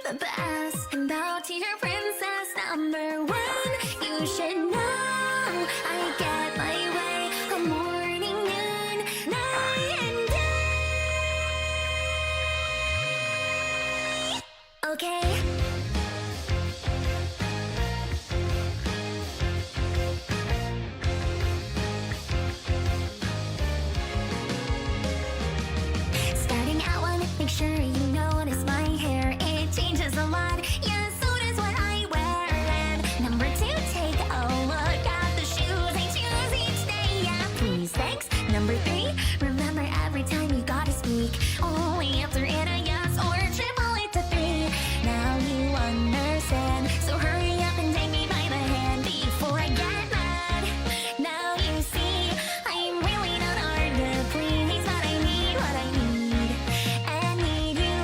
the best. And bow to your princess number one. You should know I get my way on morning, noon, night, and day. Okay. Starting out, wanna make sure you notice my hair. It changes a lot, yeah, so does what I wear. And number two, take a look at the shoes I choose each day. Yeah, please, thanks. Number three, remember every time you gotta speak, only answer in a yes or triple it to three. Now you understand, so hurry up and take me by the hand before I get mad. Now you see, I'm really not hard to please, but I need what I need. And need you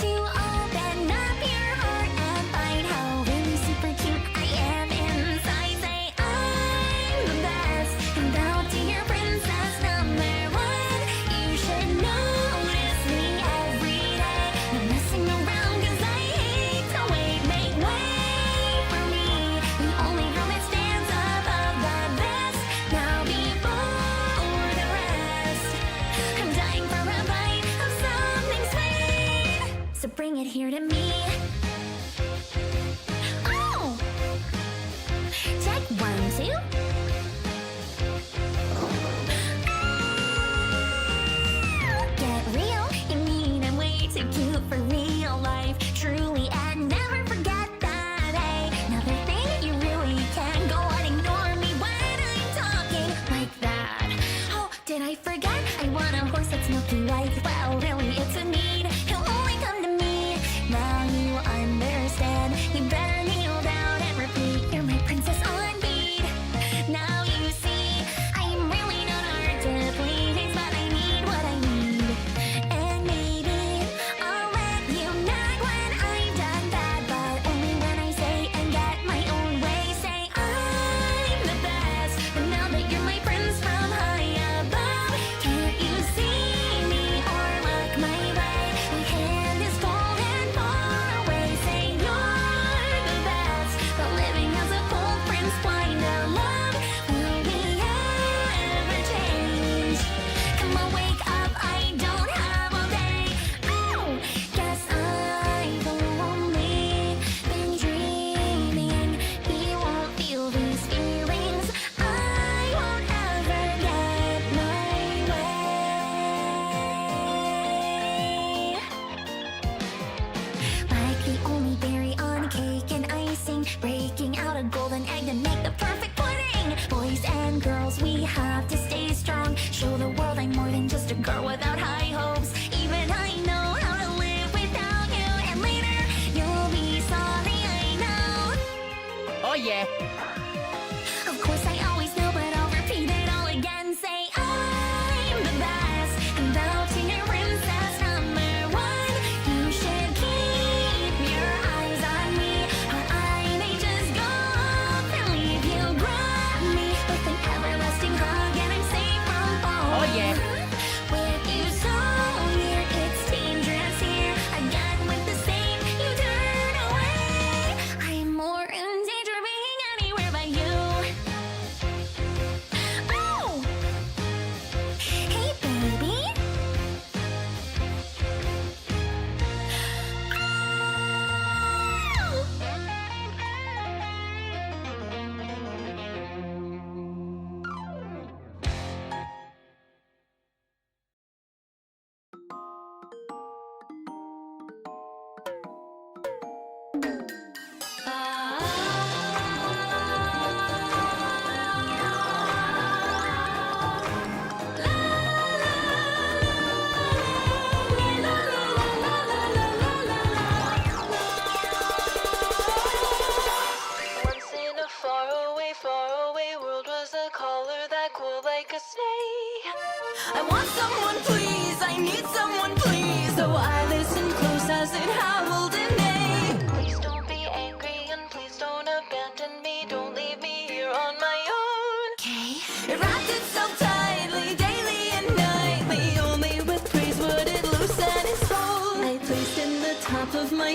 to open up your heart and find how really super cute I am inside. Say I'm the best, and bow to your princess number one. You should notice me every day. No messing around, cause I hate to wait. Make way for me, the only girl that stands above the best. Now before the rest, I'm dying for a bite of something sweet, so bring it here to me. Oh! Check 1, 2. Get real, you mean I'm way too cute for real life. Truly, and never forget that. Hey, another thing, you really can go and ignore me when I'm talking like that. Oh, did I forget? I want a horse that's milky white. Well, really, it's a need. He'll only come to me. Now you understand. You better kneel down and repeat. You're my princess on beat.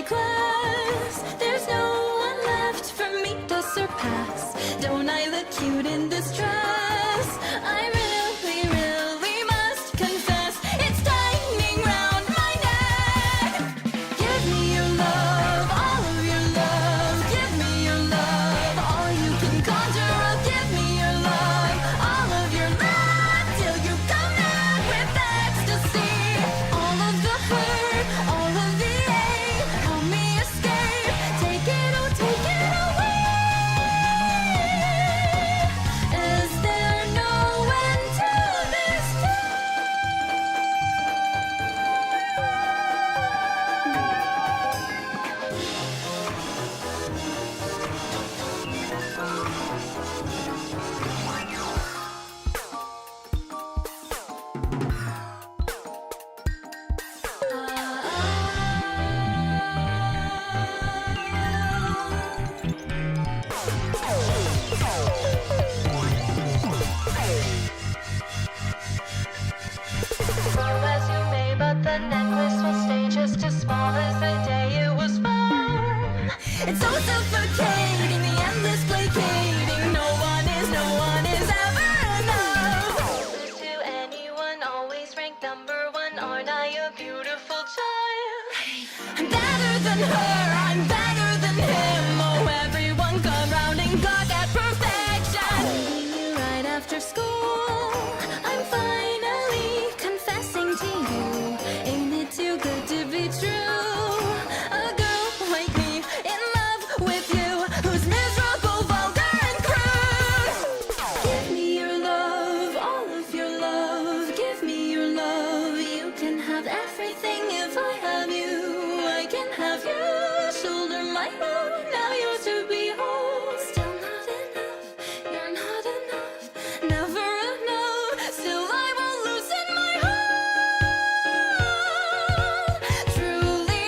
my class. There's no one left for me to surpass. Don't I look cute in this dress? I really, really must confess, it's tightening round my neck. Give me your love, all of your love. Give me your love, all you can conjure up. Give me your love, all of your love, till you come out with ecstasy. All of the hurt, all of the ache, help me escape. Take it, oh, take it away. Is there no end to this Grow as you may, but the necklace will stay just as small as the day it was born. It's so suffocating, the endless placating. No one is ever enough. Lose to anyone, always ranked number one. Aren't I a beautiful child? I'm better than her, I'm better than him. Oh, everyone come round and gawk at perfection. Meeting you right after school, I'm finally confessing to you. Ain't it too good to be true? A girl like me in love with you, who's miserable, vulgar, and crude. Give me your love, all of your love. Give me your love. You can have everything if I have you. I can have you. Shoulder my load, now yours to behold. Still not enough, you're not enough. Never enough, still I won't loosen my hold. Truly,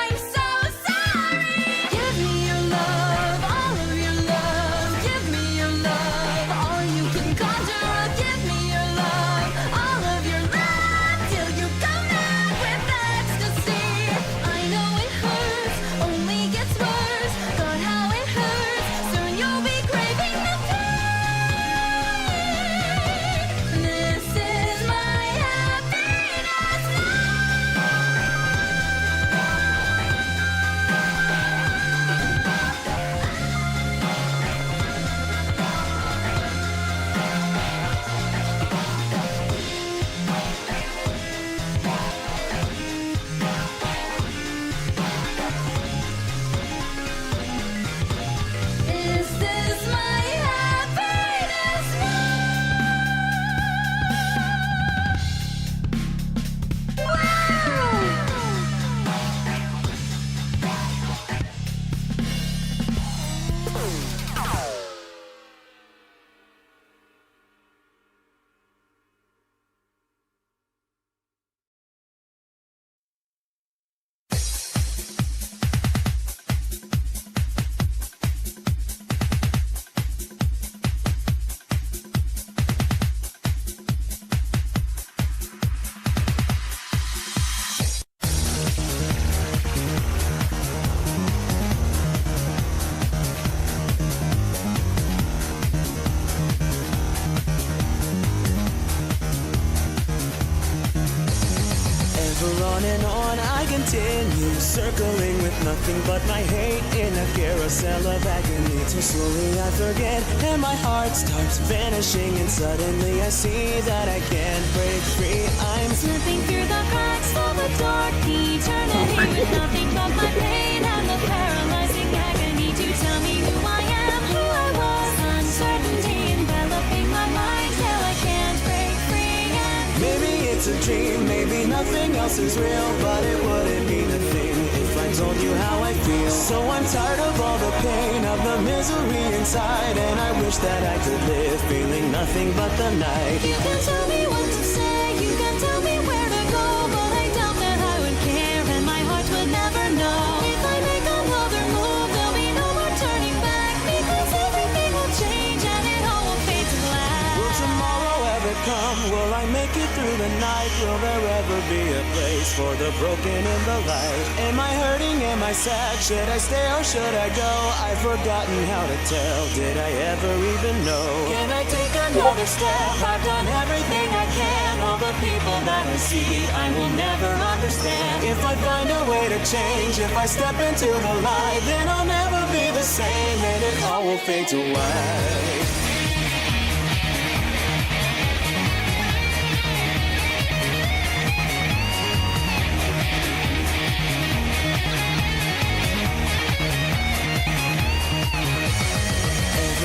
I'm so sorry. Give me your love, all of your love. Give me your love, all you can conjure up. Give me your love, all of your love, till you come out with ecstasy. I know it hurts, only gets worse. God, how it hurts. Soon you'll be craving the pain. This is my happiness Is this my happiness Ever on and on I continue, circling with nothing but my hate in a carousel of agony. Till slowly I forget and my heart starts vanishing, and suddenly I see that I can't break free. I'm slipping through the cracks of a dark eternity, with nothing but my pain and the paralyzing agony to tell me who I am, who I was. Uncertainty enveloping my mind till I can't break free. And maybe it's a dream, maybe nothing else is real, but it wouldn't mean a thing if I told you how I feel. So I'm tired of all the pain, of the misery inside, and I wish that I could live feeling nothing but the night. you can tell me what to say, you can tell me where to go, but I doubt that I would care, and my heart would never know. If I make another move, there'll be no more turning back, because everything will change and it all will fade to black. Will tomorrow ever come? Will I make it through the night? right? Will there ever be a place for the broken in the light? Am I hurting? Am I sad? Should I stay or should I go? I've forgotten how to tell. Did I ever even know? Can I take another step? I've done everything I can. All the people that I see, I will never understand. If I find a way to change, if I step into the light, then I'll never be the same, and it all will fade to white.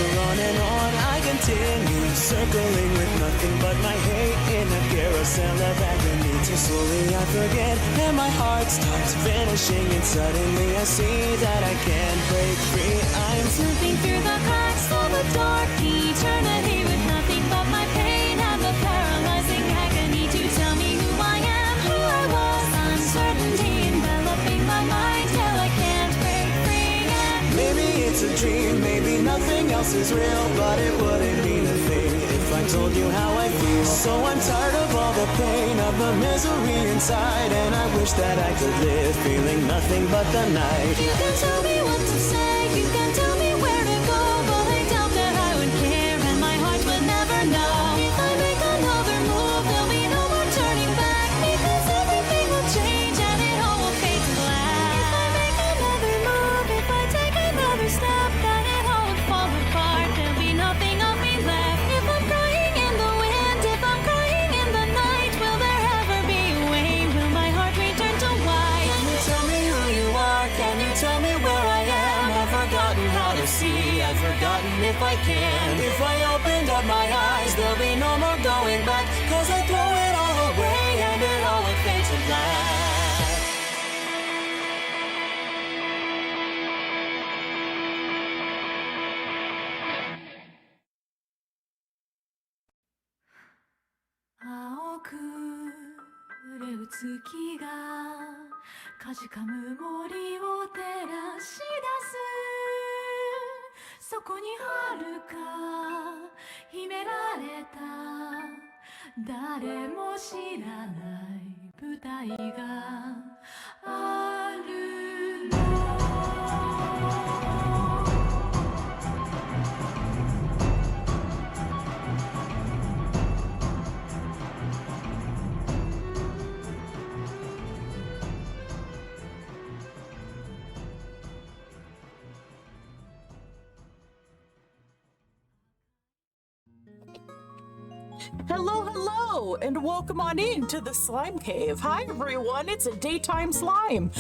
On and on I continue, circling with nothing but my hate in a carousel of agony. Too slowly I forget, and my heart starts vanishing, and suddenly I see that I can't break free. I'm Slipping through the cracks of a dark eternity with nothing but my pain and the paralyzing agony to tell me who I am, who I was. Uncertainty enveloping my mind till I can't break free again. Maybe it's a dream, maybe nothing else is real, but it wouldn't mean a thing if I told you how I feel. So I'm tired of all the pain, of the misery inside, and I wish that I could live feeling nothing but the night. You can tell me what to say, you can tell me where to go, but I doubt that I would care and my heart would never know. If I make another move, there'll be no more turning back, because everything will change and it all will fade to black. If I make another move, if I take another step, then it all would fall apart. There'll be nothing of me left. If I'm crying in the wind, if I'm crying in the night, will there ever be a way? Will my heart return to white? Can you tell me who you are? Can you tell me where I am? I've forgotten how to see, I've forgotten if I can. If I opened up my eyes, there'll be no more going back, cause I throw it all away and it all would fade to black. Hello, hello, and welcome on in to the Slime Cave. Hi, everyone. It's a daytime slime.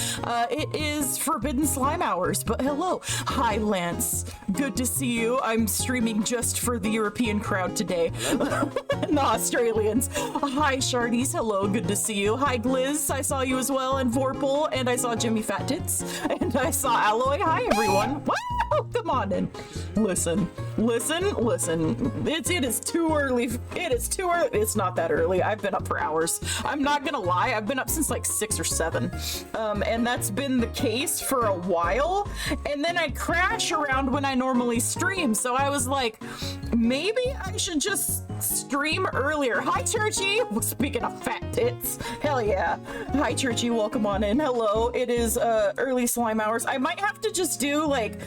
It is Forbidden Slime Hours, but hello. Hi, Lance. Good to see you. I'm streaming just for the European crowd today. The Australians. Hi, Shardies. Hello. Good to see you. Hi, Gliz. I saw you as well, and Vorpal, and I saw Jimmy Fat Tits, and I saw Alloy. Hi, everyone. Wow, come on in. Listen. It is too early. It is too early. It's not that early. I've been up for hours. I'm not gonna lie. I've been up since like 6 or 7. And that's been the case for a while. And then I crash around when I normally stream. So I was like, maybe I should just stream earlier. Hi, Churchy. Speaking of fat tits. Hell yeah. Hi, Churchy. Welcome on in. Hello. It is early slime hours. I might have to just do like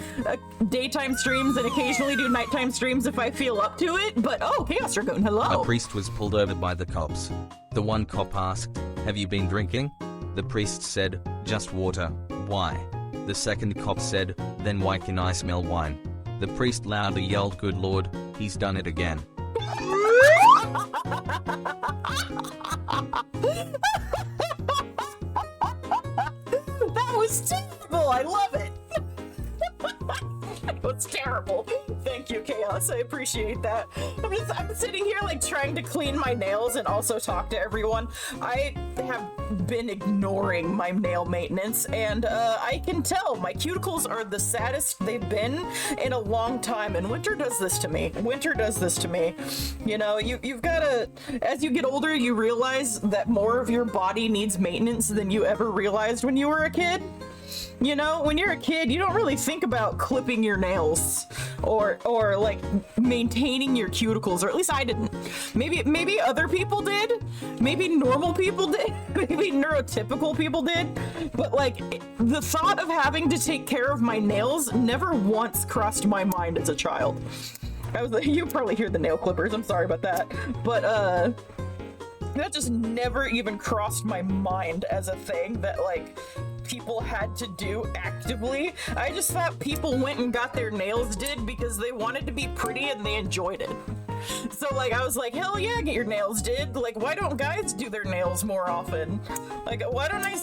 daytime streams and occasionally do nighttime streams if I feel up to it. But oh, Chaos Dragoon. Hello. A priest was pulled over by the cops. The one cop asked, "Have you been drinking?" The priest said, "Just water." "Why?" The second cop said, "Then why can I smell wine?" The priest loudly yelled, "Good Lord, he's done it again." That was terrible. I love it. That was terrible. Thank you, Chaos. I appreciate that. I'm sitting here like trying to clean my nails and also talk to everyone. I have been ignoring my nail maintenance, and I can tell my cuticles are the saddest they've been in a long time, and winter does this to me. You know, you've got to, as you get older, you realize that more of your body needs maintenance than you ever realized when you were a kid. You know, when you're a kid, you don't really think about clipping your nails or like maintaining your cuticles, or at least I didn't. Maybe other people did. Maybe normal people did. Maybe neurotypical people did. But like the thought of having to take care of my nails never once crossed my mind as a child. I was like, you probably hear the nail clippers. I'm sorry about that. But that just never even crossed my mind as a thing that like people had to do actively. I just thought people went and got their nails did because they wanted to be pretty and they enjoyed it. So like I was like, hell yeah, get your nails did. Like, why don't guys do their nails more often? Like, why don't I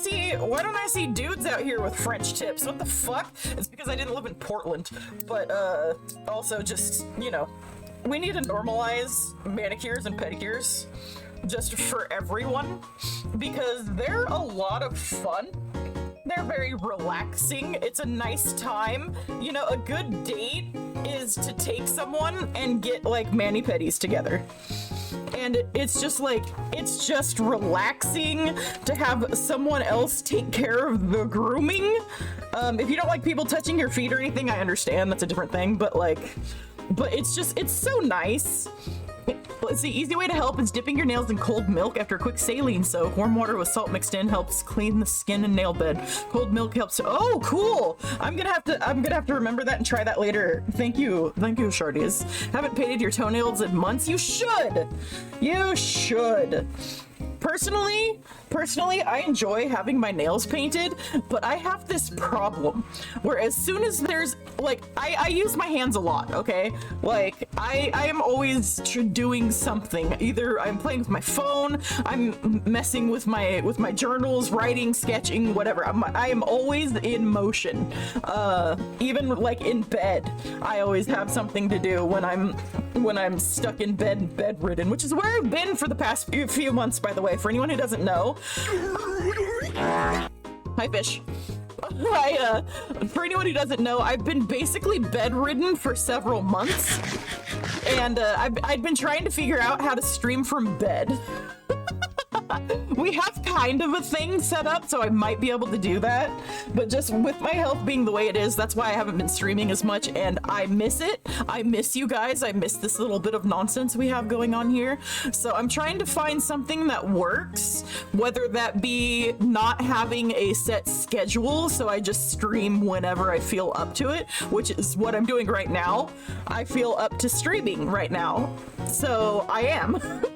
see dudes out here with French tips? What the fuck? It's because I didn't live in Portland. But also just, you know, we need to normalize manicures and pedicures just for everyone because they're a lot of fun. They're very relaxing. It's a nice time. You know, a good date is to take someone and get like mani-pedis together. And it's just like, it's just relaxing to have someone else take care of the grooming. If you don't like people touching your feet or anything, I understand, that's a different thing, but it's just, it's so nice. It's the easy way to help is dipping your nails in cold milk after a quick saline soak. Warm water with salt mixed in helps clean the skin and nail bed. Cold milk helps. Oh, cool! I'm gonna have to remember that and try that later. Thank you, Shardies. Haven't painted your toenails in months. You should. You should. Personally, I enjoy having my nails painted, but I have this problem where as soon as there's like, I use my hands a lot, okay? Like, I am always doing something. Either I'm playing with my phone, I'm messing with my journals, writing, sketching, whatever. I am always in motion. Even like in bed, I always have something to do when I'm stuck in bed, bedridden, which is where I've been for the past few months, by the way, for anyone who doesn't know. Hi, fish. For anyone who doesn't know, I've been basically bedridden for several months, and I'd been trying to figure out how to stream from bed. We have kind of a thing set up, so I might be able to do that, but just with my health being the way it is, that's why I haven't been streaming as much, and I miss it. I miss you guys. I miss this little bit of nonsense we have going on here. So I'm trying to find something that works, whether that be not having a set schedule, so I just stream whenever I feel up to it, which is what I'm doing right now. I feel up to streaming right now, so I am,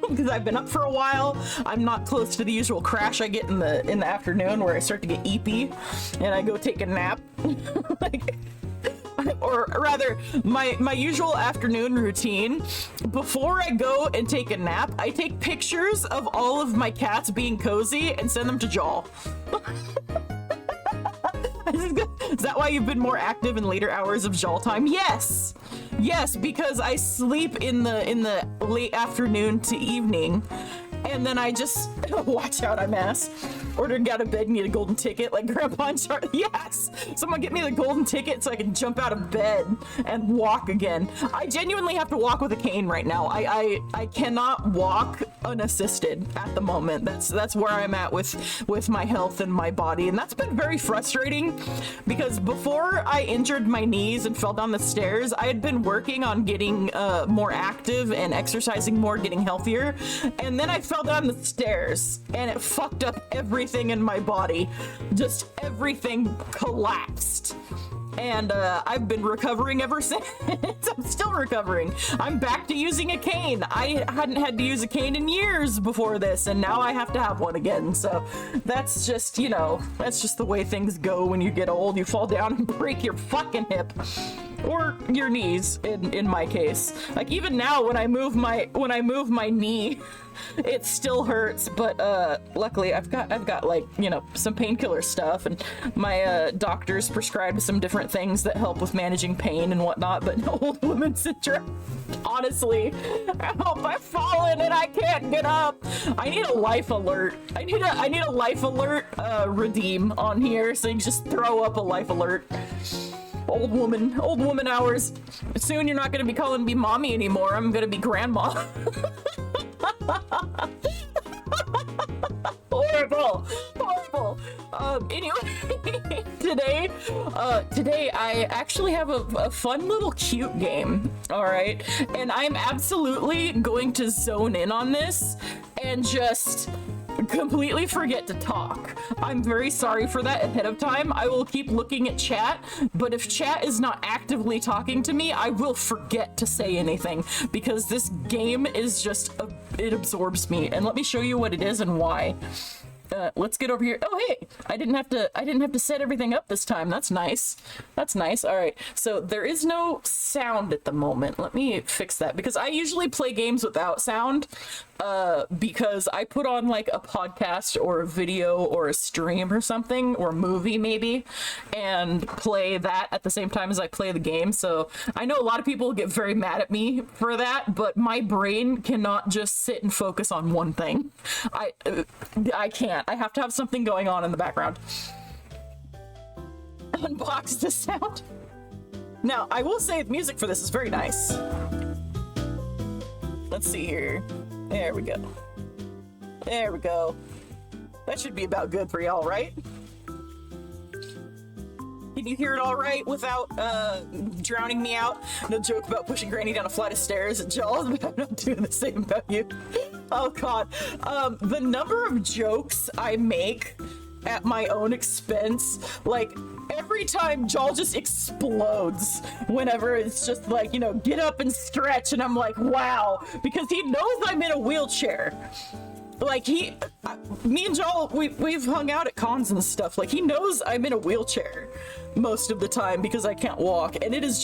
because I've been up for a while. I'm not close to the usual crash I get in the afternoon where I start to get eepy and I go take a nap. Or rather, my usual afternoon routine, before I go and take a nap, I take pictures of all of my cats being cozy and send them to Jaw. Is that why you've been more active in later hours of Jaw time? Yes, because I sleep in the late afternoon to evening. And then I just, watch out, I'm ass. Ordered out of bed and get a golden ticket like Grandpa and Charlie. Yes! Someone get me the golden ticket so I can jump out of bed and walk again. I genuinely have to walk with a cane right now. I cannot walk unassisted at the moment. That's where I'm at with my health and my body. And that's been very frustrating because before I injured my knees and fell down the stairs, I had been working on getting more active and exercising more, getting healthier. And then I fell down the stairs and it fucked up everything in my body. Just everything collapsed. And I've been recovering ever since. I'm still recovering. I'm back to using a cane. I hadn't had to use a cane in years before this, and now I have to have one again. So that's just, you know, that's just the way things go when you get old. You fall down and break your fucking hip. Or your knees, in my case. Like even now when I move my knee, it still hurts, but luckily I've got like, you know, some painkiller stuff, and my doctors prescribed some different things that help with managing pain and whatnot. But old woman syndrome, honestly, help, I've fallen and I can't get up. I need a life alert. I need a life alert redeem on here, so you can just throw up a life alert. Old woman hours. Soon you're not gonna be calling me mommy anymore. I'm gonna be grandma. Horrible. Anyway, today I actually have a fun little cute game, all right? And I'm absolutely going to zone in on this and just completely forget to talk. I'm very sorry for that ahead of time. I will keep looking at chat, but if chat is not actively talking to me, I will forget to say anything because this game is just, it absorbs me. And let me show you what it is and why. Let's get over here. Oh, hey, I didn't have to set everything up this time. That's nice. That's nice. All right. So there is no sound at the moment. Let me fix that because I usually play games without sound, because I put on like a podcast or a video or a stream or something or movie maybe and play that at the same time as I play the game. So I know a lot of people get very mad at me for that, but my brain cannot just sit and focus on one thing. I can't. I have to have something going on in the background. Unbox the sound. Now, I will say the music for this is very nice. Let's see here. There we go. There we go. That should be about good for y'all, right? Can you hear it all right without drowning me out? No joke about pushing Granny down a flight of stairs at Jaws, but I'm not doing the same about you. Oh god. The number of jokes I make at my own expense, like every time Jal just explodes whenever it's just like, you know, get up and stretch, and I'm like, wow, because he knows I'm in a wheelchair. Like me and Joel, we've hung out at cons and stuff. Like he knows I'm in a wheelchair most of the time because I can't walk, and it is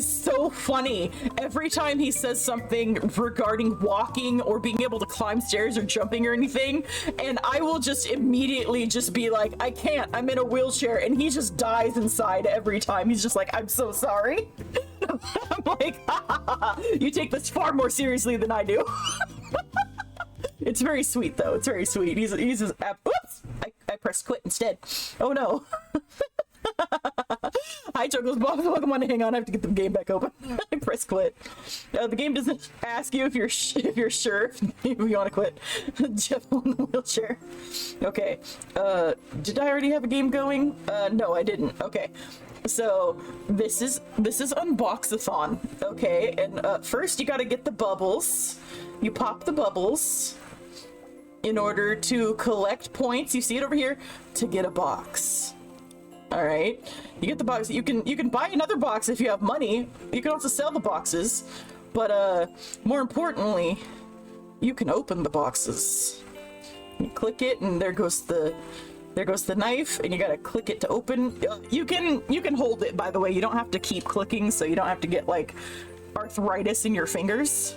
so funny every time he says something regarding walking or being able to climb stairs or jumping or anything, and I will just immediately just be like, I can't, I'm in a wheelchair, and he just dies inside every time. He's just like, I'm so sorry. I'm like, ha, ha, ha, ha. You take this far more seriously than I do. It's very sweet though. It's very sweet. He's oops! I pressed quit instead. Oh no. Hi, Chuckles Bob. Pokemon, hang on. I have to get the game back open. I press quit. The game doesn't ask you if you're sure if you want to quit. Jeff on the wheelchair. Okay. Did I already have a game going? No, I didn't. Okay. So this is Unboxathon. Okay, and first you gotta get the bubbles. You pop the bubbles in order to collect points. You see it over here to get a box. All right, you get the box. You can buy another box if you have money. You can also sell the boxes, but more importantly, you can open the boxes. You click it, and there goes the knife, and you gotta click it to open. You can hold it, by the way. You don't have to keep clicking, so you don't have to get like arthritis in your fingers.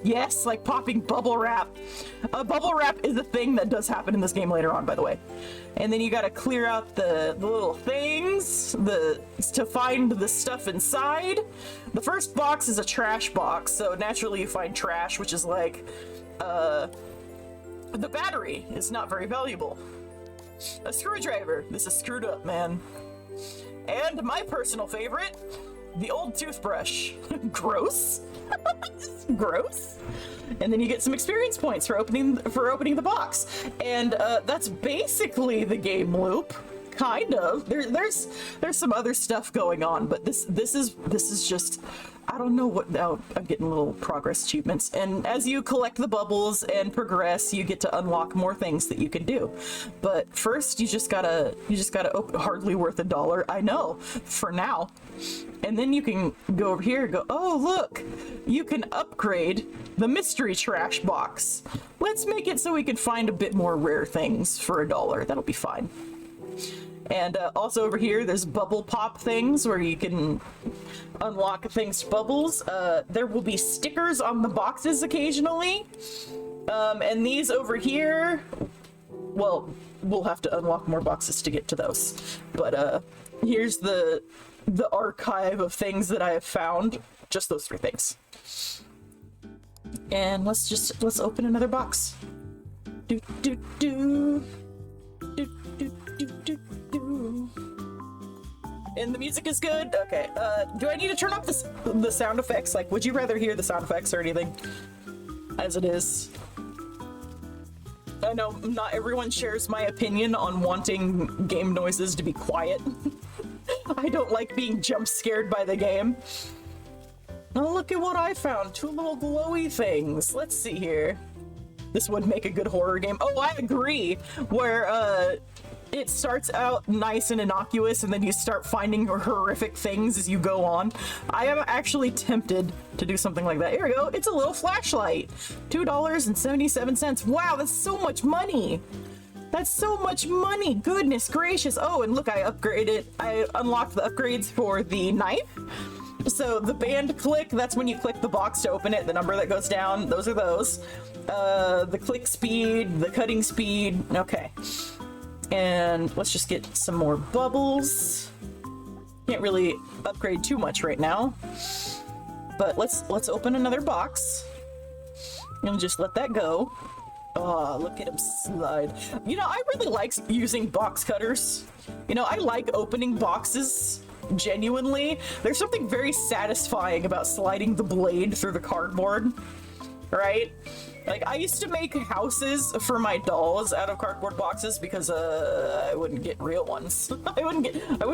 Yes, like popping bubble wrap. Bubble wrap is a thing that does happen in this game later on, by the way. And then you gotta clear out the little things to find the stuff inside. The first box is a trash box, so naturally you find trash, which is like, the battery is not very valuable. A screwdriver. This is screwed up, man. And my personal favorite, the old toothbrush. Gross. Gross. And then you get some experience points for opening the box, and that's basically the game loop, kind of. There's some other stuff going on, but this is just, I don't know what. Now I'm getting little progress achievements, and as you collect the bubbles and progress, you get to unlock more things that you can do. But first, you just gotta open. Hardly worth $1, I know, for now. And then you can go over here and go, oh look, you can upgrade the mystery trash box. Let's make it so we can find a bit more rare things for $1. That'll be fine. And also over here, there's bubble pop things where you can unlock things to bubbles. There will be stickers on the boxes occasionally. And these over here, well, we'll have to unlock more boxes to get to those. But here's the archive of things that I have found. Just those 3 things. And let's open another box. Do do do. Do do do do do. And the music is good. Okay. Do I need to turn off the sound effects? Like, would you rather hear the sound effects or anything as it is? I know not everyone shares my opinion on wanting game noises to be quiet. I don't like being jump scared by the game. Oh, look at what I found. 2 little glowy things. Let's see here. This would make a good horror game. Oh, I agree. Where, it starts out nice and innocuous and then you start finding horrific things as you go on. I am actually tempted to do something like that. Here we go. It's a little flashlight. $2.77. Wow, that's so much money. That's so much money. Goodness gracious. Oh, and look, I unlocked the upgrades for the knife. So the band click, that's when you click the box to open it, the number that goes down, those are those. The click speed, the cutting speed, okay. And let's just get some more bubbles. Can't really upgrade too much right now. But let's open another box. And just let that go. Oh, look at him slide. You know, I really like using box cutters. You know, I like opening boxes. Genuinely, there's something very satisfying about sliding the blade through the cardboard, right? Like, I used to make houses for my dolls out of cardboard boxes because I wouldn't get real ones. I wouldn't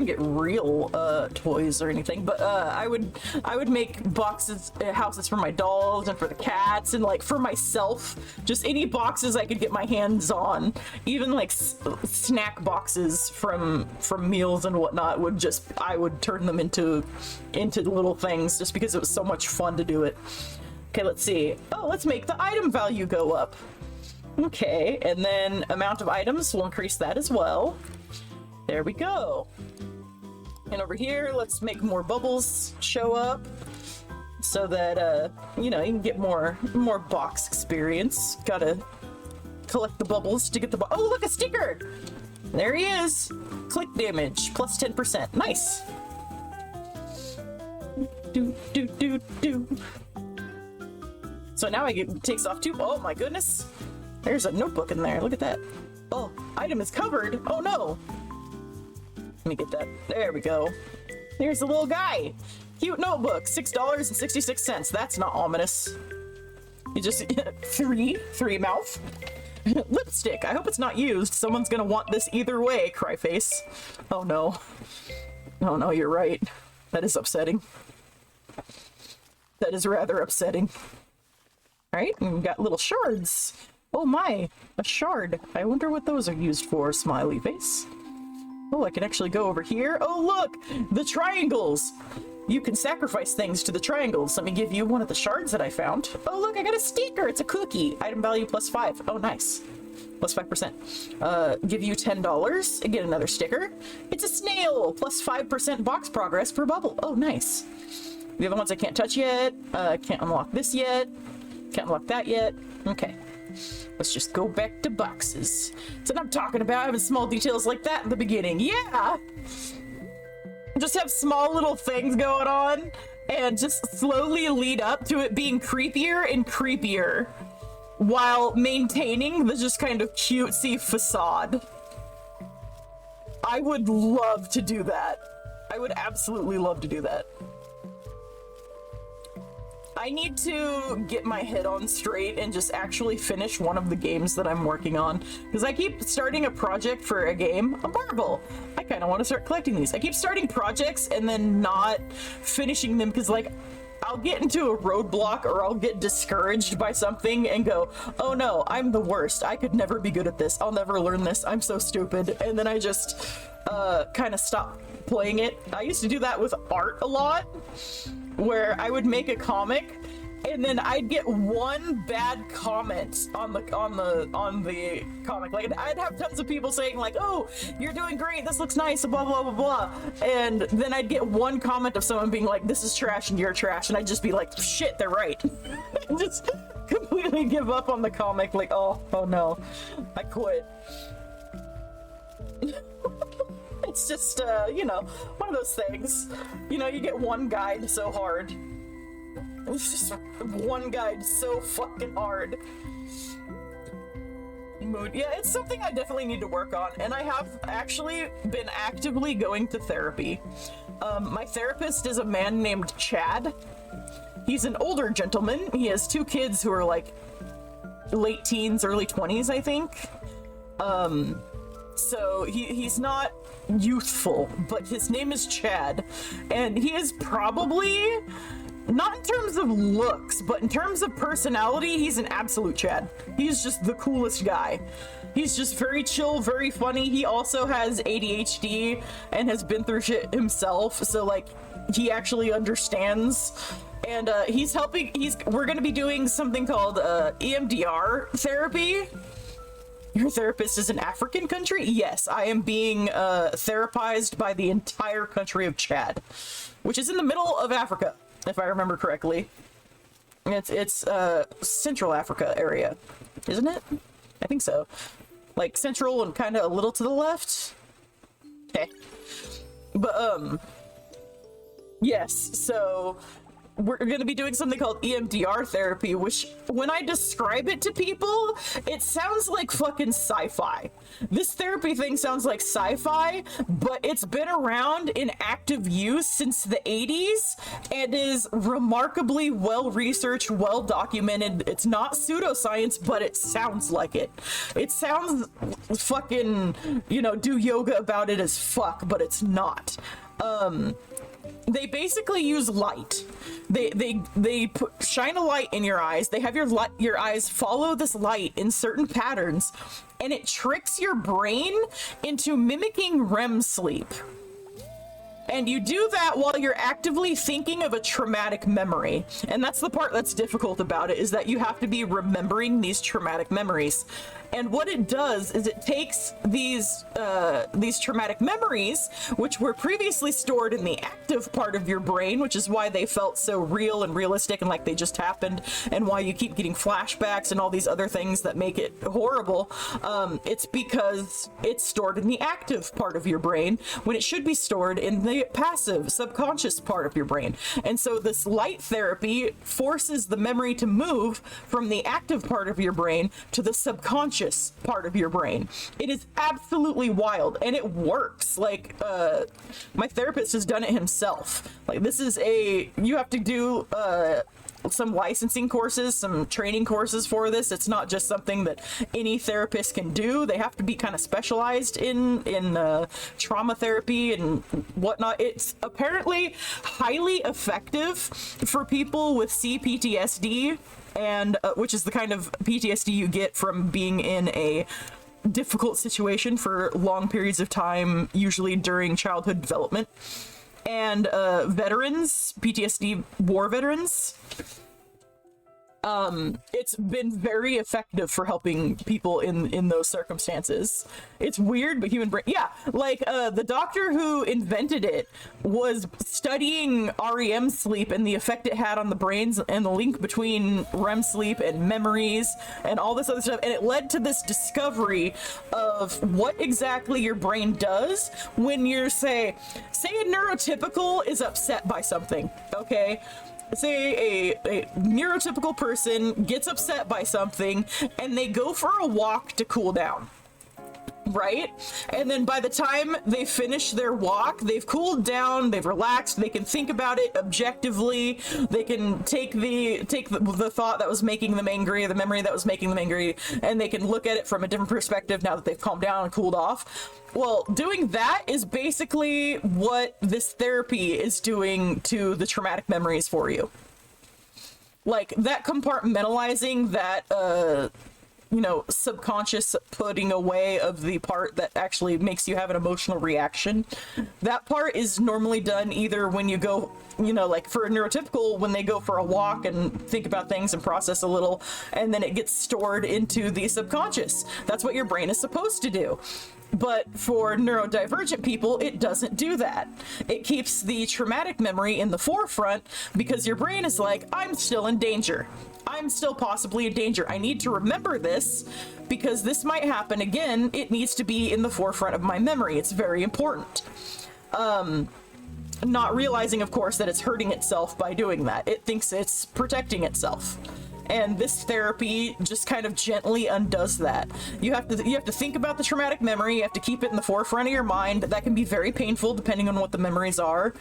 get real toys or anything, but I would make houses for my dolls and for the cats and like for myself, just any boxes I could get my hands on. Even like snack boxes from meals and whatnot I would turn them into little things just because it was so much fun to do it. Okay, let's see. Oh, let's make the item value go up. Okay, and then amount of items, will increase that as well. There we go. And over here, let's make more bubbles show up so that, you know, you can get more box experience. Gotta collect the bubbles to get the oh, look, a sticker! There he is. Click damage, plus 10%. Nice. Do. So now it takes off 2. Oh my goodness. There's a notebook in there. Look at that. Oh, item is covered. Oh no. Let me get that. There we go. There's a little guy. Cute notebook. $6.66. That's not ominous. You just three mouth. Lipstick. I hope it's not used. Someone's gonna want this either way, cry face. Oh no. Oh no, you're right. That is upsetting. That is rather upsetting. Alright, and we've got little shards. Oh my, a shard. I wonder what those are used for, smiley face. Oh, I can actually go over here. Oh look, the triangles. You can sacrifice things to the triangles. Let me give you one of the shards that I found. Oh look, I got a sticker. It's a cookie. Item value plus 5. Oh, nice. Plus 5%. Give you $10 and get another sticker. It's a snail. Plus 5% box progress per bubble. Oh, nice. The other ones I can't touch yet. Can't unlock this yet. Can't unlock that yet. Okay. Let's just go back to boxes. That's what I'm talking about, having small details like that in the beginning. Yeah! Just have small little things going on and just slowly lead up to it being creepier and creepier while maintaining the just kind of cutesy facade. I would love to do that. I would absolutely love to do that. I need to get my head on straight and just actually finish one of the games that I'm working on. Because I keep starting a project for a game, a marble. I kind of want to start collecting these. I keep starting projects and then not finishing them because, like, I'll get into a roadblock or I'll get discouraged by something and go, oh no, I'm the worst. I could never be good at this. I'll never learn this. I'm so stupid. And then I just kind of stop playing it. I used to do that with art a lot, where I would make a comic and then I'd get one bad comment on the comic. Like, I'd have tons of people saying like, oh, you're doing great, this looks nice, blah blah blah blah, and then I'd get one comment of someone being like, this is trash and you're trash, and I'd just be like, shit, they're right. Just completely give up on the comic. Like, oh no, I quit. It's just, you know, one of those things. You know, you get one guide so hard. It's just one guide so fucking hard. Mood. Yeah, it's something I definitely need to work on, and I have actually been actively going to therapy. My therapist is a man named Chad. He's an older gentleman. He has 2 kids who are like late teens, early 20s, I think. So he's not youthful, but his name is Chad, and he is probably, not in terms of looks, but in terms of personality, he's an absolute Chad. He's just the coolest guy. He's just very chill, very funny. He also has ADHD and has been through shit himself, so like he actually understands. And we're gonna be doing something called EMDR therapy. Your therapist is an African country? Yes, I am being therapized by the entire country of Chad, which is in the middle of Africa, if I remember correctly. It's Central Africa area, isn't it? I think so. Like central and kind of a little to the left. Okay. But yes, so we're going to be doing something called EMDR therapy, which when I describe it to people, it sounds like fucking sci-fi. This therapy thing sounds like sci-fi, but it's been around in active use since the 80s and is remarkably well-researched, well-documented. It's not pseudoscience, but it sounds like it. It sounds fucking, you know, do yoga about it as fuck, but it's not. They basically use light. They shine a light in your eyes. They have your eyes follow this light in certain patterns, and it tricks your brain into mimicking REM sleep. And you do that while you're actively thinking of a traumatic memory. And that's the part that's difficult about it, is that you have to be remembering these traumatic memories. And what it does is it takes these traumatic memories, which were previously stored in the active part of your brain, which is why they felt so real and realistic and like they just happened, and why you keep getting flashbacks and all these other things that make it horrible. It's because it's stored in the active part of your brain when it should be stored in the passive, subconscious part of your brain. And so this light therapy forces the memory to move from the active part of your brain to the subconscious part of your brain. It is absolutely wild, and it works. Like my therapist has done it himself. Like this is you have to do some licensing courses, some training courses for this. It's not just something that any therapist can do. They have to be kind of specialized in trauma therapy and whatnot. It's apparently highly effective for people with CPTSD, and which is the kind of PTSD you get from being in a difficult situation for long periods of time, usually during childhood development, and veterans, PTSD war veterans. It's been very effective for helping people in those circumstances. It's weird, but human brain, yeah, like the doctor who invented it was studying REM sleep and the effect it had on the brains and the link between REM sleep and memories and all this other stuff, and it led to this discovery of what exactly your brain does when you're say a neurotypical is upset by something. Okay, say a neurotypical person gets upset by something and they go for a walk to cool down, right? And then by the time they finish their walk, they've cooled down, they've relaxed, they can think about it objectively, they can take the thought that was making them angry, the memory that was making them angry, and they can look at it from a different perspective now that they've calmed down and cooled off. Well, doing that is basically what this therapy is doing to the traumatic memories for you. Like, that compartmentalizing, that, subconscious putting away of the part that actually makes you have an emotional reaction. That part is normally done either when you go, like for a neurotypical, when they go for a walk and think about things and process a little, and then it gets stored into the subconscious. That's what your brain is supposed to do. But for neurodivergent people, it doesn't do that. It keeps the traumatic memory in the forefront because your brain is like, I'm still in danger. I'm still possibly in danger. I need to remember this because this might happen again. It needs to be in the forefront of my memory. It's very important. Not realizing, of course, that it's hurting itself by doing that. It thinks it's protecting itself. And this therapy just kind of gently undoes that. You have to think about the traumatic memory. You have to keep it in the forefront of your mind. That can be very painful depending on what the memories are.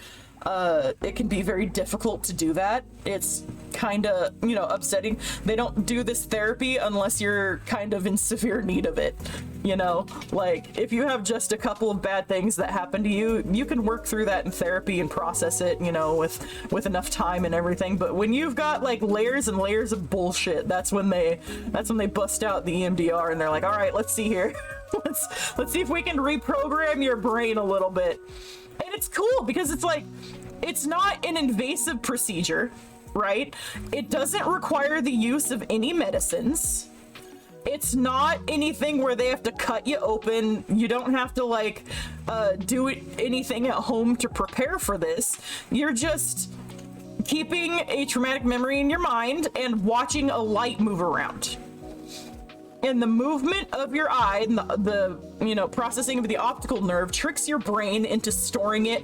It can be very difficult to do that. It's kind of, you know, upsetting. They don't do this therapy unless you're kind of in severe need of it. You know, like if you have just a couple of bad things that happen to you, you can work through that in therapy and process it, you know, with enough time and everything. But when you've got like layers and layers of bullshit, that's when they bust out the EMDR and they're like, all right, let's see here. let's see if we can reprogram your brain a little bit. And it's cool because it's like, it's not an invasive procedure, right? It doesn't require the use of any medicines. It's not anything where they have to cut you open. You don't have to like do anything at home to prepare for this. You're just keeping a traumatic memory in your mind and watching a light move around. And the movement of your eye and the you know, processing of the optical nerve tricks your brain into storing it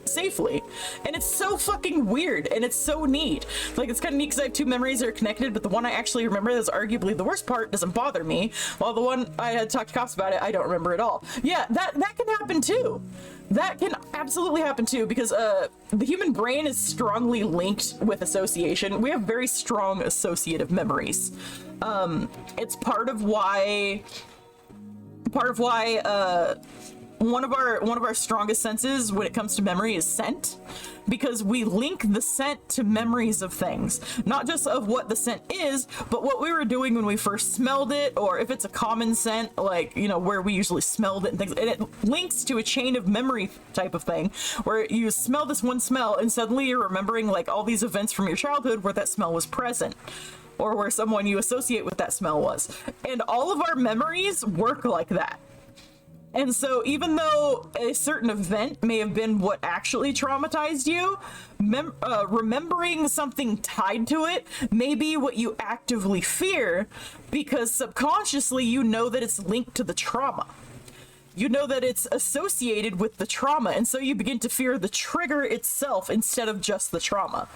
safely. And it's so fucking weird and it's so neat. Like, it's kind of neat because I have two memories that are connected, but the one I actually remember that's arguably the worst part doesn't bother me, while the one I had talked to cops about it, I don't remember at all. Yeah, that can happen too. That can absolutely happen too, because the human brain is strongly linked with association. We have very strong associative memories. It's part of why one of our strongest senses when it comes to memory is scent, because we link the scent to memories of things, not just of what the scent is, but what we were doing when we first smelled it, or if it's a common scent, like, you know, where we usually smelled it and things. And it links to a chain of memory type of thing, where you smell this one smell and suddenly you're remembering like all these events from your childhood where that smell was present, or where someone you associate with that smell was. And all of our memories work like that. And so even though a certain event may have been what actually traumatized you, remembering something tied to it may be what you actively fear, because subconsciously you know that it's linked to the trauma. You know that it's associated with the trauma, and so you begin to fear the trigger itself instead of just the trauma.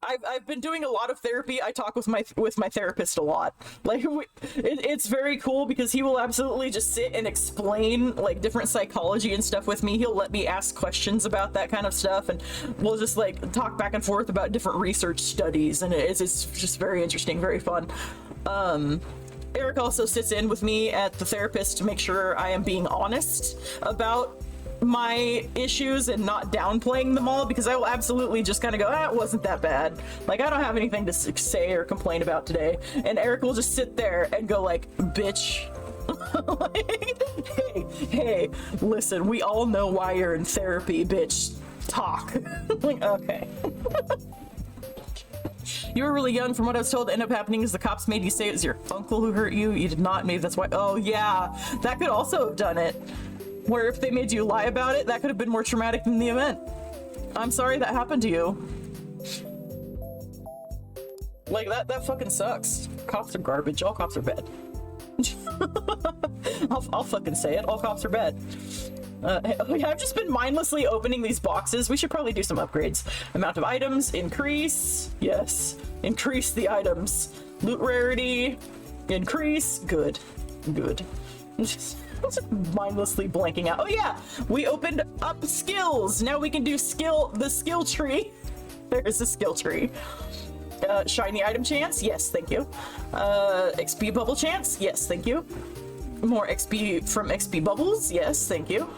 I've been doing a lot of therapy. I talk with my therapist a lot. Like, it's very cool because he will absolutely just sit and explain like different psychology and stuff with me. He'll let me ask questions about that kind of stuff, and we'll just like talk back and forth about different research studies, and it's just very interesting, very fun. Eric also sits in with me at the therapist to make sure I am being honest about my issues and not downplaying them all, because I will absolutely just kind of go, it wasn't that bad. Like, I don't have anything to say or complain about today. And Eric will just sit there and go like, bitch. like, hey, listen, we all know why you're in therapy, bitch. Talk. Like, okay. You were really young. From what I was told, what ended up happening is the cops made you say it was your uncle who hurt you. You did not. Maybe that's why. Oh, yeah. That could also have done it. Where if they made you lie about it, that could have been more traumatic than the event. I'm sorry that happened to you. Like, that fucking sucks. Cops are garbage. All cops are bad. I'll fucking say it. All cops are bad. I've just been mindlessly opening these boxes. We should probably do some upgrades. Amount of items, increase. Yes. Increase the items. Loot rarity, increase. Good. Good. Just mindlessly blanking out. Oh yeah, we opened up skills. Now we can do the skill tree. There's a skill tree. Shiny item chance, yes, thank you. XP bubble chance, yes, thank you. More XP from XP bubbles, yes, thank you.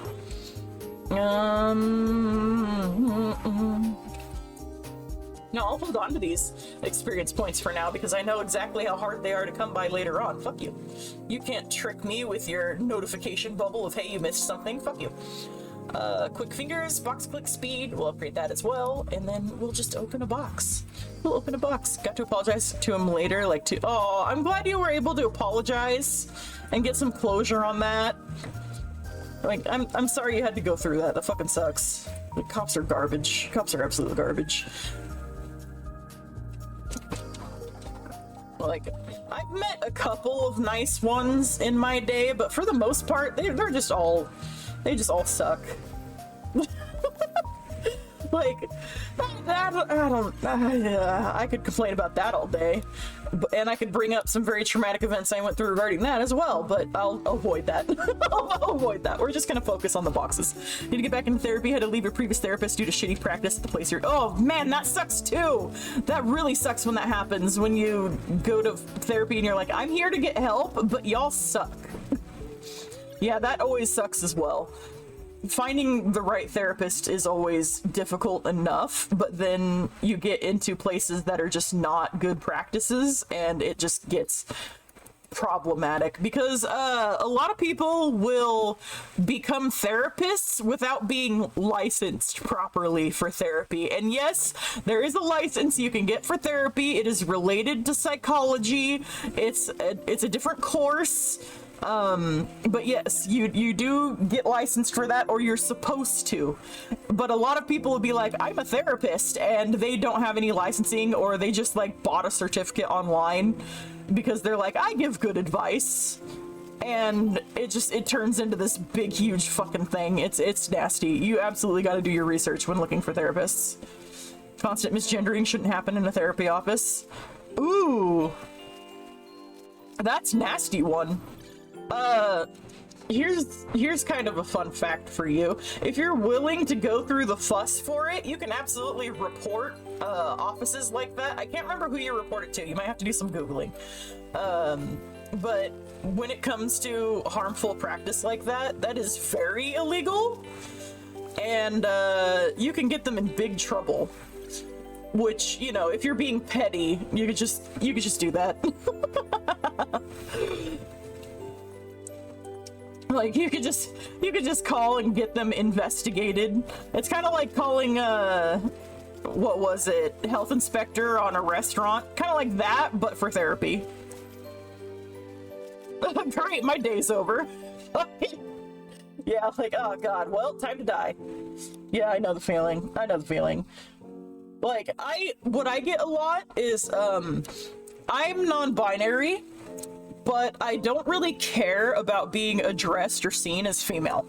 No, I'll hold on to these experience points for now because I know exactly how hard they are to come by later on. Fuck you. You can't trick me with your notification bubble of, hey, you missed something. Fuck you. Quick fingers, box click speed. We'll upgrade that as well. And then we'll just open a box. We'll open a box. Got to apologize to him later. Oh, I'm glad you were able to apologize and get some closure on that. Like, I'm sorry you had to go through that. That fucking sucks. The cops are garbage. Cops are absolute garbage. Like, I've met a couple of nice ones in my day, but for the most part, they just all suck. Like, I could complain about that all day, and I could bring up some very traumatic events I went through regarding that as well, but I'll avoid that. I'll avoid that. We're just gonna focus on the boxes. Need to get back into therapy, had to leave your previous therapist due to shitty practice at the place you're— oh man, that sucks too! That really sucks when that happens, when you go to therapy and you're like, I'm here to get help, but y'all suck. Yeah, that always sucks as well. Finding the right therapist is always difficult enough, but then you get into places that are just not good practices and it just gets problematic because a lot of people will become therapists without being licensed properly for therapy. And yes, there is a license you can get for therapy. It is related to psychology. It's a different course. But yes, you do get licensed for that, or you're supposed to. But a lot of people will be like, I'm a therapist, and they don't have any licensing, or they just like bought a certificate online because they're like, I give good advice. And it turns into this big, huge fucking thing. It's nasty. You absolutely got to do your research when looking for therapists. Constant misgendering shouldn't happen in a therapy office. Ooh, that's nasty one. Here's kind of a fun fact for you. If you're willing to go through the fuss for it, you can absolutely report offices like that. I can't remember who you report it to. You might have to do some Googling. But when it comes to harmful practice like that, that is very illegal. And you can get them in big trouble. Which, you know, if you're being petty, you could just do that. Like, you could just call and get them investigated. It's kind of like calling, what was it? Health inspector on a restaurant. Kind of like that, but for therapy. Great, my day's over. Yeah, like, oh god, well, time to die. Yeah, I know the feeling. Like, what I get a lot is, I'm non-binary, but I don't really care about being addressed or seen as female.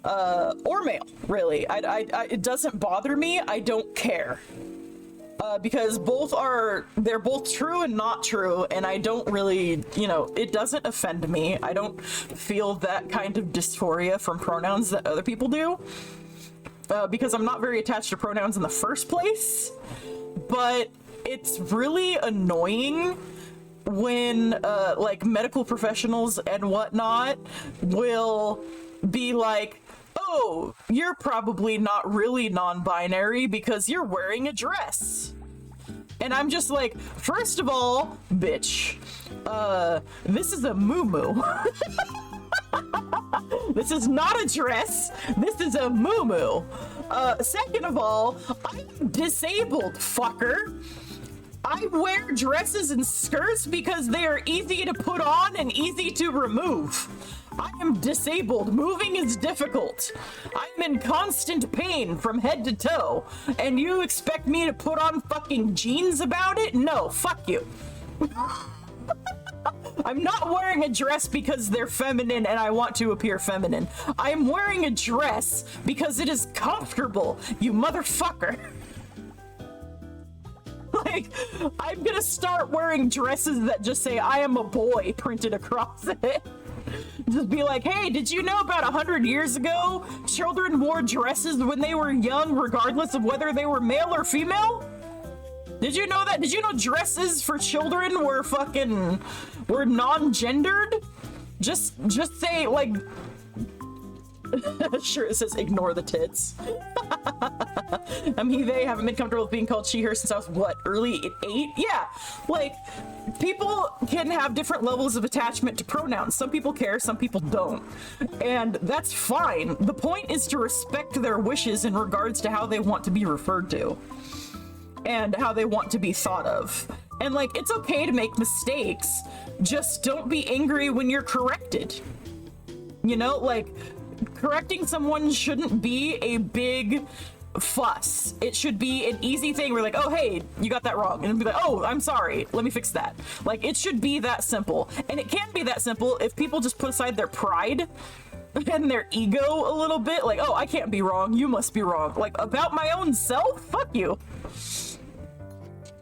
Or male, really. It doesn't bother me, I don't care. Because they're both true and not true, and I don't really, you know, it doesn't offend me. I don't feel that kind of dysphoria from pronouns that other people do. Because I'm not very attached to pronouns in the first place. But it's really annoying when like medical professionals and whatnot will be like, oh, you're probably not really non-binary because you're wearing a dress. And I'm just like, first of all, bitch, this is a muumuu. This is not a dress. This is a muumuu. Second of all, I'm disabled, fucker. I wear dresses and skirts because they are easy to put on and easy to remove. I am disabled. Moving is difficult. I'm in constant pain from head to toe. And you expect me to put on fucking jeans about it? No, fuck you. I'm not wearing a dress because they're feminine and I want to appear feminine. I'm wearing a dress because it is comfortable, you motherfucker. Like, I'm gonna start wearing dresses that just say I am a boy printed across it. Just be like, hey, did you know about 100 years ago children wore dresses when they were young regardless of whether they were male or female? Did you know that? Did you know dresses for children were non-gendered? Just say, like, sure, it says ignore the tits. They haven't been comfortable with being called she, her since I was, what, early 8? Yeah, like, people can have different levels of attachment to pronouns. Some people care, some people don't. And that's fine. The point is to respect their wishes in regards to how they want to be referred to. And how they want to be thought of. And, like, it's okay to make mistakes. Just don't be angry when you're corrected. You know, like, correcting someone shouldn't be a big fuss. It should be an easy thing where, like, oh, hey, you got that wrong. And be like, oh, I'm sorry. Let me fix that. Like, it should be that simple. And it can be that simple if people just put aside their pride and their ego a little bit. Like, oh, I can't be wrong. You must be wrong. Like, about my own self? Fuck you.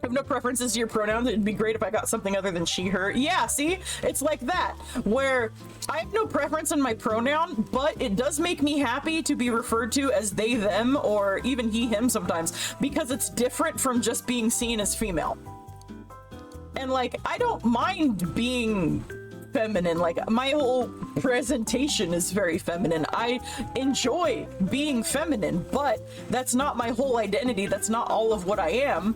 I have no preferences to your pronouns. It'd be great if I got something other than she, her. Yeah, see? It's like that, where I have no preference in my pronoun, but it does make me happy to be referred to as they, them, or even he, him sometimes, because it's different from just being seen as female. And, like, I don't mind being feminine. Like, my whole presentation is very feminine. I enjoy being feminine, but that's not my whole identity. That's not all of what I am.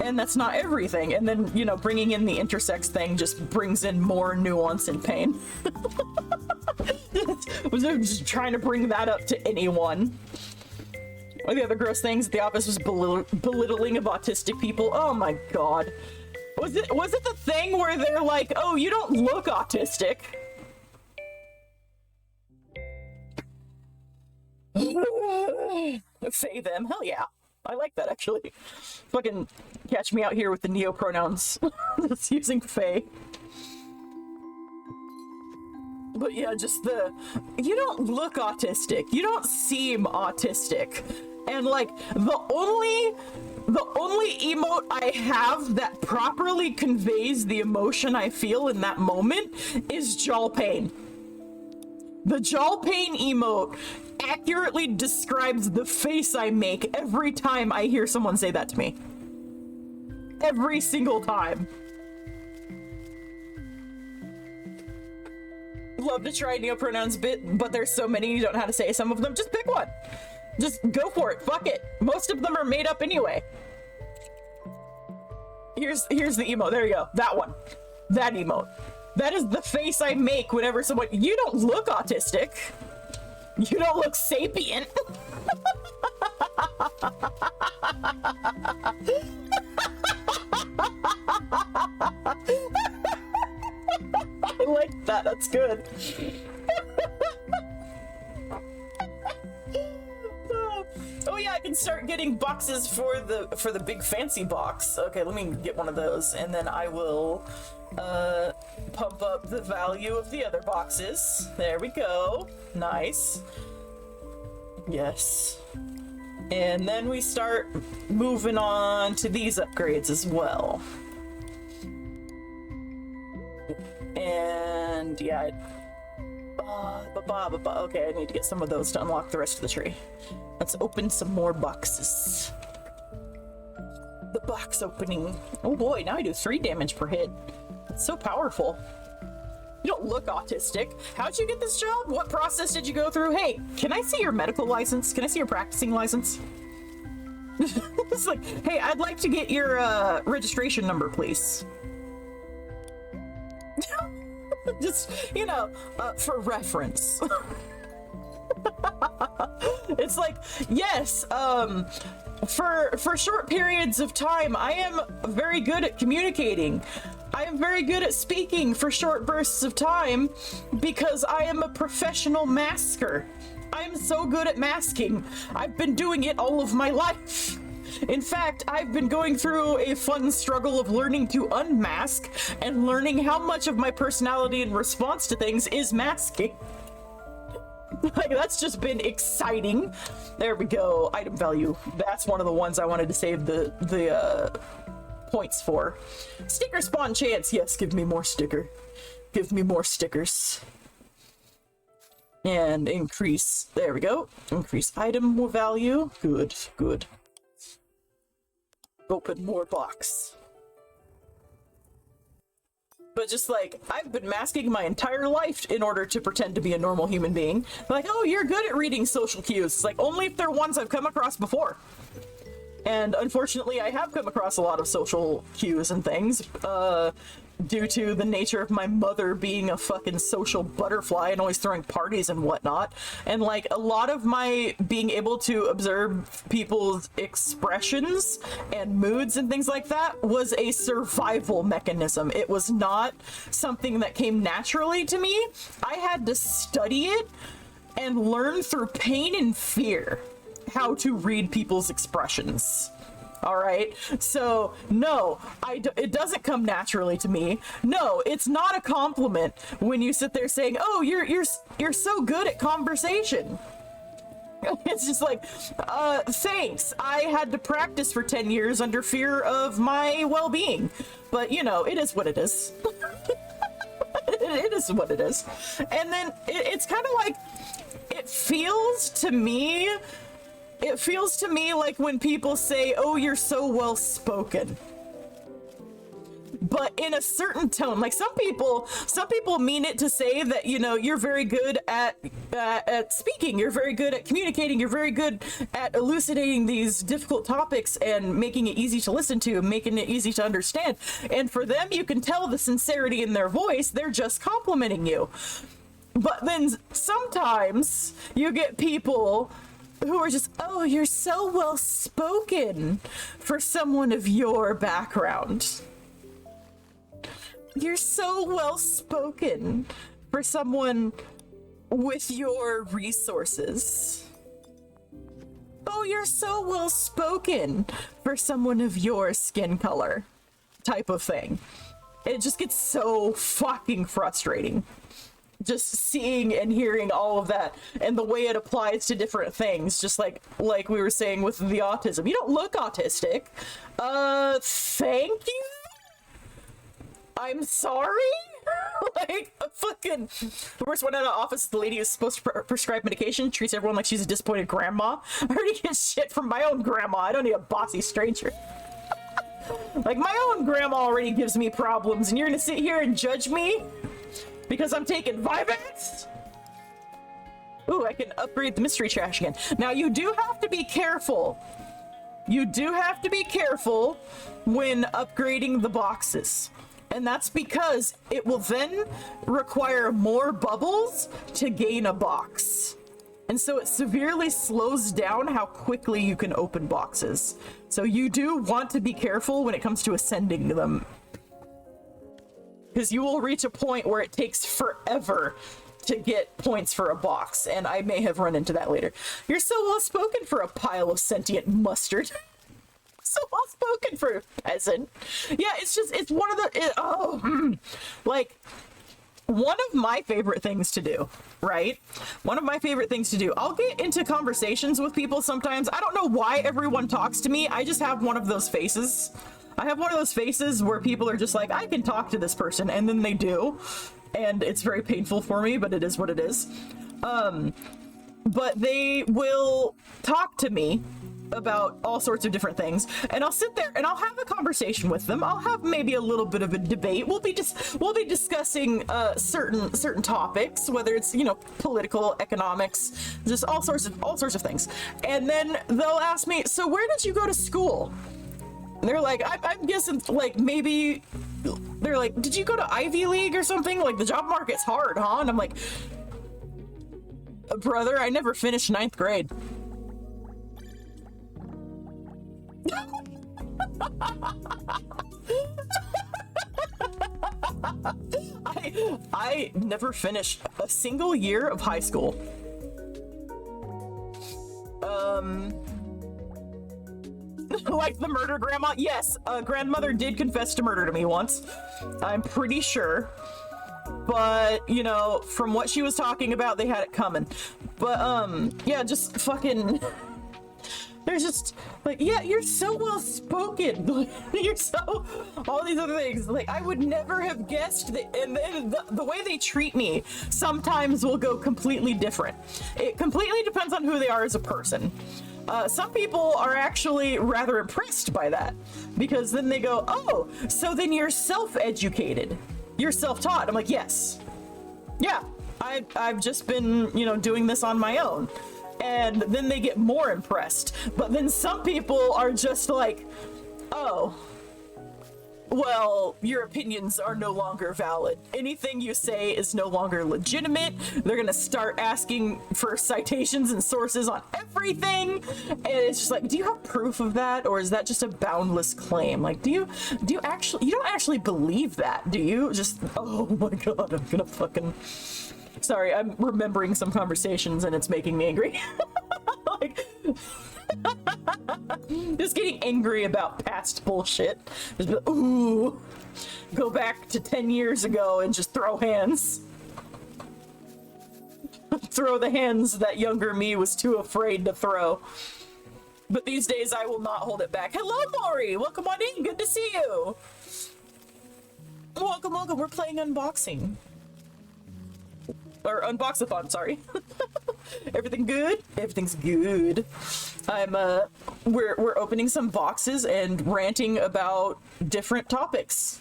And that's not everything. And then, you know, bringing in the intersex thing just brings in more nuance and pain. Was just trying to bring that up to anyone. One of the other gross things at the office was belittling of autistic people. Oh my god. Was it the thing where they're like, oh, you don't look autistic? Say them. Hell yeah. I like that, actually. Fucking catch me out here with the neo pronouns. That's using Faye. But yeah, just you don't look autistic. You don't seem autistic. And like, the only emote I have that properly conveys the emotion I feel in that moment is jaw pain. The jaw pain emote accurately describes the face I make every time I hear someone say that to me. Every single time. Love to try neopronouns bit, but there's so many you don't know how to say some of them. Just pick one. Just go for it. Fuck it. Most of them are made up anyway. Here's the emote. There you go. That one. That emote. That is the face I make whenever someone... You don't look autistic. You don't look sapient. I like that. That's good. Oh yeah, I can start getting boxes for the big fancy box. Okay, let me get one of those, and then I will pump up the value of the other boxes. There we go. Nice. Yes. And then we start moving on to these upgrades as well. And yeah, okay, I need to get some of those to unlock the rest of the tree. Let's open some more boxes. The box opening. Oh boy, now I do 3 damage per hit. It's so powerful. You don't look autistic. How'd you get this job? What process did you go through? Hey, can I see your medical license? Can I see your practicing license? It's like, hey, I'd like to get your registration number, please. Just, you know, for reference. It's like, yes, for short periods of time, I am very good at communicating. I am very good at speaking for short bursts of time because I am a professional masker. I am so good at masking. I've been doing it all of my life. In fact, I've been going through a fun struggle of learning to unmask and learning how much of my personality in response to things is masking. Like, that's just been exciting. There we go. Item value. That's one of the ones I wanted to save the points for. Sticker spawn chance. Yes, give me more sticker. Give me more stickers. And increase. There we go. Increase item value. Good, good. Open more box. But just like, I've been masking my entire life in order to pretend to be a normal human being. Like, oh, you're good at reading social cues. It's like, only if they're ones I've come across before. And unfortunately, I have come across a lot of social cues and things, due to the nature of my mother being a fucking social butterfly and always throwing parties and whatnot. And like, a lot of my being able to observe people's expressions and moods and things like that was a survival mechanism. It was not something that came naturally to me. I had to study it and learn through pain and fear how to read people's expressions. All right. So no, it doesn't come naturally to me. No, it's not a compliment when you sit there saying, "Oh, you're so good at conversation." It's just like, thanks. I had to practice for 10 years under fear of my well-being. But, you know, it is what it is. It is what it is. And then it's kind of like, it feels to me like when people say, "Oh, you're so well-spoken." But in a certain tone. Like some people mean it to say that, you know, you're very good at speaking, you're very good at communicating, you're very good at elucidating these difficult topics and making it easy to listen to, making it easy to understand. And for them, you can tell the sincerity in their voice. They're just complimenting you. But then sometimes you get people who are just, "Oh, you're so well spoken for someone of your background. You're so well spoken for someone with your resources. Oh, you're so well spoken for someone of your skin color," type of thing. It just gets so fucking frustrating. Just seeing and hearing all of that and the way it applies to different things, just like we were saying with the autism. "You don't look autistic." Thank you? I'm sorry? Like, fucking... The worst one in the office is the lady who's supposed to prescribe medication, treats everyone like she's a disappointed grandma. I already get shit from my own grandma. I don't need a bossy stranger. Like, my own grandma already gives me problems, and you're gonna sit here and judge me because I'm taking Vyvanse? Ooh, I can upgrade the mystery trash again. Now, you do have to be careful. You do have to be careful when upgrading the boxes. And that's because it will then require more bubbles to gain a box. And so it severely slows down how quickly you can open boxes. So you do want to be careful when it comes to ascending them. Because you will reach a point where it takes forever to get points for a box. And I may have run into that later. "You're so well spoken for a pile of sentient mustard." So well spoken for a peasant. Yeah, it's one of the, like, one of my favorite things to do, right? One of my favorite things to do. I'll get into conversations with people sometimes. I don't know why everyone talks to me. I just have one of those faces. I have one of those faces where people are just like, "I can talk to this person," and then they do. And it's very painful for me, but it is what it is. But they will talk to me about all sorts of different things, and I'll sit there and I'll have a conversation with them. I'll have maybe a little bit of a debate. We'll be discussing certain topics, whether it's, you know, political, economics, just all sorts of things. And then they'll ask me, "So where did you go to school?" And they're like, I'm guessing, like, maybe they're like, "Did you go to Ivy League or something? Like, the job market's hard, huh?" And I'm like, "Brother, I never finished 9th grade." I never finished a single year of high school. Like the murder grandma? Yes, grandmother did confess to murder to me once. I'm pretty sure. But, you know, from what she was talking about, they had it coming. But, yeah, just fucking... They're just like, "Yeah, you're so well spoken." You're so, all these other things. Like, I would never have guessed that. And then the way they treat me sometimes will go completely different. It completely depends on who they are as a person. Some people are actually rather impressed by that, because then they go, "Oh, so then you're self-educated, you're self-taught." I'm like, "Yes, yeah, I've just been, you know, doing this on my own." And then they get more impressed. But then some people are just like, "Oh, well, your opinions are no longer valid. Anything you say is no longer legitimate." They're gonna start asking for citations and sources on everything. And it's just like, "Do you have proof of that? Or is that just a boundless claim? Like, do you actually, you don't actually believe that, do you?" Just, oh my god, I'm gonna fucking... Sorry, I'm remembering some conversations and it's making me angry. Like, just just getting angry about past bullshit. Just be like, ooh, go back to 10 years ago and just throw hands. Throw the hands that younger me was too afraid to throw. But these days I will not hold it back. Hello, Maury! Welcome on in, good to see you! Welcome, welcome, we're playing unboxing. Or unboxathon, sorry. Everything good? Everything's good. We're opening some boxes and ranting about different topics.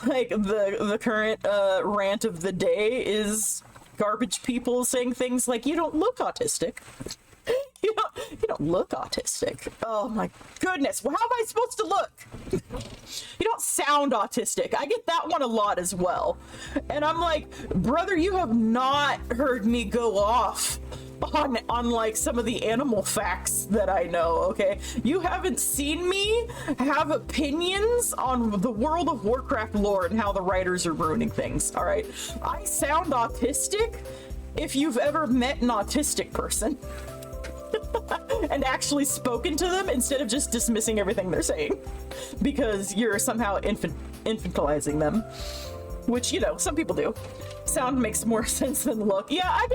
Like the current rant of the day is garbage people saying things like, you don't look autistic. You don't look autistic. Oh my goodness. Well, how am I supposed to look? You don't sound autistic. I get that one a lot as well. And I'm like, brother, you have not heard me go off on like some of the animal facts that I know, okay? You haven't seen me have opinions on the World of Warcraft lore and how the writers are ruining things, all right? I sound autistic if you've ever met an autistic person. And actually spoken to them instead of just dismissing everything they're saying because you're somehow infantilizing them, which, you know, some people do. Sound makes more sense than look. Yeah, I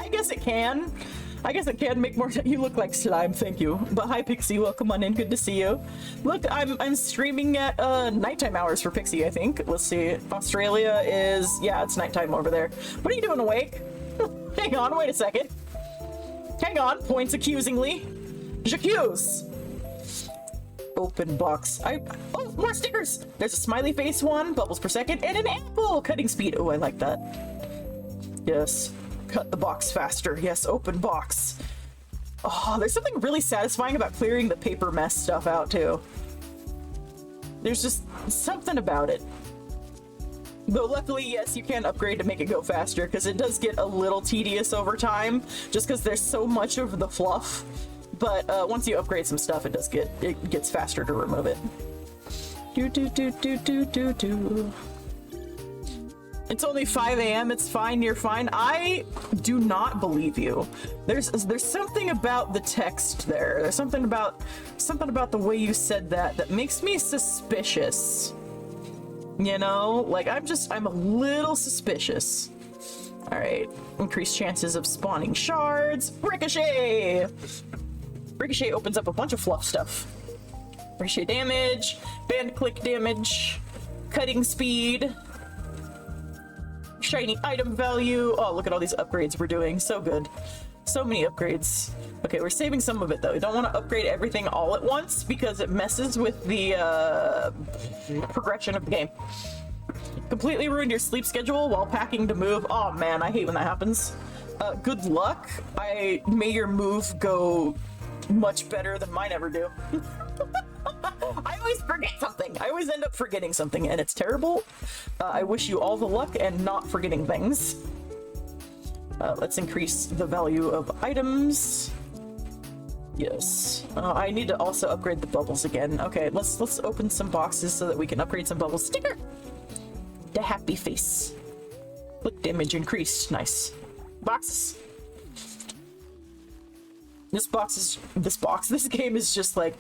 guess it can. I guess it can make more sense. You look like slime, thank you. But hi, Pixie, welcome on in, good to see you. Look, I'm streaming at nighttime hours for Pixie, I think. Let's see, Australia is, yeah, it's nighttime over there. What are you doing awake? Hang on, wait a second. Hang on, points accusingly. J'accuse. Open box. Oh, more stickers. There's a smiley face one, bubbles per second, and an apple cutting speed. Oh, I like that. Yes. Cut the box faster. Yes, open box. Oh, there's something really satisfying about clearing the paper mess stuff out too. There's just something about it. Though luckily, yes, you can upgrade to make it go faster, because it does get a little tedious over time, just because there's so much of the fluff. But once you upgrade some stuff, it gets faster to remove it. It's only 5 a.m. It's fine. You're fine. I do not believe you. There's something about the text there. There's something about the way you said that makes me suspicious. You know, like I'm a little suspicious. All right, increased chances of spawning shards. Ricochet. Ricochet opens up a bunch of fluff stuff. Ricochet damage, band click damage, cutting speed, shiny item value. Oh, look at all these upgrades we're doing. So good. So many upgrades. Okay, we're saving some of it though. We don't want to upgrade everything all at once because it messes with the progression of the game. Completely ruined your sleep schedule while packing to move. Oh man, I hate when that happens. Good luck. May your move go much better than mine ever do. I always forget something. I always end up forgetting something and it's terrible. I wish you all the luck and not forgetting things. Let's increase the value of items. Yes. I need to also upgrade the bubbles again. Okay, let's open some boxes so that we can upgrade some bubbles. Sticker! The happy face. Click damage increased. Nice. Boxes. This game is just like,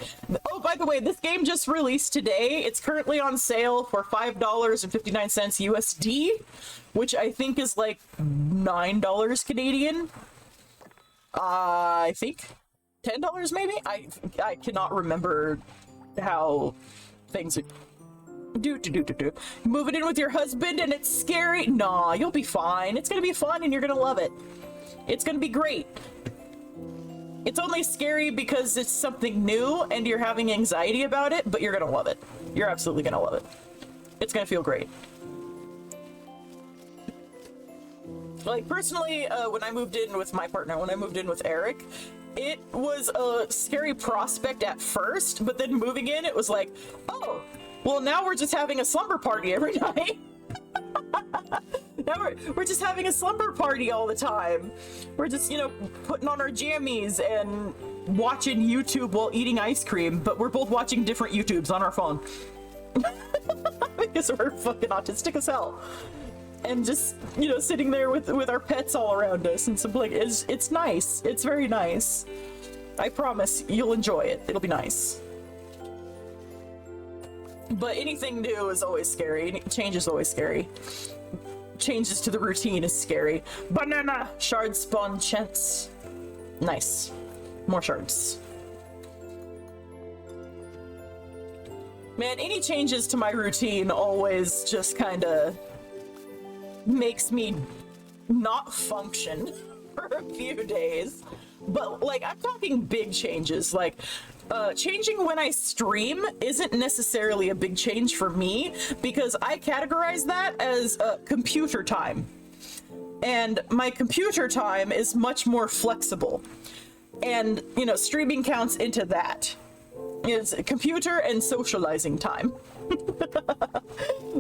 oh, by the way, this game just released today. It's currently on sale for $5.59 USD, which I think is like $9 Canadian. I think $10 maybe? I cannot remember how things are. Move it in with your husband and it's scary. Nah, you'll be fine. It's gonna be fun and you're gonna love it. It's gonna be great. It's only scary because it's something new and you're having anxiety about it, but you're gonna love it. You're absolutely gonna love it. It's gonna feel great. Like, personally, when I moved in with my partner, when I moved in with Eric, it was a scary prospect at first, but then moving in, it was like, oh, well, now we're just having a slumber party every night. Now we're just having a slumber party all the time. We're just, you know, putting on our jammies and watching YouTube while eating ice cream, but we're both watching different YouTubes on our phone. Because we're fucking autistic as hell. And just, you know, sitting there with our pets all around us and some, like, it's nice. It's very nice. I promise you'll enjoy it. It'll be nice. But anything new is always scary. Any change is always scary. Changes to the routine is scary. Banana! Shard spawn chance. Nice. More shards. Man, any changes to my routine always just kinda makes me not function for a few days. But, like, I'm talking big changes. Like, changing when I stream isn't necessarily a big change for me because I categorize that as computer time. And my computer time is much more flexible. And, you know, streaming counts into that. It's computer and socializing time.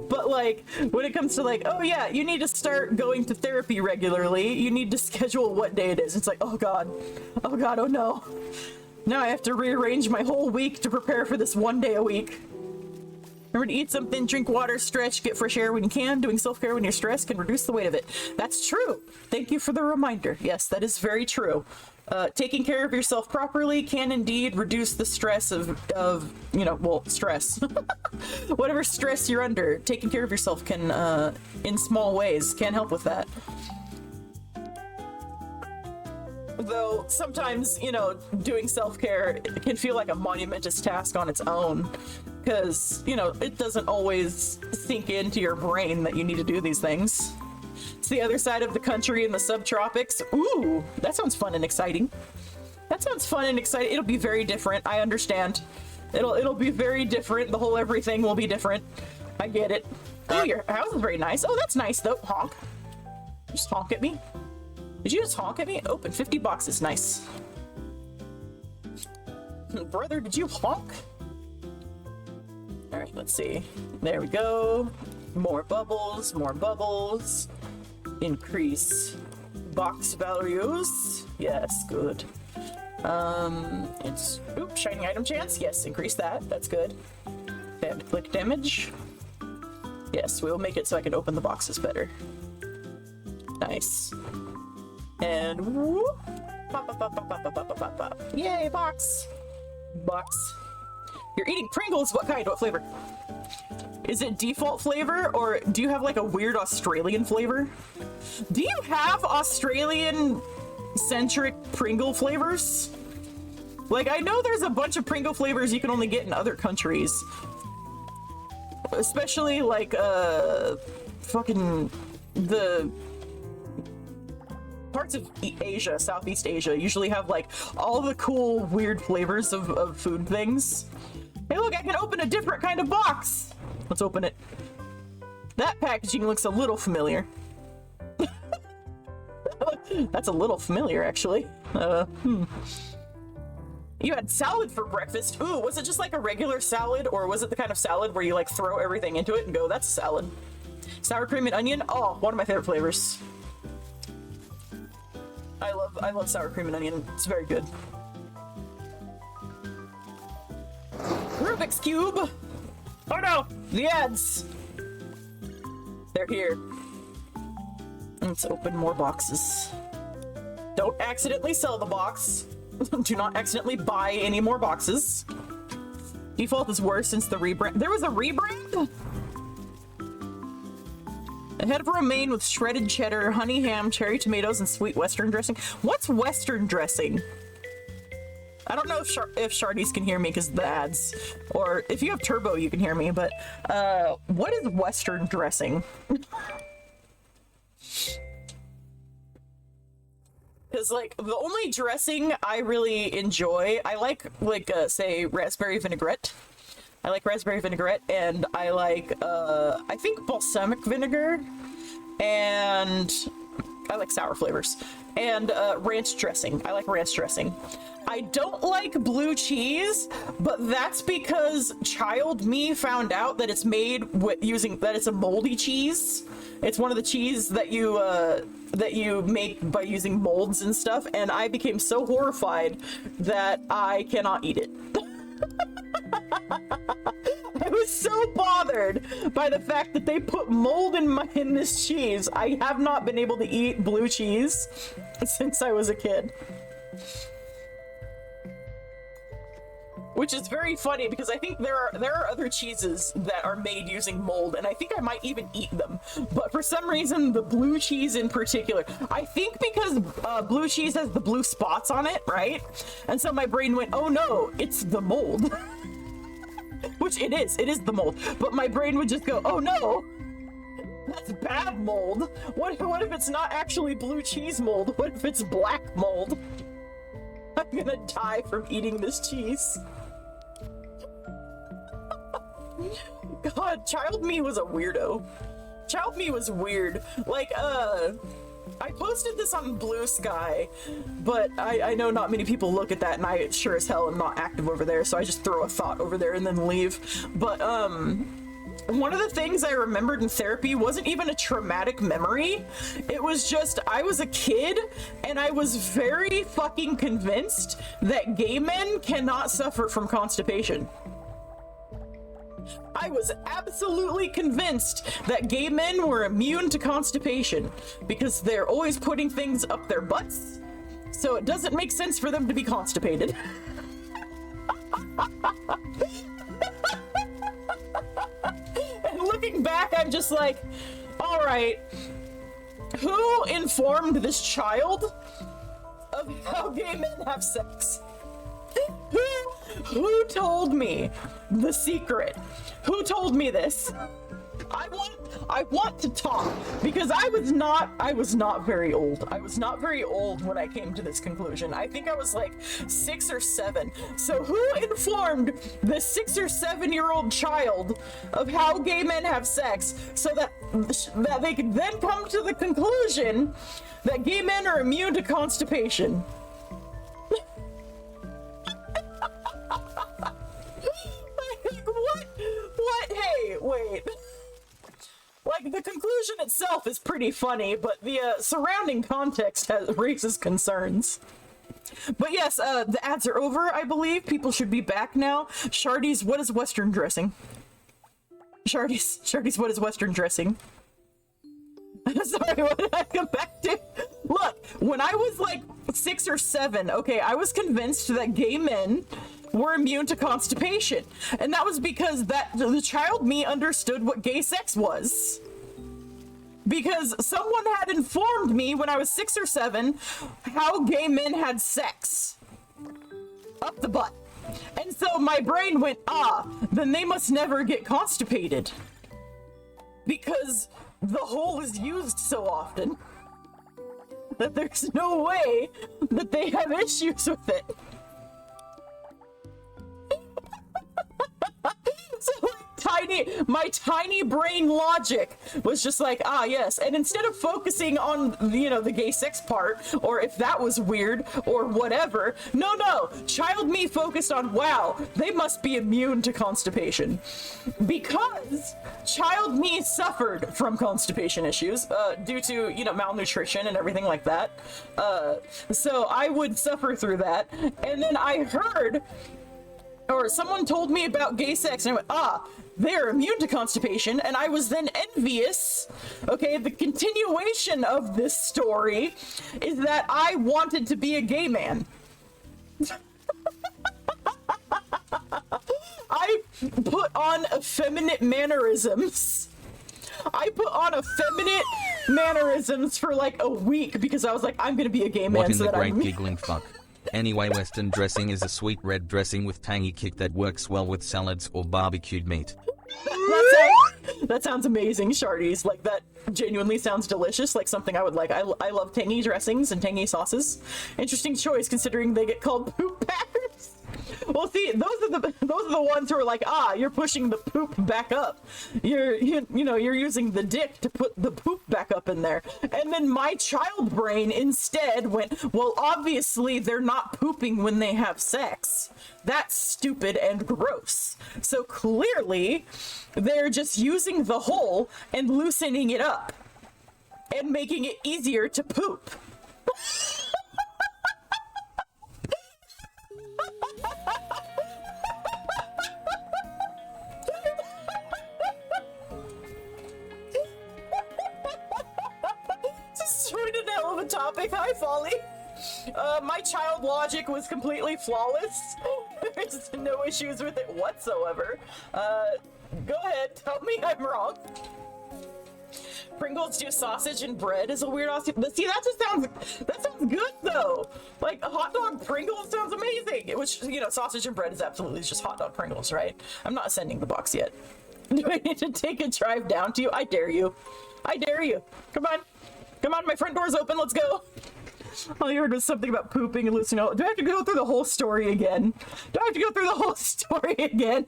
But like when it comes to like, oh yeah, you need to start going to therapy regularly, you need to schedule what day it is. It's like, oh god, oh no, now I have to rearrange my whole week to prepare for this one day a week. Remember to eat something, drink water, stretch, get fresh air when you can. Doing self-care when you're stressed can reduce the weight of it. That's true. Thank you for the reminder. Yes, that is very true. Taking care of yourself properly can indeed reduce the stress of you know, well, stress. Whatever stress you're under, taking care of yourself can, in small ways, can help with that. Though sometimes, you know, doing self-care can feel like a monumentous task on its own. Because, you know, it doesn't always sink into your brain that you need to do these things. It's the other side of the country in the subtropics. Ooh, that sounds fun and exciting. That sounds fun and exciting. It'll be very different. I understand. It'll be very different. The whole everything will be different. I get it. Oh, your house is very nice. Oh, that's nice though. Honk. Just honk at me. Did you just honk at me? Open 50 boxes. Nice. Brother, did you honk? All right, let's see. There we go. More bubbles, more bubbles. Increase box values. Yes, good. It's shiny item chance. Yes, increase that. That's good. And click damage. Yes, we'll make it so I can open the boxes better. Nice. And whoop. Pop, pop, pop, pop, pop, pop, pop, pop, pop. Yay, box. Box. You're eating Pringles. What kind? What flavor? Is it default flavor, or do you have like a weird Australian flavor? Do you have Australian-centric Pringle flavors? Like, I know there's a bunch of Pringle flavors you can only get in other countries. Especially, like, fucking the parts of Asia, Southeast Asia, usually have, like, all the cool, weird flavors of food things. Hey, look, I can open a different kind of box! Let's open it. That packaging looks a little familiar. That's a little familiar, actually. You had salad for breakfast. Ooh, was it just like a regular salad, or was it the kind of salad where you like throw everything into it and go, that's a salad? Sour cream and onion? Oh, one of my favorite flavors. I love sour cream and onion. It's very good. Rubik's Cube! Oh no! The ads! They're here. Let's open more boxes. Don't accidentally sell the box. Do not accidentally buy any more boxes. Default is worse since the rebrand. There was a rebrand? A head of romaine with shredded cheddar, honey ham, cherry tomatoes, and sweet western dressing. What's western dressing? I don't know if Shardies can hear me because of the ads. Or if you have turbo, you can hear me, but what is western dressing? Because, like, the only dressing I really enjoy, I like say, raspberry vinaigrette. I like raspberry vinaigrette, and I like, I think balsamic vinegar, and I like sour flavors. And ranch dressing. I like ranch dressing. I don't like blue cheese, but that's because child me found out that it's made with that it's a moldy cheese. It's one of the cheese that you make by using molds and stuff, and I became so horrified that I cannot eat it. I was so bothered by the fact that they put mold in this cheese. I have not been able to eat blue cheese since I was a kid. which is very funny because I think there are other cheeses that are made using mold, and I think I might even eat them. But for some reason, the blue cheese in particular, I think because blue cheese has the blue spots on it, right? And so my brain went, oh no, it's the mold. Which it is the mold. But my brain would just go, oh no, that's bad mold. What if it's not actually blue cheese mold? What if it's black mold? I'm gonna die from eating this cheese. God, child me was a weirdo. Child me was weird. Like, I posted this on Blue Sky, but I know not many people look at that, and I sure as hell am not active over there, so I just throw a thought over there and then leave. But, one of the things I remembered in therapy wasn't even a traumatic memory. It was just, I was a kid, and I was very fucking convinced that gay men cannot suffer from constipation. I was absolutely convinced that gay men were immune to constipation because they're always putting things up their butts, so it doesn't make sense for them to be constipated. And looking back, I'm just like, all right, who informed this child of how gay men have sex? Who told me the secret? Who told me this? I want to talk because I was not very old. I was not very old when I came to this conclusion. I think I was like 6 or 7. So who informed the 6 or 7-year-old child of how gay men have sex so that they could then come to the conclusion that gay men are immune to constipation? What? Hey, wait. Like, the conclusion itself is pretty funny, but the surrounding context raises concerns. But yes, the ads are over, I believe. People should be back now. Shardy's, what is Western dressing? Shardy's, what is Western dressing? Sorry, what did I come back to? Look, when I was like 6 or 7, okay, I was convinced that gay men were immune to constipation, and that was because the child me understood what gay sex was, because someone had informed me when I was 6 or 7 how gay men had sex up the butt, and so my brain went, then they must never get constipated because the hole is used so often that there's no way that they have issues with it. So my tiny brain logic was just like, yes. And instead of focusing on, the gay sex part, or if that was weird, or whatever, no, child me focused on, wow, they must be immune to constipation. Because child me suffered from constipation issues, due to, malnutrition and everything like that. So I would suffer through that. And then I heard, or someone told me about gay sex, and I went, they're immune to constipation, and I was then envious. Okay, the continuation of this story is that I wanted to be a gay man. I put on effeminate mannerisms. I put on effeminate mannerisms for like a week because I was like, I'm gonna be a gay man. What in so the that great I'm... giggling fuck? Anyway, Western dressing is a sweet red dressing with tangy kick that works well with salads or barbecued meat. That sounds amazing, Shardies. Like, that genuinely sounds delicious, like something I would like. I love tangy dressings and tangy sauces. Interesting choice, considering they get called poop packers. Well, see, those are the ones who are like, you're pushing the poop back up. You're using the dick to put the poop back up in there. And then my child brain instead went, well, obviously they're not pooping when they have sex. That's stupid and gross. So clearly, they're just using the hole and loosening it up and making it easier to poop. Just joined an hell of a topic. Hi, Folly. My child logic was completely flawless. There's no issues with it whatsoever. Go ahead, tell me I'm wrong. Pringles do sausage and bread is a weird See, that sounds good though. Like a hot dog Pringles sounds amazing. Which, you know, sausage and bread is absolutely just hot dog Pringles, right? I'm not sending the box yet. Do I need to take a drive down to you? I dare you. I dare you. Come on. Come on, my front door's open, let's go. All you heard was something about pooping and loosening out. Do I have to go through the whole story again? Do I have to go through the whole story again?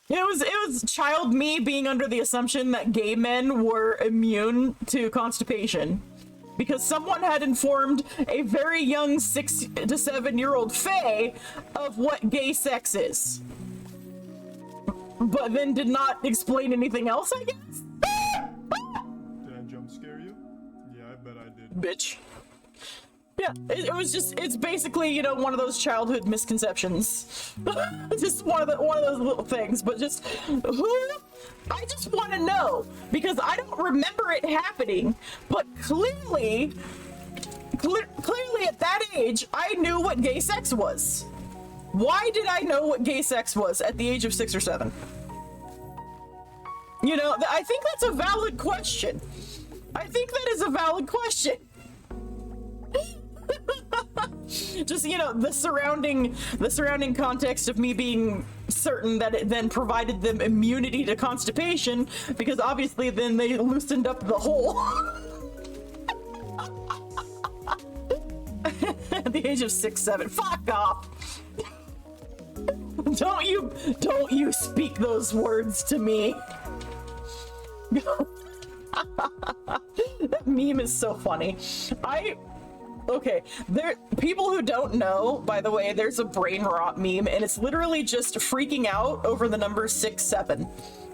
It was child me being under the assumption that gay men were immune to constipation. Because someone had informed a very young 6 to 7 year old Faye of what gay sex is. But then did not explain anything else, I guess? Did I jump scare you? Yeah, I bet I did. Bitch. Yeah, it's basically, you know, one of those childhood misconceptions. Just one of those little things, but just, I just want to know, because I don't remember it happening, but clearly at that age, I knew what gay sex was. Why did I know what gay sex was at the age of 6 or 7? You know, I think that's a valid question. I think that is a valid question. Just, you know, the surrounding context of me being certain that it then provided them immunity to constipation, because obviously then they loosened up the hole. At the age of 6, 7. Fuck off. Don't you speak those words to me. That meme is so funny. Okay, people who don't know, by the way, there's a brain rot meme, and it's literally just freaking out over the number 6, 7.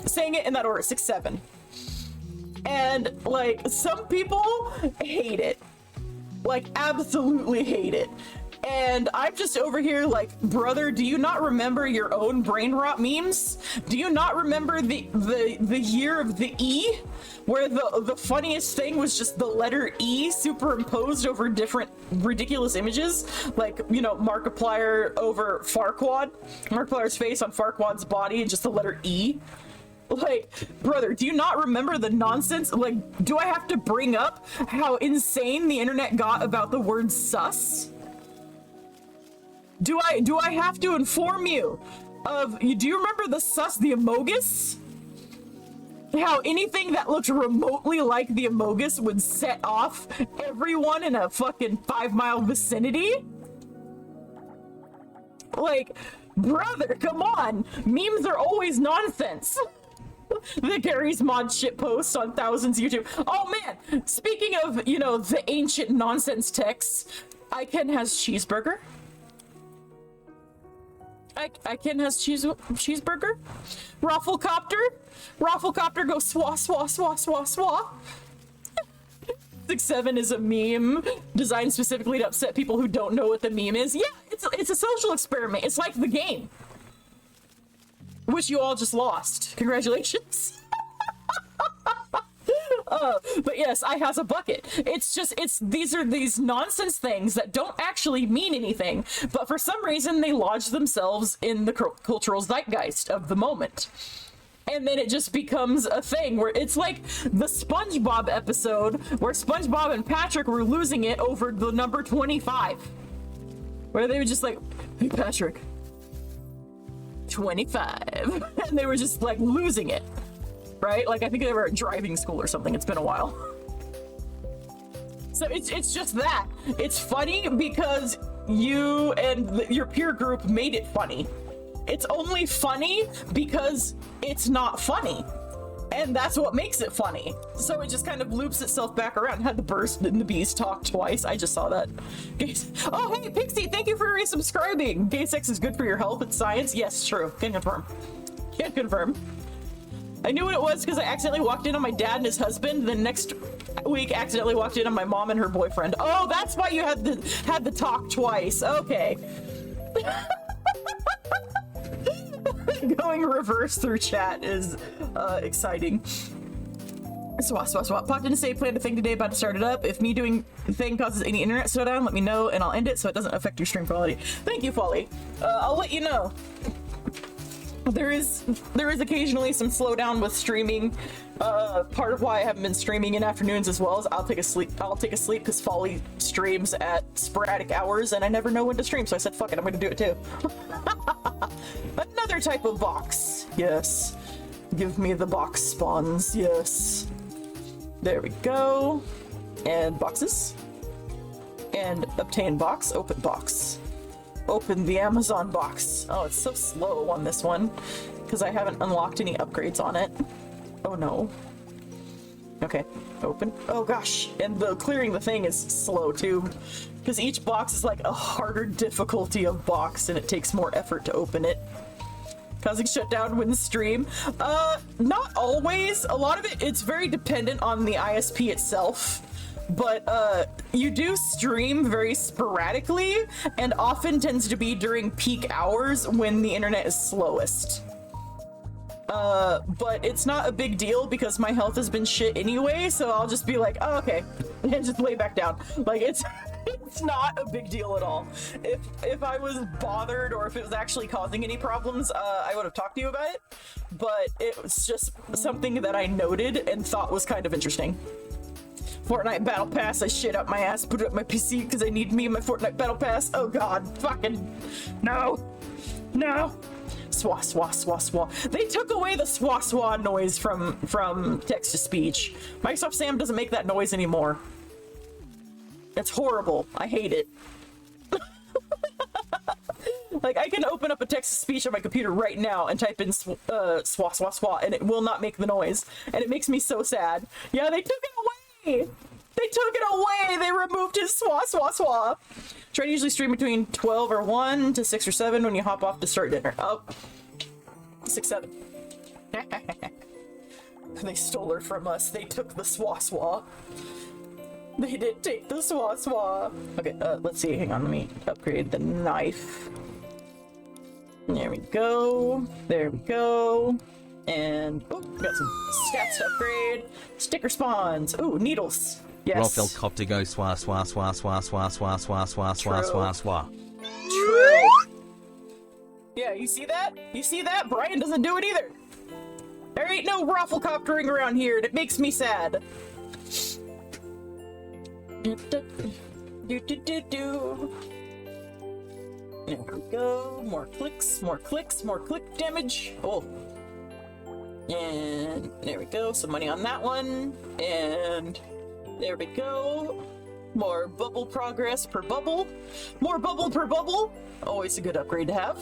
Saying it in that order, 6, 7. And, like, some people hate it. Like, absolutely hate it. And I'm just over here like, brother, do you not remember your own brain rot memes? Do you not remember the year of the E? Where the funniest thing was just the letter E superimposed over different ridiculous images? Like, you know, Markiplier over Farquaad. Markiplier's face on Farquaad's body and just the letter E. Like, brother, do you not remember the nonsense? Like, do I have to bring up how insane the internet got about the word sus? Do I have to inform you of, do you remember the Amogus? How anything that looked remotely like the Amogus would set off everyone in a fucking 5-mile vicinity? Like, brother, come on. Memes are always nonsense. The Gary's Mod shitpost on Thousands YouTube. Oh man, speaking of, you know, the ancient nonsense texts, Iken has cheeseburger. Iken has cheeseburger. Rafflecopter goes swah swah swah swah swah. 6, 7 is a meme designed specifically to upset people who don't know what the meme is. Yeah, it's a social experiment. It's like the game, which you all just lost. Congratulations. But yes, I has a bucket. These are these nonsense things that don't actually mean anything, but for some reason they lodge themselves in the cultural zeitgeist of the moment. And then it just becomes a thing where it's like the SpongeBob episode where SpongeBob and Patrick were losing it over the number 25. Where they were just like, hey Patrick, 25. And they were just like losing it. Right? Like, I think they were at driving school or something. It's been a while. So it's just that. It's funny because you and your peer group made it funny. It's only funny because it's not funny. And that's what makes it funny. So it just kind of loops itself back around. Had the burst and the beast talk twice. I just saw that. Oh, hey, Pixie, thank you for resubscribing. Gay sex is good for your health. It's science. Yes, true. Can confirm. Can confirm. I knew what it was because I accidentally walked in on my dad and his husband. The next week, accidentally walked in on my mom and her boyfriend. Oh, that's why you had the talk twice. Okay. Going reverse through chat is exciting. Swap. Popped in to say planned a thing today, about to start it up. If me doing the thing causes any internet slowdown, let me know and I'll end it so it doesn't affect your stream quality. Thank you, Folly. I'll let you know. There is occasionally some slowdown with streaming. Part of why I haven't been streaming in afternoons as well is I'll take a sleep because Folly streams at sporadic hours and I never know when to stream, so I said fuck it, I'm gonna do it too. Another type of box. Yes. Give me the box spawns. Yes. There we go. And boxes. And obtain box, open box. Open the Amazon box. Oh, it's so slow on this one because I haven't unlocked any upgrades on it. Oh no. Okay, open. Oh gosh, and the clearing the thing is slow too because each box is like a harder difficulty of box and it takes more effort to open it. Causing shutdown when stream. Not always. A lot of it's very dependent on the ISP itself. But you do stream very sporadically and often tends to be during peak hours when the internet is slowest. But it's not a big deal because my health has been shit anyway, so I'll just be like, oh, okay, and just lay back down. Like, it's not a big deal at all. If I was bothered or if it was actually causing any problems, I would have talked to you about it, but it was just something that I noted and thought was kind of interesting. Fortnite Battle Pass, I shit up my ass, put it up my PC because I need me and my Fortnite Battle Pass. Oh god, fucking no. Swah. They took away the swah noise from text to speech. Microsoft Sam doesn't make that noise anymore. It's horrible. I hate it. Like, I can open up a text to speech on my computer right now and type in swah, and it will not make the noise. And it makes me so sad. Yeah, they took it away! They removed his swah. Try to usually stream between 12 or 1 to 6 or 7 when you hop off to start dinner. Oh, 6, 7. They stole her from us. They took the swah. They did take the swah. Okay, let's see. Hang on, let me upgrade the knife. There we go. And, oh, got some stats to upgrade. Sticker spawns. Ooh, needles. Yes. Rolf Copter go swah. True. Yeah, you see that? Brian doesn't do it either. There ain't no rafflecoptering around here, and it makes me sad. There we go. More click damage. Oh. And there we go. Some money on that one. And there we go. More bubble progress per bubble. More bubble per bubble. Always a good upgrade to have.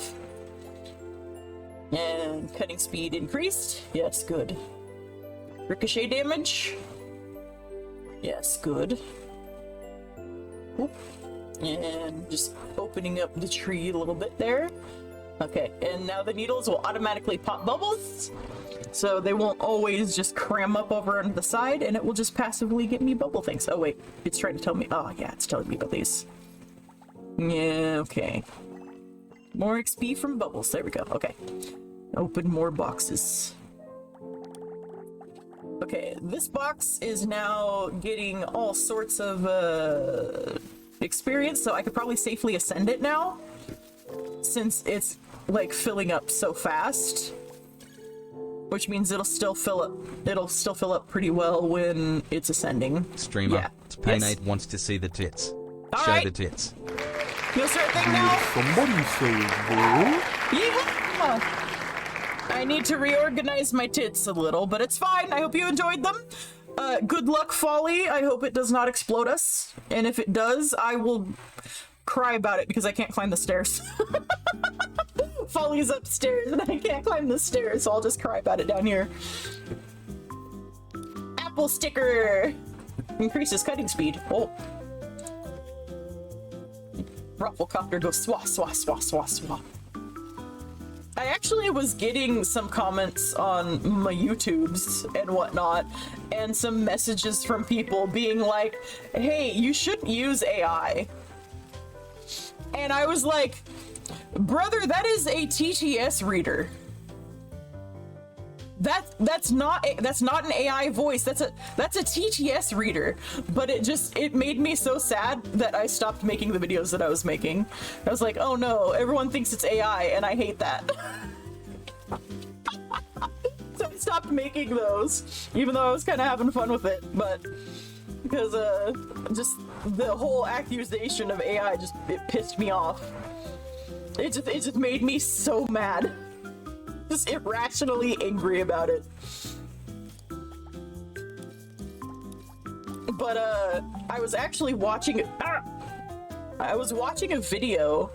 And cutting speed increased. Yes, good. Ricochet damage. Yes, good. Oop. And just opening up the tree a little bit there. Okay, and now the needles will automatically pop bubbles. So they won't always just cram up over on the side, and it will just passively get me bubble things. Oh wait, it's trying to tell me. Oh yeah, it's telling me about these. Yeah, okay. More XP from bubbles. There we go. Okay. Open more boxes. Okay, this box is now getting all sorts of experience, so I could probably safely ascend it now, since it's like filling up so fast. Which means it'll still fill up pretty well when it's ascending. Streamer, yeah. Paynate wants to see the tits. All Show right. the tits. You'll start thing now? Somebody say boo. Yeah! I need to reorganize my tits a little, but it's fine. I hope you enjoyed them. Good luck, Folly. I hope it does not explode us. And if it does, I will cry about it because I can't climb the stairs. Folly's upstairs and I can't climb the stairs, so I'll just cry about it down here. Apple sticker! Increases cutting speed. Oh. Rafflecopter goes swah. I actually was getting some comments on my YouTubes and whatnot, and some messages from people being like, hey, you shouldn't use AI. And I was like, brother, that is a TTS reader. That's not an AI voice. That's a TTS reader. But it made me so sad that I stopped making the videos that I was making. I was like, oh no, everyone thinks it's AI, and I hate that. So I stopped making those, even though I was kind of having fun with it. But because just the whole accusation of AI it pissed me off. It just made me so mad. Just irrationally angry about it. But I was actually watching I was watching a video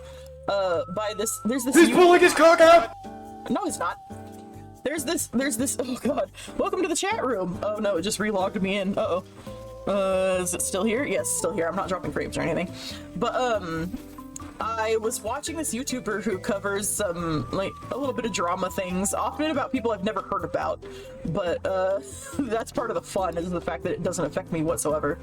by this He's pulling his cock out! No, he's not. There's this oh god. Welcome to the chat room. Oh no, it just relogged me in. Uh-oh. Is it still here? Yes, still here. I'm not dropping frames or anything. But I was watching this YouTuber who covers some, like, a little bit of drama things, often about people I've never heard about, but that's part of the fun, is the fact that it doesn't affect me whatsoever,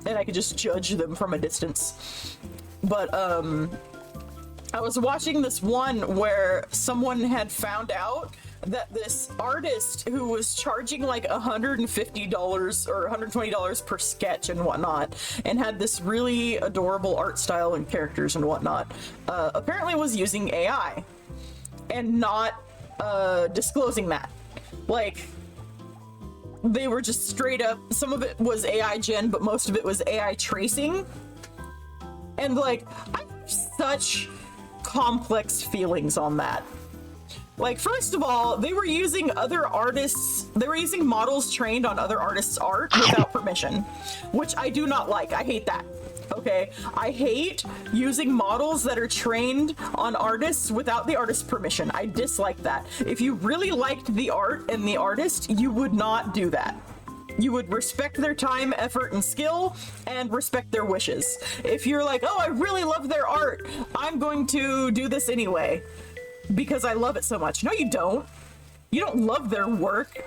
and I can just judge them from a distance. But I was watching this one where someone had found out that this artist who was charging like $150 or $120 per sketch and whatnot, and had this really adorable art style and characters and whatnot, apparently was using AI and not disclosing that. Like, they were just straight up, some of it was AI gen, but most of it was AI tracing. And like, I have such complex feelings on that. Like, first of all, they were using models trained on other artists' art without permission, which I do not like. I hate that. Okay? I hate using models that are trained on artists without the artist's permission. I dislike that. If you really liked the art and the artist, you would not do that. You would respect their time, effort, and skill, and respect their wishes. If you're like, oh, I really love their art, I'm going to do this anyway, because I love it so much. No, you don't. You don't love their work.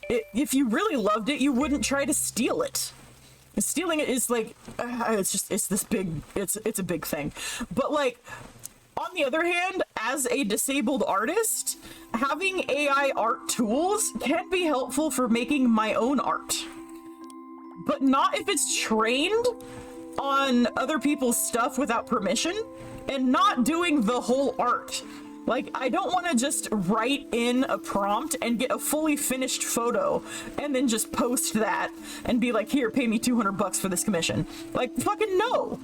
If you really loved it, you wouldn't try to steal it. Stealing it is like, it's a big thing. But like, on the other hand, as a disabled artist, having AI art tools can be helpful for making my own art. But not if it's trained on other people's stuff without permission, and not doing the whole art. Like, I don't want to just write in a prompt and get a fully finished photo and then just post that and be like, here, pay me $200 for this commission. Like, fucking no.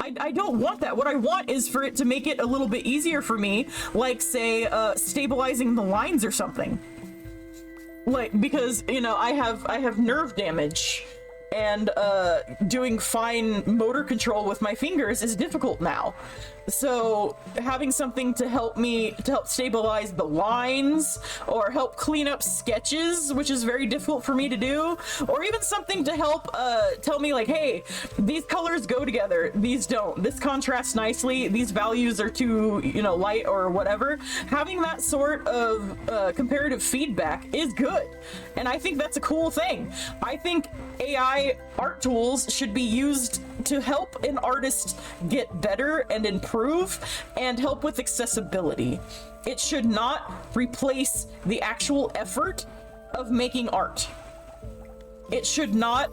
I don't want that. What I want is for it to make it a little bit easier for me, like, say, stabilizing the lines or something. Like, because, you know, I have nerve damage, and doing fine motor control with my fingers is difficult now. So having something to help stabilize the lines, or help clean up sketches, which is very difficult for me to do, or even something to help tell me like, hey, these colors go together, these don't, this contrasts nicely, these values are too, you know, light or whatever. Having that sort of comparative feedback is good, and I think that's a cool thing. I think AI art tools should be used to help an artist get better and improve, and help with accessibility. It should not replace the actual effort of making art. It should not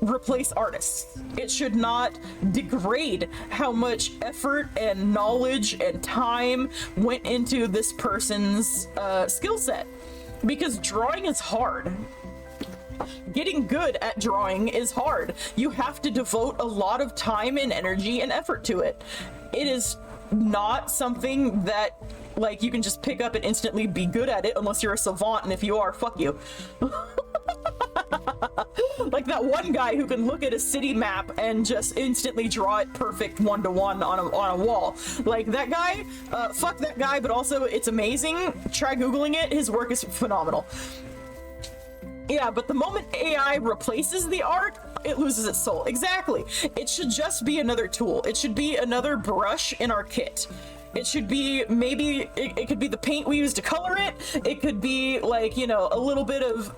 replace artists. It should not degrade how much effort and knowledge and time went into this person's skill set. Because drawing is hard. Getting good at drawing is hard. You have to devote a lot of time and energy and effort to it. It is not something that, like, you can just pick up and instantly be good at it, unless you're a savant, and if you are, fuck you. Like that one guy who can look at a city map and just instantly draw it perfect one-to-one on a wall. Like, that guy, fuck that guy, but also it's amazing. Try Googling it, his work is phenomenal. Yeah, but the moment AI replaces the art, it loses its soul. Exactly. It should just be another tool. It should be another brush in our kit. It should be, maybe, it could be the paint we use to color it. It could be, like, you know, a little bit of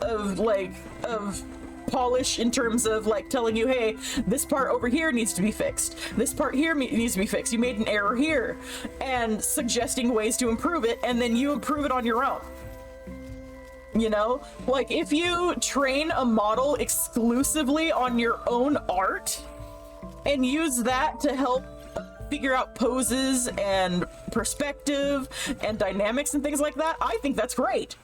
polish in terms of, like, telling you, hey, this part over here needs to be fixed. This part here needs to be fixed. You made an error here. And suggesting ways to improve it, and then you improve it on your own. You know, like if you train a model exclusively on your own art and use that to help figure out poses and perspective and dynamics and things like that, I think that's great.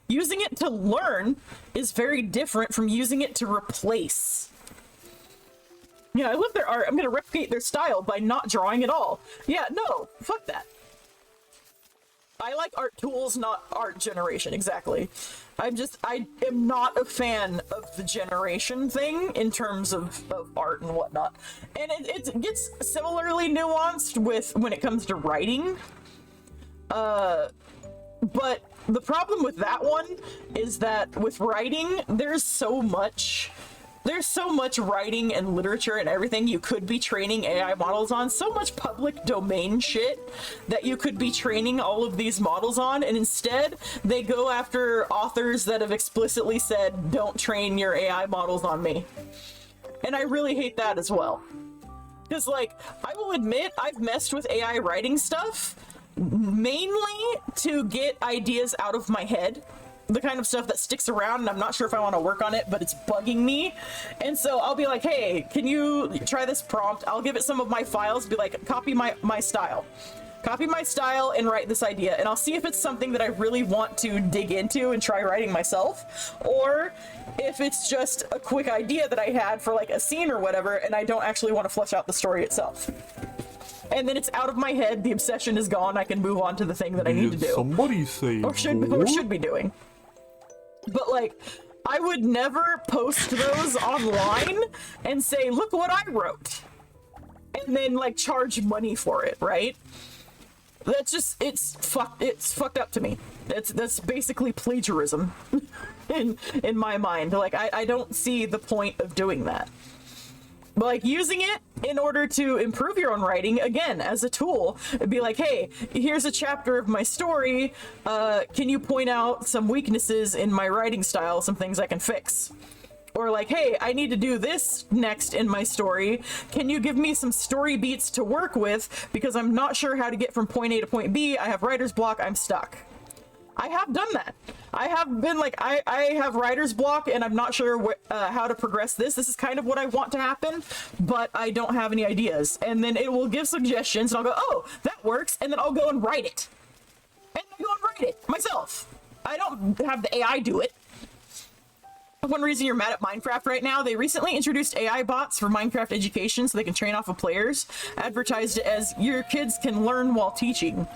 Using it to learn is very different from using it to replace. Yeah, I love their art. I'm gonna replicate their style by not drawing at all. Yeah, no, fuck that. I like art tools, not art generation, exactly. I am not a fan of the generation thing in terms of art and whatnot. And it gets similarly nuanced with when it comes to writing. But the problem with that one is that with writing, there's so much writing and literature and everything you could be training AI models on, so much public domain shit that you could be training all of these models on, and instead they go after authors that have explicitly said, don't train your AI models on me. And I really hate that as well. Because, like, I will admit I've messed with AI writing stuff mainly to get ideas out of my head. The kind of stuff that sticks around and I'm not sure if I want to work on it, but it's bugging me. And so I'll be like, hey, can you try this prompt? I'll give it some of my files, be like, copy my style. Copy my style and write this idea. And I'll see if it's something that I really want to dig into and try writing myself. Or if it's just a quick idea that I had for like a scene or whatever, and I don't actually want to flesh out the story itself. And then it's out of my head, the obsession is gone, I can move on to the thing that I need to do. Somebody say or should be doing. But like, I would never post those online and say, look what I wrote. And then like charge money for it, right? That's just, it's fucked up to me. That's basically plagiarism in my mind. Like, I don't see the point of doing that. But like using it in order to improve your own writing, again, as a tool, it'd be like, hey, here's a chapter of my story. Can you point out some weaknesses in my writing style, some things I can fix? Or like, hey, I need to do this next in my story. Can you give me some story beats to work with? Because I'm not sure how to get from point A to point B. I have writer's block, I'm stuck. I have done that. I have been like, I have writer's block and I'm not sure how to progress this. This is kind of what I want to happen, but I don't have any ideas. And then it will give suggestions and I'll go, oh, that works. And then I'll go and write it. And I go and write it myself. I don't have the AI do it. One reason you're mad at Minecraft right now, they recently introduced AI bots for Minecraft education so they can train off of players. Advertised it as your kids can learn while teaching.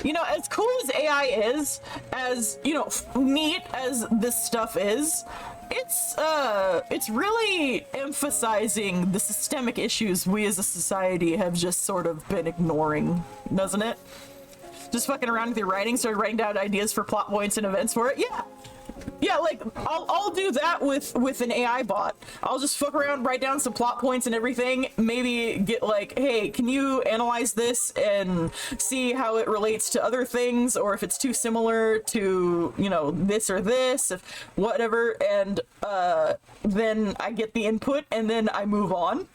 You know, as cool as AI is, as, you know, neat as this stuff is, it's really emphasizing the systemic issues we as a society have just sort of been ignoring, doesn't it? Just fucking around with your writing, started writing down ideas for plot points and events for it. Yeah, like, I'll do that with an AI bot. I'll just fuck around, write down some plot points and everything, maybe get like, hey, can you analyze this and see how it relates to other things, or if it's too similar to, you know, this or this, if whatever, and then I get the input, and then I move on.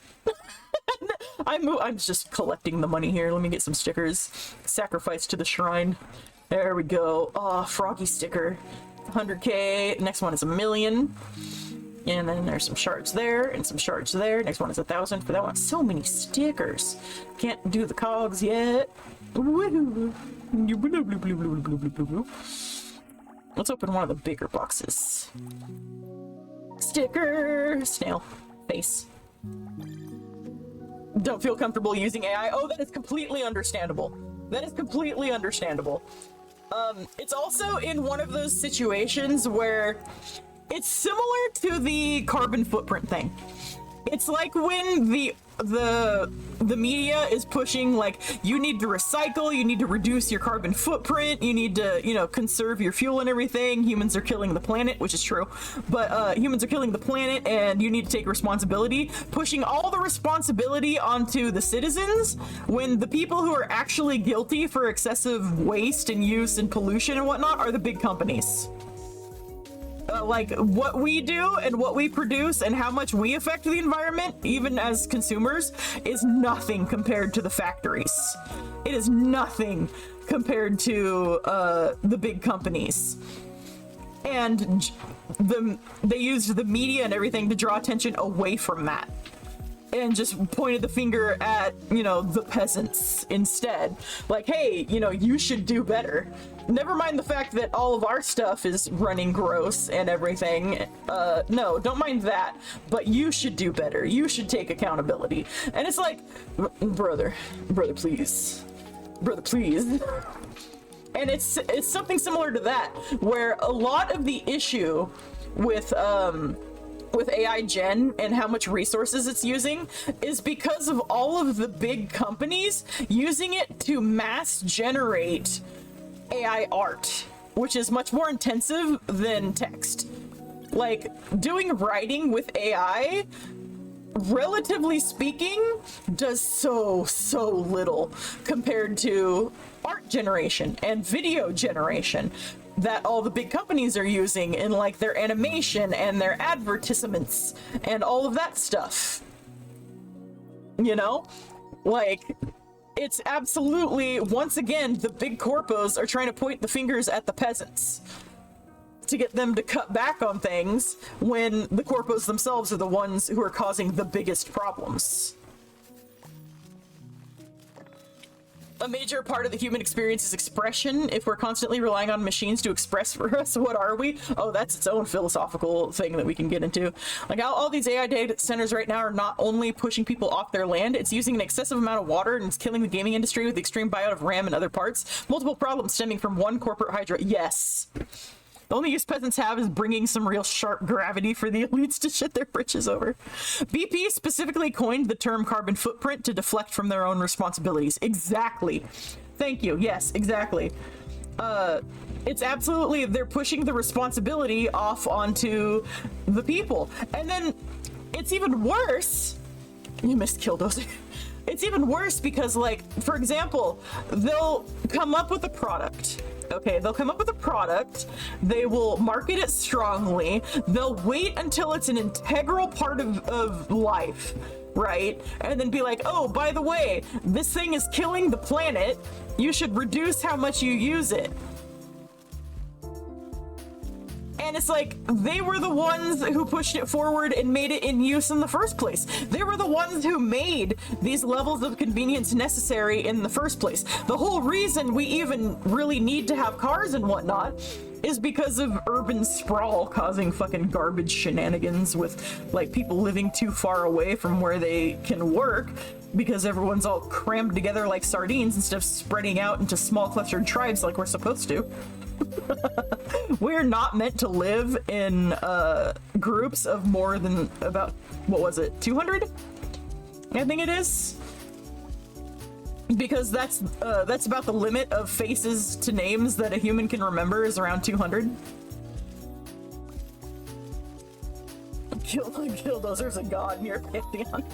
I'm just collecting the money here. Let me get some stickers. Sacrifice to the shrine. There we go. Oh, froggy sticker. 100k. Next one is 1,000,000. And then there's some shards there and some shards there. Next one is 1,000 for that one. So many stickers. Can't do the cogs yet. Let's open one of the bigger boxes. Sticker. Snail face. Don't feel comfortable using AI. Oh, that is completely understandable. That is completely understandable. It's also in one of those situations where it's similar to the carbon footprint thing. It's like when the media is pushing, like, you need to recycle, you need to reduce your carbon footprint, you need to, you know, conserve your fuel and everything. Humans are killing the planet, which is true, but humans are killing the planet and you need to take responsibility. Pushing all the responsibility onto the citizens when the people who are actually guilty for excessive waste and use and pollution and whatnot are the big companies. like what we do and what we produce and how much we affect the environment, even as consumers, is nothing compared to the factories. It is nothing compared to the big companies. And they used the media and everything to draw attention away from that. And just pointed the finger at, you know, the peasants instead. Like, hey, you know, you should do better. Never mind the fact that all of our stuff is running gross and everything. No, don't mind that. But you should do better. You should take accountability. And it's like, brother, please. Brother, please. And it's something similar to that, where a lot of the issue with AI Gen and how much resources it's using is because of all of the big companies using it to mass generate AI art, which is much more intensive than text. Like, doing writing with AI, relatively speaking, does so little compared to art generation and video generation that all the big companies are using in like their animation and their advertisements and all of that stuff. You know? Like, it's absolutely, once again, the big corpos are trying to point the fingers at the peasants to get them to cut back on things when the corpos themselves are the ones who are causing the biggest problems. A major part of the human experience is expression. If we're constantly relying on machines to express for us, what are we? Oh, that's its own philosophical thing that we can get into. Like, all these AI data centers right now are not only pushing people off their land, it's using an excessive amount of water and it's killing the gaming industry with the extreme buyout of RAM and other parts. Multiple problems stemming from one corporate hydra. Yes. The only use peasants have is bringing some real sharp gravity for the elites to shit their britches over. BP specifically coined the term carbon footprint to deflect from their own responsibilities. Exactly. Thank you. Yes, exactly. It's absolutely, they're pushing the responsibility off onto the people. And then it's even worse. You missed Killdozer. It's even worse because, like, for example, they'll come up with a product. Okay, they'll come up with a product, they will market it strongly, they'll wait until it's an integral part of life, right? And then be like, oh, by the way, this thing is killing the planet, you should reduce how much you use it. And it's like, they were the ones who pushed it forward and made it in use in the first place. They were the ones who made these levels of convenience necessary in the first place. The whole reason we even really need to have cars and whatnot is because of urban sprawl causing fucking garbage shenanigans with, like, people living too far away from where they can work because everyone's all crammed together like sardines instead of spreading out into small clustered tribes like we're supposed to. We're not meant to live in groups of more than about, what was it, 200? I think it is. Because that's about the limit of faces to names that a human can remember is around 200. Killdozer's a god in your pantheon.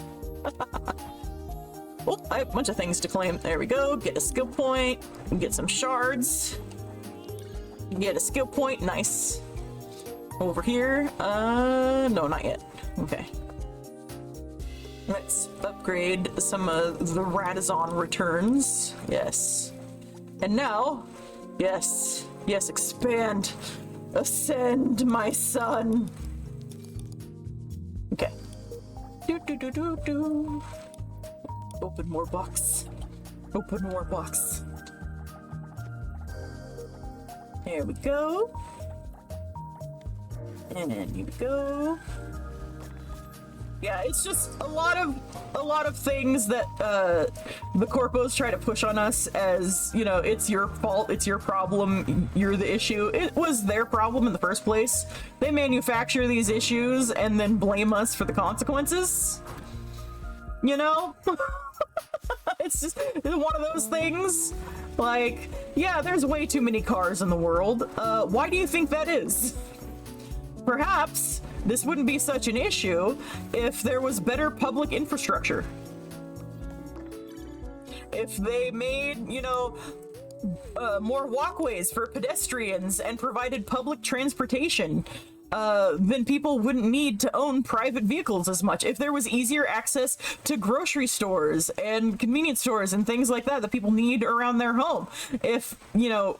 Oh, I have a bunch of things to claim. There we go. Get a skill point. Get some shards. Get a skill point. Nice. Over here. No, not yet. Okay. Let's upgrade some of the Radazon returns. Yes. And now, yes, expand. Ascend, my son. Okay. Do. Open more box. Open more box. There we go. And here we go. Yeah, it's just a lot of things that the corpos try to push on us as, you know, it's your fault, it's your problem, you're the issue. It was their problem in the first place. They manufacture these issues and then blame us for the consequences. You know? It's just one of those things. Like, yeah, there's way too many cars in the world. Why do you think that is? Perhaps this wouldn't be such an issue if there was better public infrastructure. If they made, you know, more walkways for pedestrians and provided public transportation then people wouldn't need to own private vehicles as much. If there was easier access to grocery stores and convenience stores and things like that people need around their home. If, you know,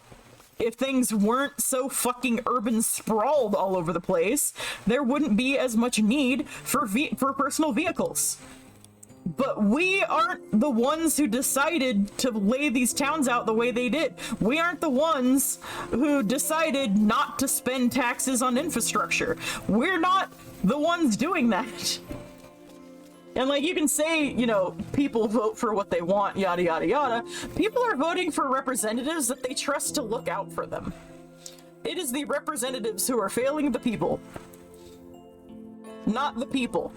if things weren't so fucking urban sprawled all over the place, there wouldn't be as much need for personal vehicles. But we aren't the ones who decided to lay these towns out the way they did. We aren't the ones who decided not to spend taxes on infrastructure. We're not the ones doing that. And like, you can say, you know, people vote for what they want, yada, yada, yada. People are voting for representatives that they trust to look out for them. It is the representatives who are failing the people, not the people.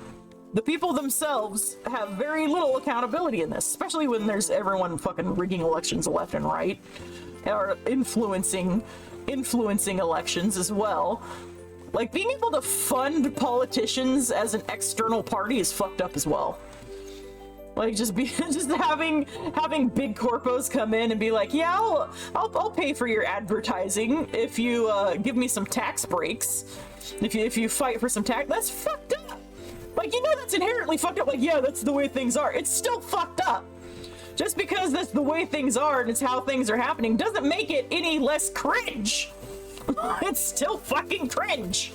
The people themselves have very little accountability in this, especially when there's everyone fucking rigging elections left and right, or influencing elections as well. Like, being able to fund politicians as an external party is fucked up as well. Like, just having big corpos come in and be like, yeah, I'll pay for your advertising if you give me some tax breaks. If you fight for some tax, that's fucked up. Like, you know, that's inherently fucked up. Like, yeah, that's the way things are. It's still fucked up. Just because that's the way things are and it's how things are happening doesn't make it any less cringe. It's still fucking cringe.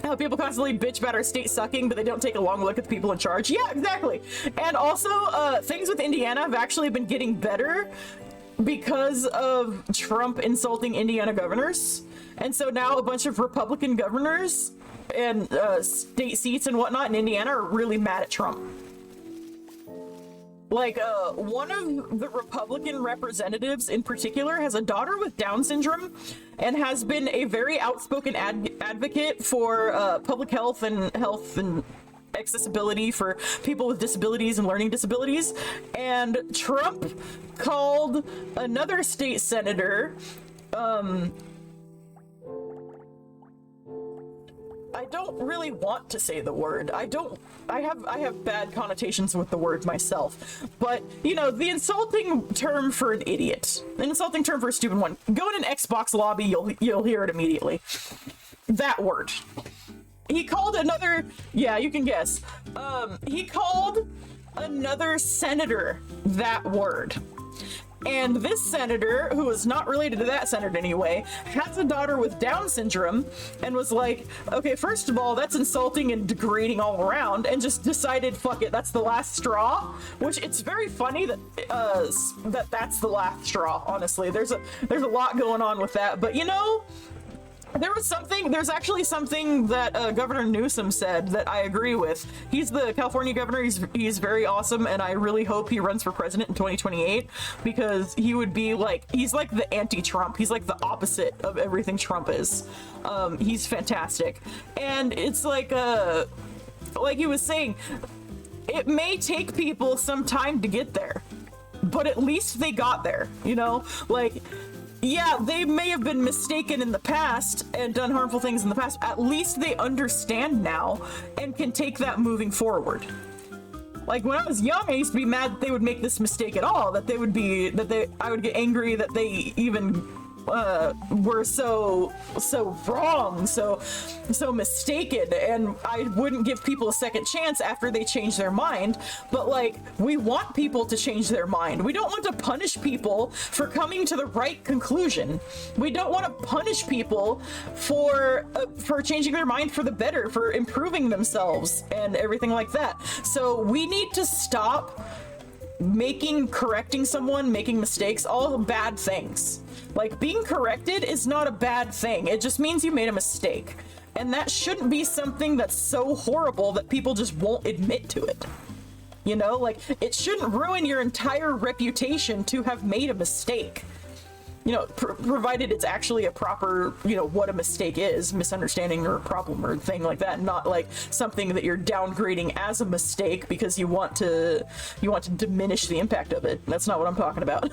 How people constantly bitch about our state sucking, but they don't take a long look at the people in charge. Yeah, exactly. And also, things with Indiana have actually been getting better because of Trump insulting Indiana governors. And so now a bunch of Republican governors and state seats and whatnot in Indiana are really mad at Trump. Like, one of the Republican representatives in particular has a daughter with Down syndrome and has been a very outspoken advocate for public health and accessibility for people with disabilities and learning disabilities. And Trump called another state senator, I don't really want to say the word. I have bad connotations with the word myself. But, you know, the insulting term for an idiot, an insulting term for a stupid one. Go in an Xbox lobby, you'll hear it immediately. That word. He called another, yeah, you can guess. He called another senator that word. And this senator, who is not related to that senator anyway, has a daughter with Down syndrome and was like, okay, first of all, that's insulting and degrading all around, and just decided, fuck it, that's the last straw. Which, it's very funny that that's the last straw, honestly. There's a lot going on with that, but you know, there's actually something that Governor Newsom said that I agree with. He's the California governor. He's very awesome, and I really hope he runs for president in 2028, because he would be like, he's like the anti-Trump. He's like the opposite of everything Trump is. He's fantastic. And it's like he was saying, it may take people some time to get there, but at least they got there, you know? Like, yeah, they may have been mistaken in the past and done harmful things in the past. At least they understand now and can take that moving forward. Like, when I was young, I used to be mad that they would make this mistake at all. I would get angry that they even were so wrong, so mistaken, and I wouldn't give people a second chance after they change their mind. But like, we want people to change their mind. We don't want to punish people for coming to the right conclusion. We don't want to punish people for changing their mind for the better, for improving themselves and everything like that. So we need to stop correcting someone making mistakes all bad things. Like, being corrected is not a bad thing. It just means you made a mistake. And that shouldn't be something that's so horrible that people just won't admit to it. You know, like, it shouldn't ruin your entire reputation to have made a mistake. You know, provided it's actually a proper, you know, what a mistake is, misunderstanding or a problem or thing like that, not like something that you're downgrading as a mistake because you want to diminish the impact of it. That's not what I'm talking about.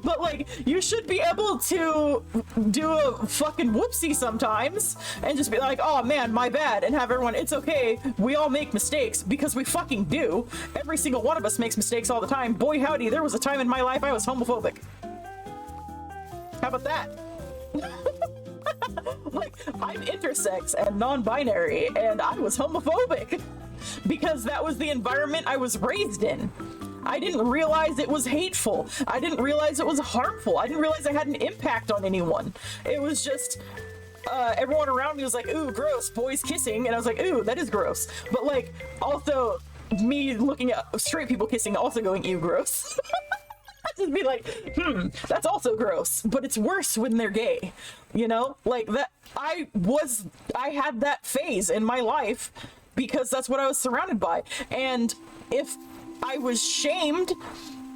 But like, you should be able to do a fucking whoopsie sometimes and just be like, oh man, my bad, and have everyone, it's okay, we all make mistakes, because we fucking do. Every single one of us makes mistakes all the time. Boy howdy, there was a time in my life I was homophobic. How about that? Like, I'm intersex and non-binary, and I was homophobic because that was the environment I was raised in. I didn't realize it was hateful. I didn't realize it was harmful. I didn't realize I had an impact on anyone. It was just, everyone around me was like, ooh, gross, boys kissing. And I was like, ooh, that is gross. But like, also, me looking at straight people kissing, also going, ew, gross. I'd just be like, that's also gross, but it's worse when they're gay, you know? Like that, I had that phase in my life because that's what I was surrounded by. And if I was shamed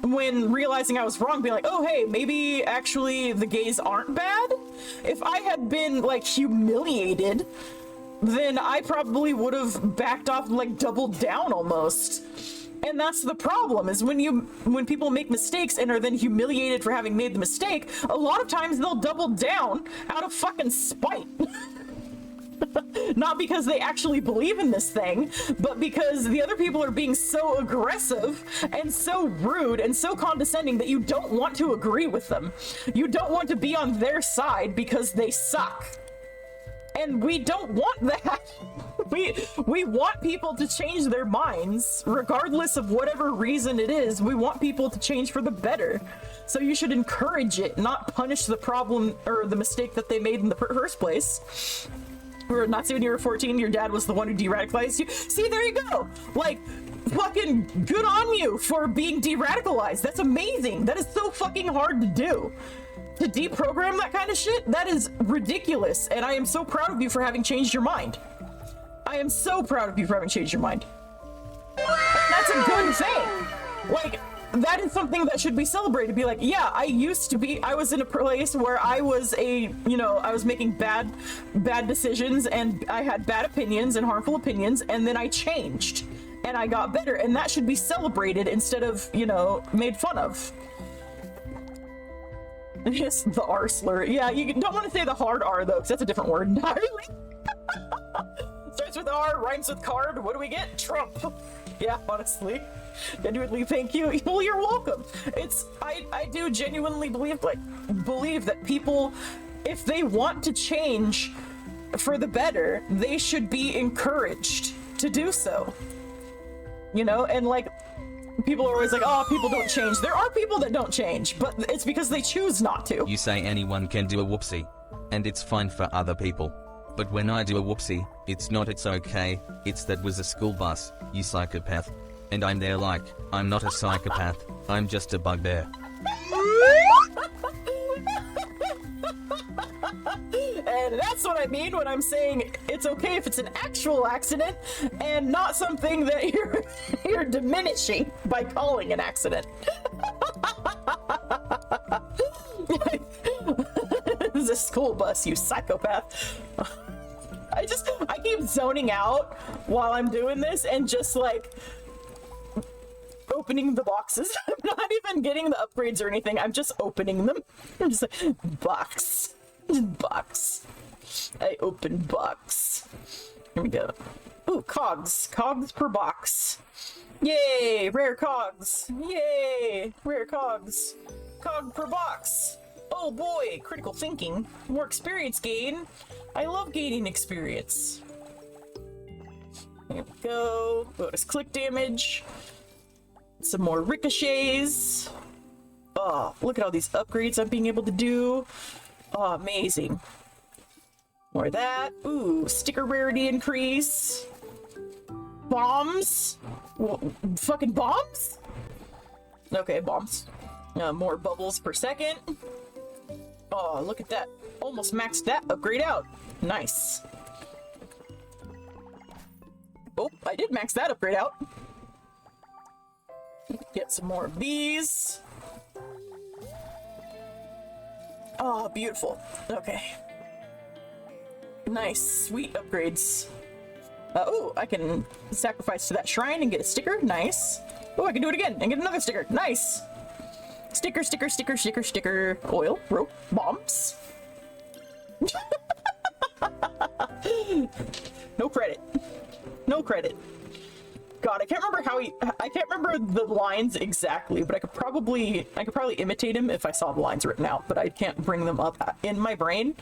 when realizing I was wrong, being like, oh, hey, maybe actually the gays aren't bad. If I had been like humiliated, then I probably would have backed off and like doubled down almost. And that's the problem, is when people make mistakes and are then humiliated for having made the mistake, a lot of times they'll double down out of fucking spite. Not because they actually believe in this thing, but because the other people are being so aggressive and so rude and so condescending that you don't want to agree with them. You don't want to be on their side because they suck. And we don't want that. We want people to change their minds, regardless of whatever reason it is. We want people to change for the better. So you should encourage it, not punish the problem or the mistake that they made in the first place. Or not say when you were 14, your dad was the one who de-radicalized you. See, there you go. Like, fucking good on you for being de-radicalized. That's amazing. That is so fucking hard to do. To deprogram that kind of shit, that is ridiculous. And I am so proud of you for having changed your mind. I am so proud of you for having changed your mind. That's a good thing. Like, that is something that should be celebrated. Be like, yeah, I was in a place where I was I was making bad decisions and I had bad opinions and harmful opinions, and then I changed and I got better, and that should be celebrated instead of, made fun of. Yes, the R slur. Yeah, you don't want to say the hard R though, because that's a different word entirely. Starts with R, rhymes with card. What do we get? Trump. Yeah, honestly. Genuinely, thank you. Well, you're welcome. I do genuinely believe that people, if they want to change for the better, they should be encouraged to do so. And like, people are always like, oh, people don't change. There are people that don't change, but it's because they choose not to. You say anyone can do a whoopsie, and it's fine for other people. But when I do a whoopsie, it's not it's okay, it's that was a school bus, you psychopath. And I'm there like, I'm not a psychopath, I'm just a bugbear. And that's what I mean when I'm saying it's okay if it's an actual accident and not something that you're diminishing by calling an accident. This is a school bus, you psychopath. I keep zoning out while I'm doing this and just like opening the boxes. I'm not even getting the upgrades or anything. I'm just opening them. I'm just like, box. Box. I open box. Here we go. Ooh, cogs. Cogs per box. Yay! Rare cogs. Yay! Rare cogs. Cog per box. Oh boy, critical thinking. More experience gain. I love gaining experience. There we go. Bonus click damage. Some more ricochets. Oh, look at all these upgrades I'm being able to do. Oh, amazing. More of that. Ooh, sticker rarity increase. Bombs? Fucking bombs? Okay, bombs. More bubbles per second. Oh, look at that. Almost maxed that upgrade out. Nice. Oh, I did max that upgrade out. Get some more of these. Oh, beautiful. Okay. Nice, sweet upgrades. Oh, I can sacrifice to that shrine and get a sticker. Nice. Oh, I can do it again and get another sticker. Nice. Sticker, sticker, sticker, sticker, sticker. Oil, rope, bombs. No credit. No credit. God, I can't remember I can't remember the lines exactly, but I could probably imitate him if I saw the lines written out, but I can't bring them up in my brain.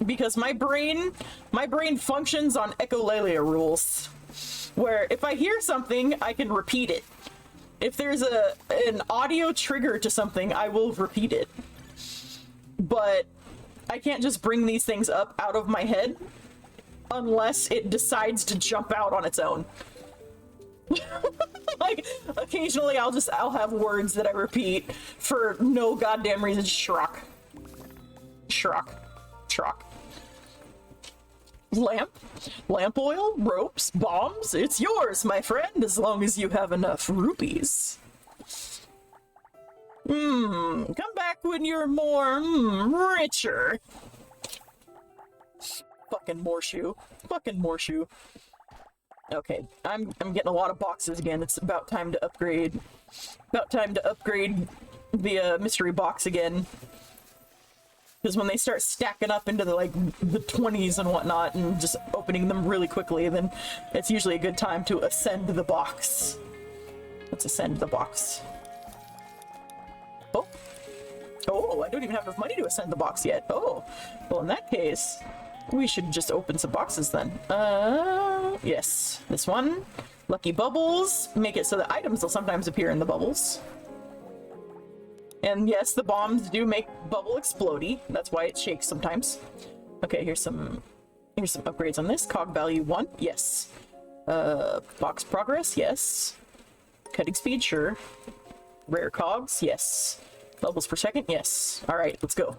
because my brain functions on echolalia rules, where if I hear something, I can repeat it. If there's an audio trigger to something, I will repeat it. But I can't just bring these things up out of my head unless it decides to jump out on its own. Like, occasionally I'll have words that I repeat for no goddamn reason. Shrock. Shrock. Shrock. Lamp oil, ropes, bombs, it's yours, my friend, as long as you have enough rupees. Come back when you're more, richer. Fucking Morshoe. Fucking Morshoe. Okay, I'm getting a lot of boxes again. It's about time to upgrade. About time to upgrade the mystery box again. Because when they start stacking up into the 20s and whatnot and just opening them really quickly, then it's usually a good time to ascend the box. Let's ascend the box. Oh, I don't even have enough money to ascend the box yet. Oh, well, in that case, we should just open some boxes then. Yes, this one. Lucky bubbles. Make it so that items will sometimes appear in the bubbles. And yes, the bombs do make bubble explodey. That's why it shakes sometimes. Okay, here's some upgrades on this. Cog value 1, yes. Box progress, yes. Cutting speed, sure. Rare cogs, yes. Bubbles per second, yes. Alright, let's go.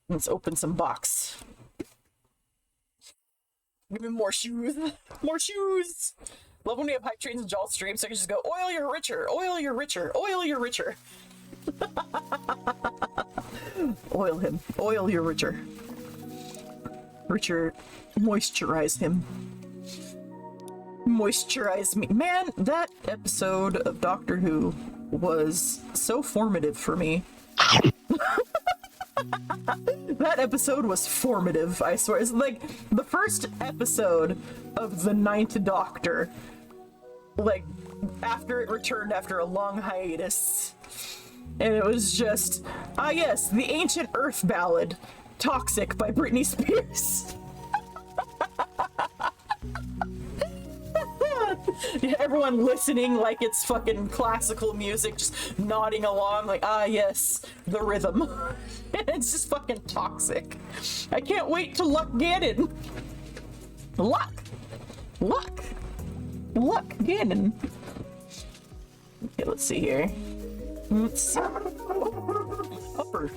Let's open some box. Give me more shoes. More shoes! Love when we have hype trains and Jalt streams, so I can just go, oil you're richer, oil you're richer, oil you're richer. Oil him. Oil you're richer. Richer, moisturize him. Moisturize me. Man, that episode of Doctor Who was so formative for me. That episode was formative, I swear. It's like the first episode of the 9th Doctor. Like, after it returned after a long hiatus. And it was just, yes, the Ancient Earth ballad, Toxic by Britney Spears. Everyone listening like it's fucking classical music, just nodding along like, yes, the rhythm. It's just fucking toxic. I can't wait to Luck Ganon. Luck Ganon. Okay, let's see here. Let's see. Buffer.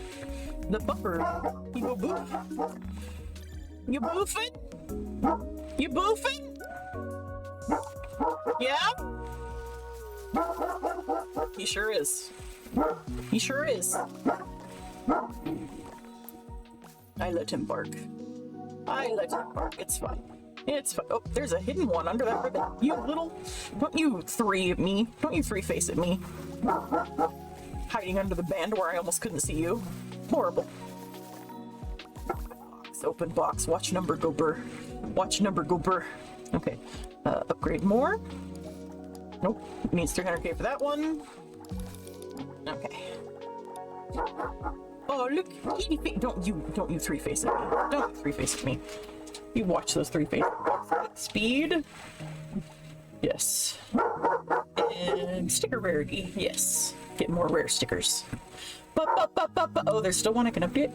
The buffer. You go boof. You boofing? You boofing? Yeah? He sure is. He sure is. I let him bark. I let him bark. It's fine. It's fine. Oh, there's a hidden one under that ribbon. You little... Don't you three at me. Don't you three face at me. Hiding under the band where I almost couldn't see you. Horrible. Box, open box. Watch number go burr. Watch number go burr. Okay. Upgrade more. Nope. Needs 300k for that one. Okay. Oh, look. Don't you three face at me. Don't you three face at me. You watch those three face. Speed. Yes. And sticker rarity. Yes. Get more rare stickers. Oh, there's still one I can update.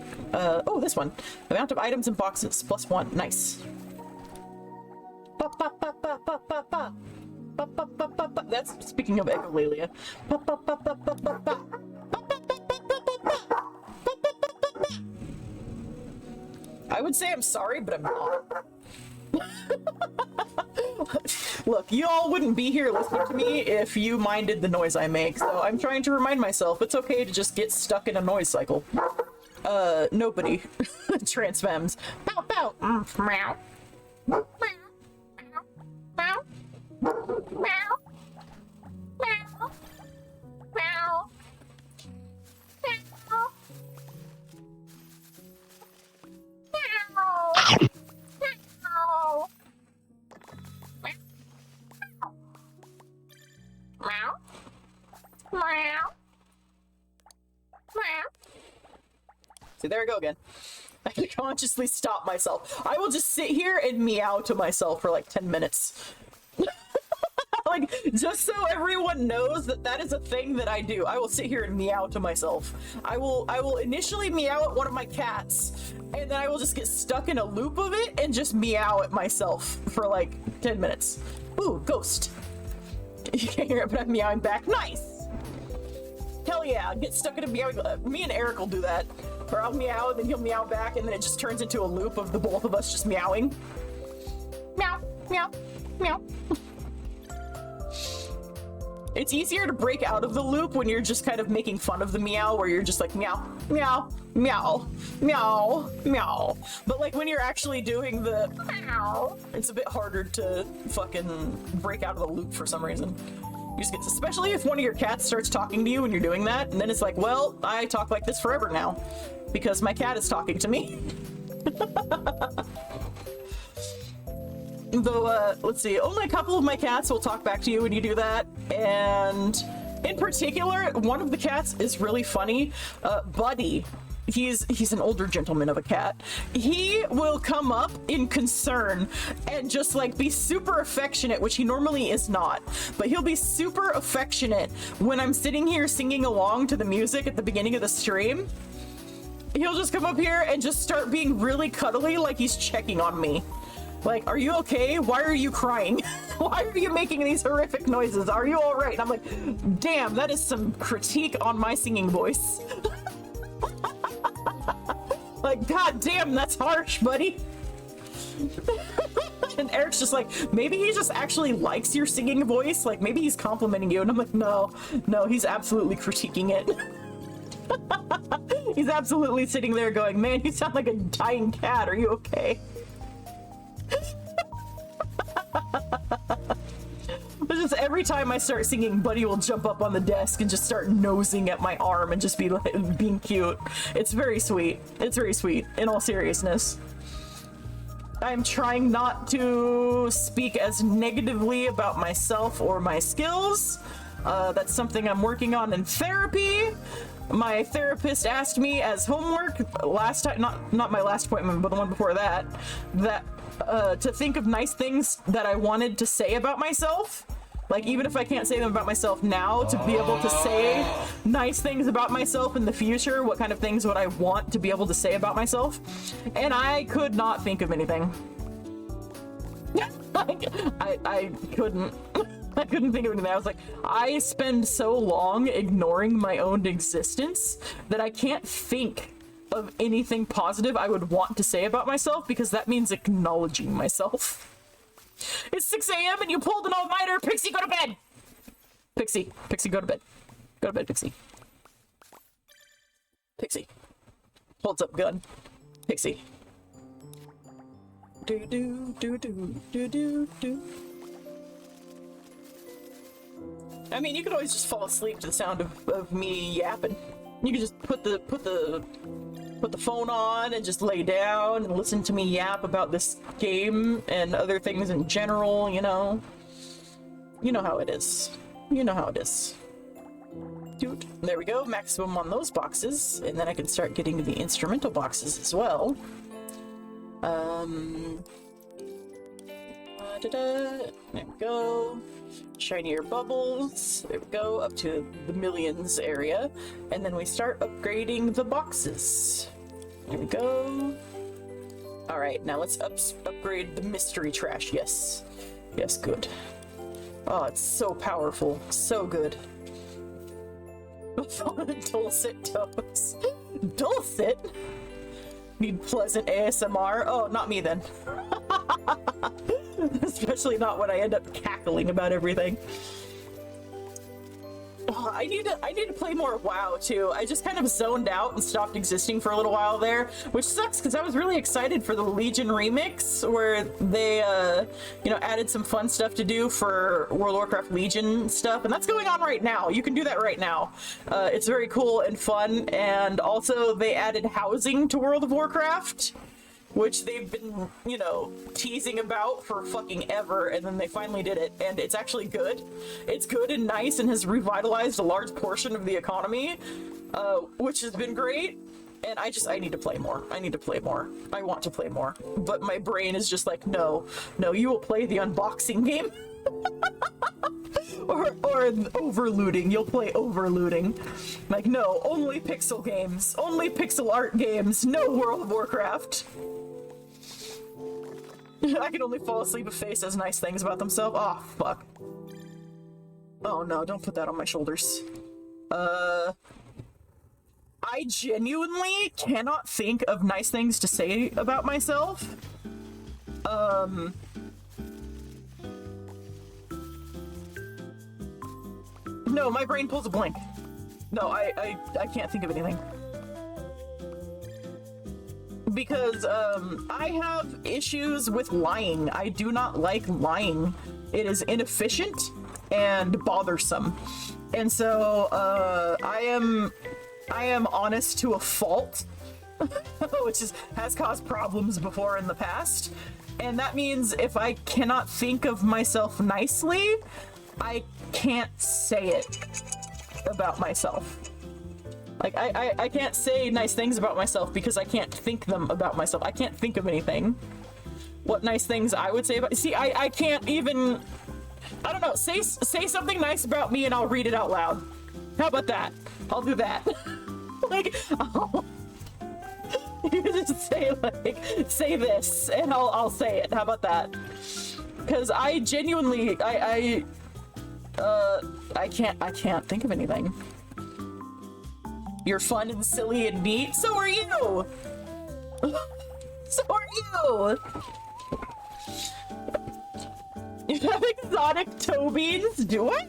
Oh, this one. Amount of items in boxes +1. Nice. That's speaking of echolalia. I would say I'm sorry, but I'm not. Look, you all wouldn't be here listening to me if you minded the noise I make, so I'm trying to remind myself it's okay to just get stuck in a noise cycle. Nobody. Transfems. Pow pow. Meow. Meow. Meow. Meow. Meow. Meow. Meow. Meow. Meow. See, there we go again. I have to consciously stop myself. I will just sit here and meow to myself for like 10 minutes. Like, just so everyone knows that that is a thing that I do. I will sit here and meow to myself. I will initially meow at one of my cats, and then I will just get stuck in a loop of it and just meow at myself for like 10 minutes. Ooh, ghost. You can't hear it, but I'm meowing back. Nice! Hell yeah, get stuck in a meowing. Me and Eric will do that. Or I'll meow, and then he'll meow back, and then it just turns into a loop of the both of us just meowing. Meow, meow, meow. It's easier to break out of the loop when you're just kind of making fun of the meow, where you're just like meow, meow, meow, meow, meow. But like when you're actually doing the meow, it's a bit harder to fucking break out of the loop for some reason. You just get, especially if one of your cats starts talking to you when you're doing that, and then it's like, well, I talk like this forever now because my cat is talking to me. Though, let's see, only a couple of my cats will talk back to you when you do that, and in particular, one of the cats is really funny. Buddy, he's an older gentleman of a cat. He will come up in concern and just like be super affectionate, which he normally is not, but he'll be super affectionate when I'm sitting here singing along to the music at the beginning of the stream. He'll just come up here and just start being really cuddly, like he's checking on me. Like, are you okay? Why are you crying? Why are you making these horrific noises? Are you all right? And I'm like, damn, that is some critique on my singing voice. Like, god damn, that's harsh, buddy. And Eric's just like, maybe he just actually likes your singing voice. Like, maybe he's complimenting you. And I'm like, no, he's absolutely critiquing it. He's absolutely sitting there going, man, you sound like a dying cat. Are you okay? But just every time I start singing, Buddy will jump up on the desk and just start nosing at my arm and just be like, being cute. It's very sweet. It's very sweet, in all seriousness. I'm trying not to speak as negatively about myself or my skills. That's something I'm working on in therapy. My therapist asked me as homework last time, not my last appointment, but the one before that, to think of nice things that I wanted to say about myself. Like, even if I can't say them about myself now, to be able to say nice things about myself in the future, what kind of things would I want to be able to say about myself? And I could not think of anything. I couldn't. I couldn't think of anything. I was like, I spend so long ignoring my own existence that I can't think of anything positive I would want to say about myself, because that means acknowledging myself. It's 6 a.m. and you pulled an all-nighter. Pixie, go to bed. Pixie, go to bed. Go to bed, Pixie. Pixie. Holds up gun. Pixie. Do. I mean, you could always just fall asleep to the sound of me yapping. You could just put the phone on and just lay down and listen to me yap about this game and other things in general, you know? You know how it is. You know how it is. Dude, there we go, maximum on those boxes, and then I can start getting to the instrumental boxes as well. There we go. Shinier bubbles. There we go, up to the millions area. And then we start upgrading the boxes. There we go. Alright, now let's upgrade the mystery trash. Yes. Yes, good. Oh, it's so powerful. So good. Dulcet tones. Dulcet? Need pleasant ASMR? Oh, not me then. Especially not when I end up cackling about everything. Oh, I need to play more WoW too. I just kind of zoned out and stopped existing for a little while there, which sucks because I was really excited for the Legion remix, where they you know, added some fun stuff to do for World of Warcraft Legion stuff, and that's going on right now. You can do that right now. It's very cool and fun, and also they added housing to World of Warcraft, which they've been, you know, teasing about for fucking ever, and then they finally did it, and it's actually good. It's good and nice and has revitalized a large portion of the economy, which has been great. And I need to play more. I need to play more. I want to play more. But my brain is just like, no, you will play the unboxing game. or overlooting. You'll play overlooting. Like, no, only pixel games. Only pixel art games. No World of Warcraft. I can only fall asleep if Faye says nice things about themselves. Oh, fuck. Oh no, don't put that on my shoulders. I genuinely cannot think of nice things to say about myself. No, my brain pulls a blank. No, I can't think of anything. Because, I have issues with lying. I do not like lying. It is inefficient and bothersome. And so, I am honest to a fault, which has caused problems before in the past. And that means if I cannot think of myself nicely, I can't say it about myself. Like, I can't say nice things about myself because I can't think them about myself. I can't think of anything. What nice things I would say about... See, I can't even... I don't know. Say something nice about me and I'll read it out loud. How about that? I'll do that. Like, you just say, like, say this and I'll say it. How about that? Because I genuinely... I can't think of anything. You're fun and silly and neat. So are you. So are you. You have exotic toe beans, do I?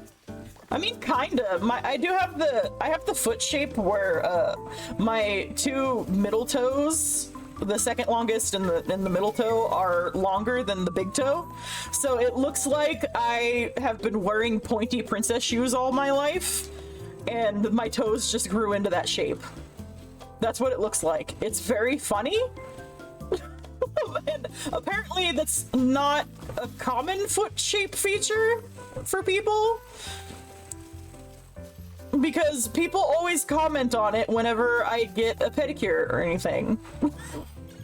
I mean, kinda. I have the foot shape where my two middle toes, the second longest and the middle toe, are longer than the big toe. So it looks like I have been wearing pointy princess shoes all my life, and my toes just grew into that shape. That's what it looks like. It's very funny. And apparently that's not a common foot shape feature for people, because people always comment on it whenever I get a pedicure or anything.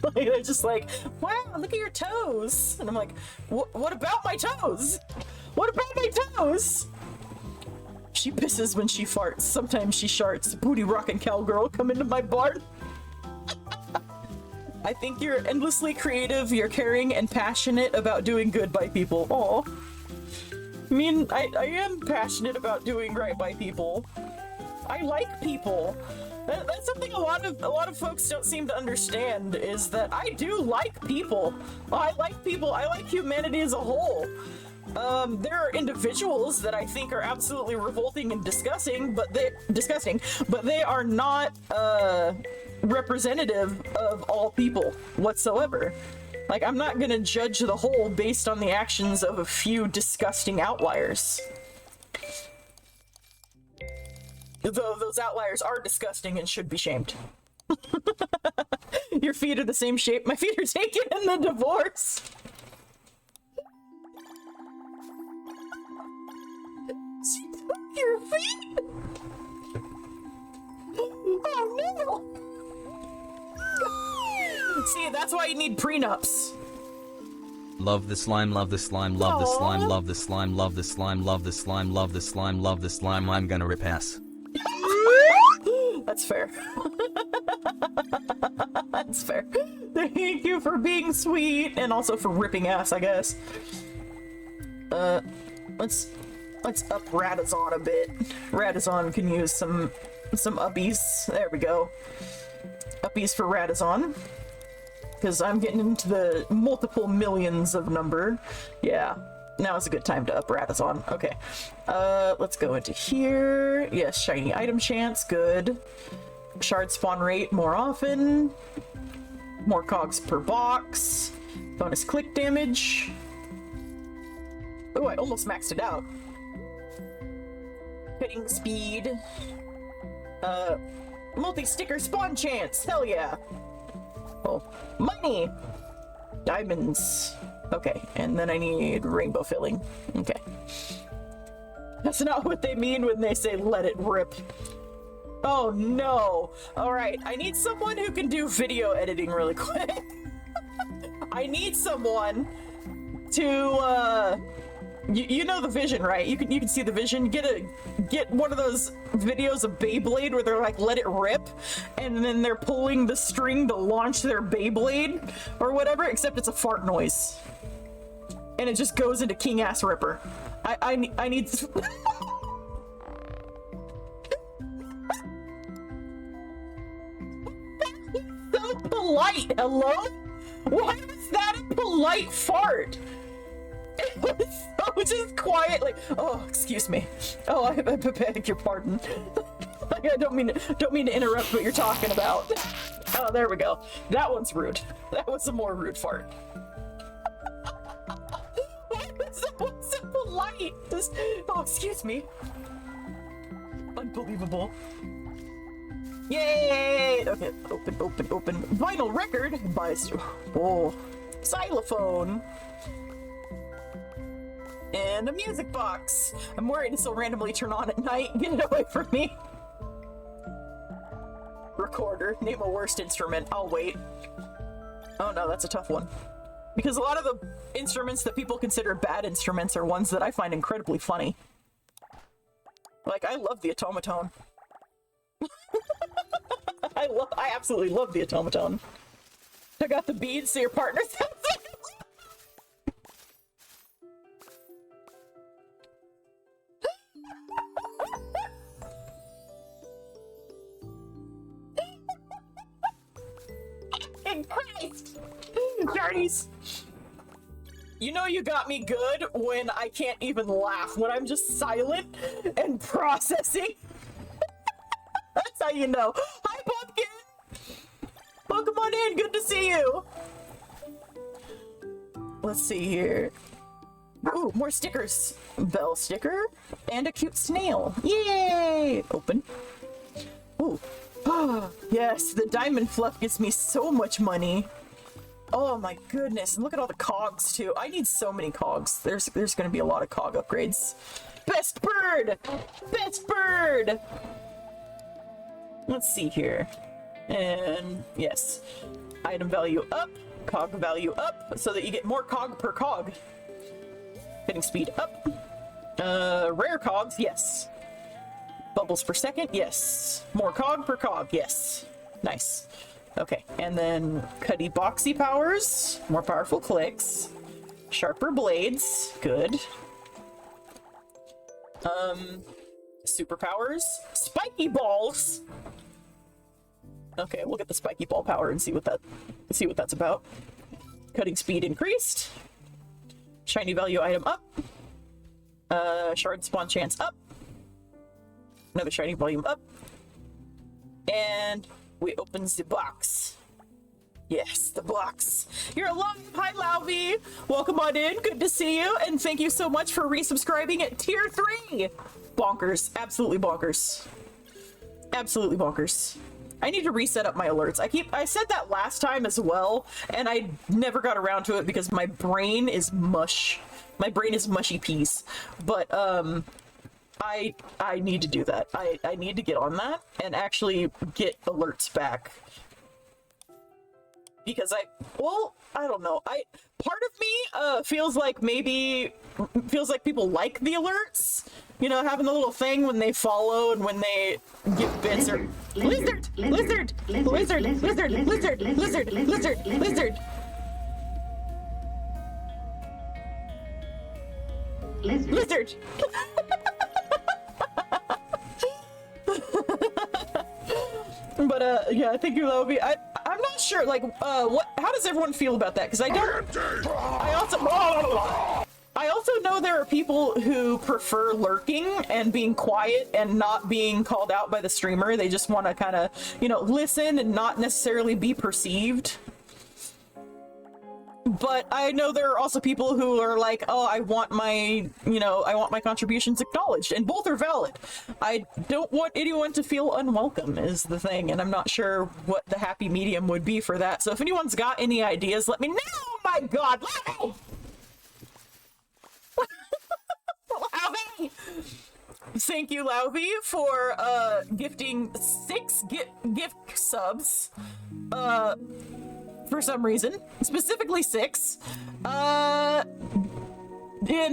Like, they're just like, wow, look at your toes. And I'm like, what about my toes? What about my toes? She pisses when she farts. Sometimes she sharts. Booty rockin' cowgirl, come into my barn. I think you're endlessly creative, you're caring and passionate about doing good by people. Aw. I mean, I am passionate about doing right by people. I like people. That's something a lot of folks don't seem to understand, is that I do like people. I like people. I like humanity as a whole. There are individuals that I think are absolutely revolting and disgusting, but they are not representative of all people whatsoever. Like, I'm not gonna judge the whole based on the actions of a few disgusting outliers. Though those outliers are disgusting and should be shamed. Your feet are the same shape. My feet are taken in the divorce. She took your feet? Oh no! See, that's why you need prenups. Love the slime, love the slime, love the slime, love the slime, love the slime, love the slime, love the slime, love the slime. I'm gonna rip ass. That's fair. That's fair. Thank you for being sweet and also for ripping ass, I guess. Let's up Radazon a bit. Radazon can use some uppies. There we go. Uppies for Radazon. Because I'm getting into the multiple millions of number. Yeah. Now is a good time to up Radazon. Okay. Let's go into here. Yes, shiny item chance. Good. Shard spawn rate more often. More cogs per box. Bonus click damage. Oh, I almost maxed it out. Hitting speed. Multi-sticker spawn chance. Hell yeah. Oh, money. Diamonds. Okay, and then I need rainbow filling. Okay. That's not what they mean when they say let it rip. Oh no. Alright, I need someone who can do video editing really quick. I need someone to you know the vision, right? You can see the vision. Get one of those videos of Beyblade where they're like let it rip and then they're pulling the string to launch their Beyblade or whatever, except it's a fart noise. And it just goes into King Ass Ripper. I need so polite. Hello? Why was that a polite fart? It was so just quiet, like, oh, excuse me. Oh, I beg your pardon. I don't mean to interrupt what you're talking about. Oh, there we go. That one's rude. That was a more rude fart. Why was that one so polite? Just, oh, excuse me. Unbelievable. Yay! Okay, open. Vinyl record by xylophone. And a music box. I'm worried this will randomly turn on at night. Get it away from me. Recorder. Name a worst instrument. I'll wait. Oh no, that's a tough one. Because a lot of the instruments that people consider bad instruments are ones that I find incredibly funny. Like, I love the automaton. I absolutely love the automaton. I got the beads so your partner sounds like Christ! Darnies! You know you got me good when I can't even laugh, when I'm just silent and processing. That's how you know. Hi, Pumpkin! Welcome on in, good to see you! Let's see here. Ooh, more stickers. Bell sticker and a cute snail. Yay! Open. Ooh. Yes, the diamond fluff gets me so much money. Oh my goodness, and look at all the cogs too. I need so many cogs. There's gonna be a lot of cog upgrades. Best bird! Best bird! Let's see here. And yes, item value up, cog value up, so that you get more cog per cog. Hitting speed up. Rare cogs, yes. Bubbles per second, yes. More cog per cog, yes. Nice. Okay, and then Cuddy Boxy powers, more powerful clicks, sharper blades, good. Superpowers, spiky balls. Okay, we'll get the spiky ball power and see what that's about. Cutting speed increased. Shiny value item up. Shard spawn chance up. Another shiny volume up. And we open the box. Yes, the box. You're alive! Hi, Lauvi! Welcome on in, good to see you, and thank you so much for resubscribing at tier 3! Bonkers. Absolutely bonkers. Absolutely bonkers. I need to reset up my alerts. I said that last time as well, and I never got around to it because my brain is mush. My brain is mushy peas. But, I need to do that. I need to get on that and actually get alerts back. Because I don't know. Part of me feels like people like the alerts. You know, having the little thing when they follow and when they give bits or lizard. But yeah, thank you, Lovi. I'm not sure, like, how does everyone feel about that? Because I also know there are people who prefer lurking and being quiet and not being called out by the streamer. They just want to kind of, you know, listen and not necessarily be perceived. But I know there are also people who are like, oh, I want my contributions acknowledged, and both are valid. I don't want anyone to feel unwelcome is the thing, and I'm not sure what the happy medium would be for that. So if anyone's got any ideas, let me know. Oh my god, let me! Thank you, Lauvi, for gifting 6 gift subs. For some reason, specifically 6. And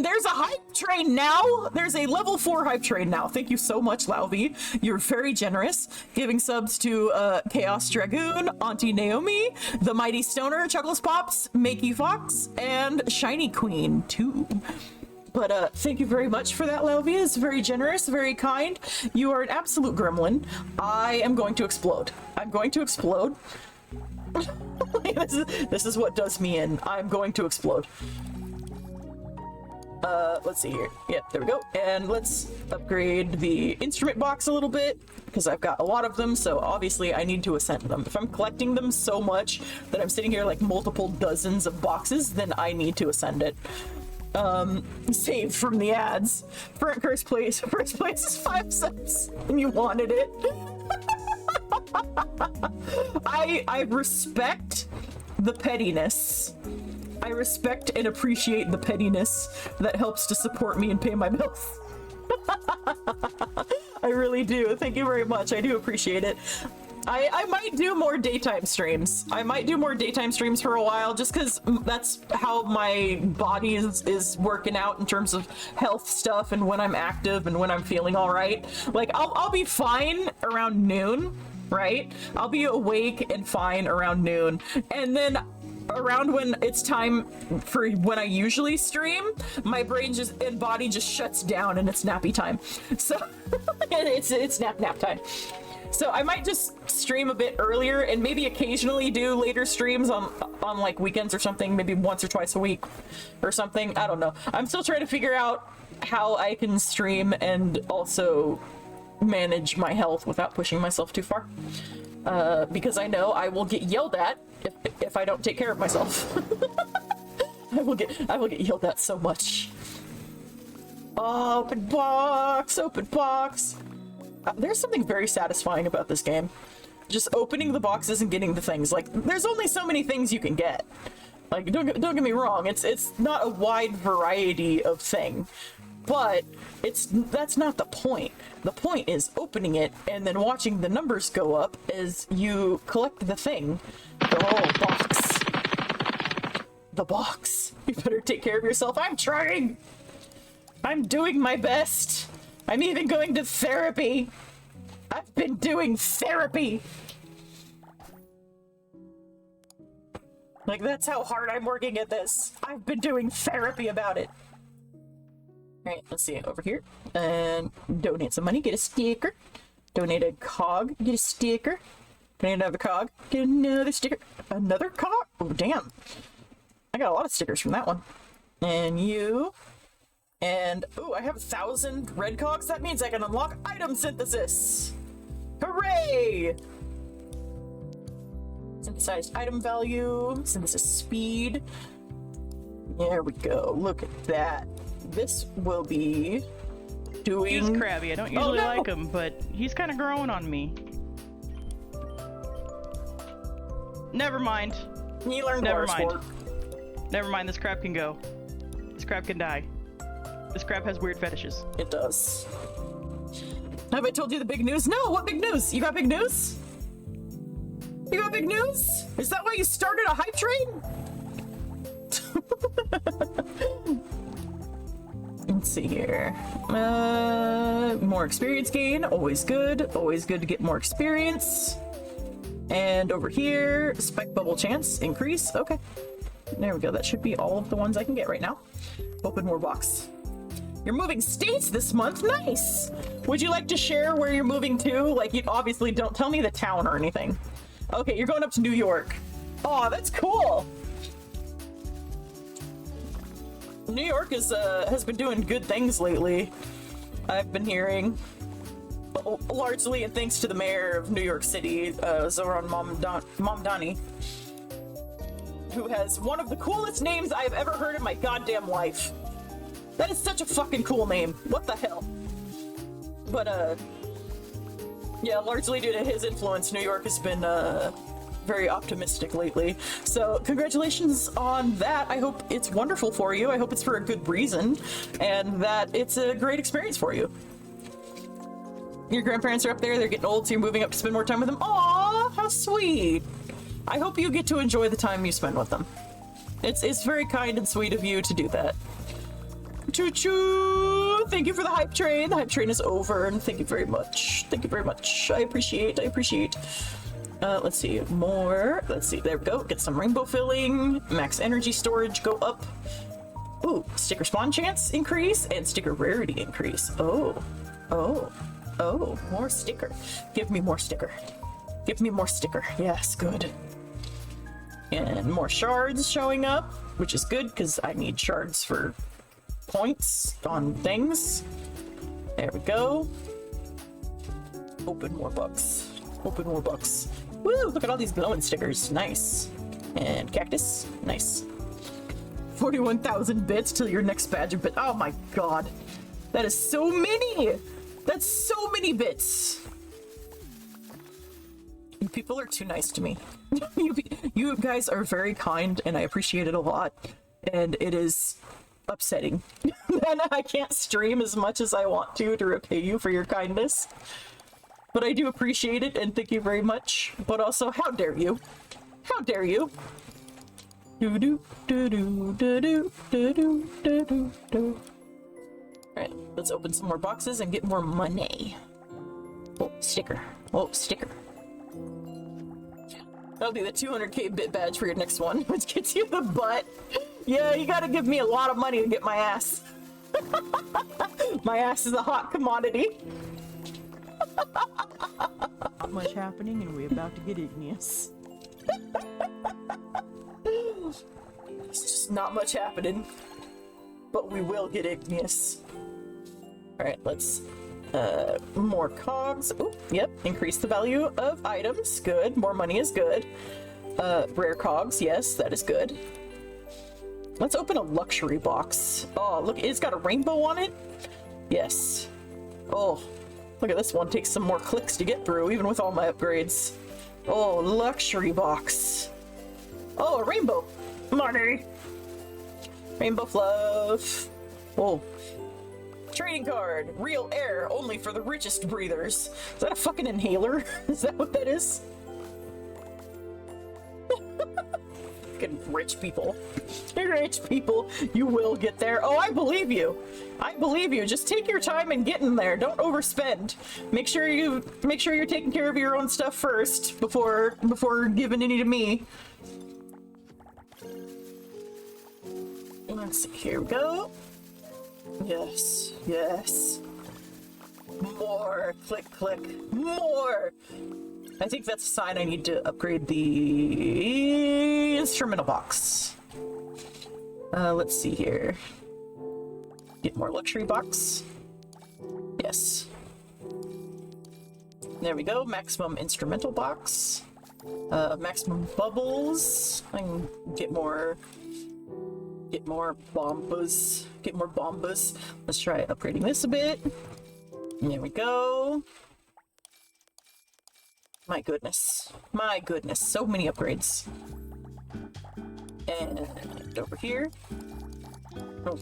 there's a hype train now. There's a level 4 hype train now. Thank you so much, Lauvi. You're very generous. Giving subs to Chaos Dragoon, Auntie Naomi, The Mighty Stoner, Chuckles Pops, Makey Fox, and Shiny Queen, too. But thank you very much for that, Lauvi. It's very generous, very kind. You are an absolute gremlin. I am going to explode. I'm going to explode. This is what does me in. I'm going to explode. Let's see here. Yep, there we go. And let's upgrade the instrument box a little bit, because I've got a lot of them, so obviously I need to ascend them. If I'm collecting them so much that I'm sitting here like multiple dozens of boxes, then I need to ascend it. Saved from the ads. First place is 5 cents, and you wanted it. I respect the pettiness. I respect and appreciate the pettiness that helps to support me and pay my bills. I really do. Thank you very much. I do appreciate it. I might do more daytime streams. I might do more daytime streams for a while, just because that's how my body is working out in terms of health stuff and when I'm active and when I'm feeling all right. Like, I'll be fine around noon, right? I'll be awake and fine around noon. And then around when it's time for when I usually stream, my brain and body just shuts down and it's nappy time. So it's nap time. So I might just stream a bit earlier and maybe occasionally do later streams on like weekends or something, maybe once or twice a week or something. I don't know. I'm still trying to figure out how I can stream and also manage my health without pushing myself too far. Because I know I will get yelled at if I don't take care of myself. I will get yelled at so much. Open box, open box. There's something very satisfying about this game. Just opening the boxes and getting the things. Like, there's only so many things you can get. Like, don't get me wrong. It's not a wide variety of thing. But that's not the point. The point is opening it and then watching the numbers go up as you collect the thing. The whole box. The box. You better take care of yourself. I'm trying. I'm doing my best. I'm even going to therapy. I've been doing therapy. Like, that's how hard I'm working at this. I've been doing therapy about it. Alright, let's see, over here. And donate some money, get a sticker. Donate a cog, get a sticker. Donate another cog, get another sticker. Another cog? Oh, damn. I got a lot of stickers from that one. And you. And, oh, I have 1,000 red cogs. That means I can unlock item synthesis. Hooray! Synthesized item value, synthesis speed. There we go. Look at that. This will be doing... He's crabby. I don't usually like him, but he's kind of growing on me. Never mind. You learned Never water mind. sport. Never mind. This crab can go. This crab can die. This crab has weird fetishes. It does. Have I told you the big news? No, what big news? You got big news? You got big news? Is that why you started a hype train? Let's see here. More experience gain. Always good. Always good to get more experience. And over here, spike bubble chance increase. Okay. There we go. That should be all of the ones I can get right now. Open more box. You're moving states this month. Nice. Would you like to share where you're moving to? Like, you obviously don't tell me the town or anything. Okay, you're going up to New York. Oh, that's cool. New York has been doing good things lately. I've been hearing, largely and thanks to the mayor of New York City, Zoran Mamdani, who has one of the coolest names I've ever heard in my goddamn life. That is such a fucking cool name. What the hell? But, yeah, largely due to his influence, New York has been, very optimistic lately. So, congratulations on that. I hope it's wonderful for you. I hope it's for a good reason, and that it's a great experience for you. Your grandparents are up there, they're getting old, so you're moving up to spend more time with them. Aw, how sweet. I hope you get to enjoy the time you spend with them. It's very kind and sweet of you to do that. Choo-choo! Thank you for the hype train. The hype train is over, and thank you very much. Thank you very much. I appreciate. Let's see, more. Let's see, there we go. Get some rainbow filling. Max energy storage go up. Ooh, sticker spawn chance increase and sticker rarity increase. Oh, more sticker. Give me more sticker. Give me more sticker. Yes, good. And more shards showing up, which is good because I need shards for points on things. There we go. Open more bucks. Open more bucks. Woo! Look at all these glowing stickers. Nice. And cactus. Nice. 41,000 bits till your next badge of bit. Oh my god. That is so many! That's so many bits! You people are too nice to me. You guys are very kind and I appreciate it a lot. And it is upsetting. And I can't stream as much as I want to repay you for your kindness. But I do appreciate it and thank you very much. But also, how dare you? How dare you? Do-do, do-do, do-do, do-do, do-do, do. Alright, let's open some more boxes and get more money. Oh, sticker. Oh, sticker. That'll be the 200k bit badge for your next one, which gets you the butt. Yeah, you gotta give me a lot of money to get my ass. My ass is a hot commodity. Not much happening and we're about to get igneous. It's just not much happening. But we will get igneous. Alright, let's more cogs. Ooh, yep, increase the value of items. Good. More money is good. Rare cogs, yes, that is good. Let's open a luxury box. Oh, look, it's got a rainbow on it. Yes. Oh, look at this one. Takes some more clicks to get through, even with all my upgrades. Oh, luxury box. Oh, a rainbow. Money. Rainbow fluff. Oh. Trading card. Real air, only for the richest breathers. Is that a fucking inhaler? Is that what that is? Fucking rich people. Rich people. You will get there. Oh, I believe you. I believe you. Just take your time and get in there. Don't overspend. Make sure you're taking care of your own stuff first before giving any to me. Let's see. Here we go. Yes, yes. More. Click, click. More. I think that's a sign I need to upgrade the instrumental box. Let's see here. Get more luxury box. Yes. There we go. Maximum instrumental box. Maximum bubbles. I can get more bombas. Get more bombas. Let's try upgrading this a bit. There we go. My goodness. My goodness. So many upgrades. And over here. Oh.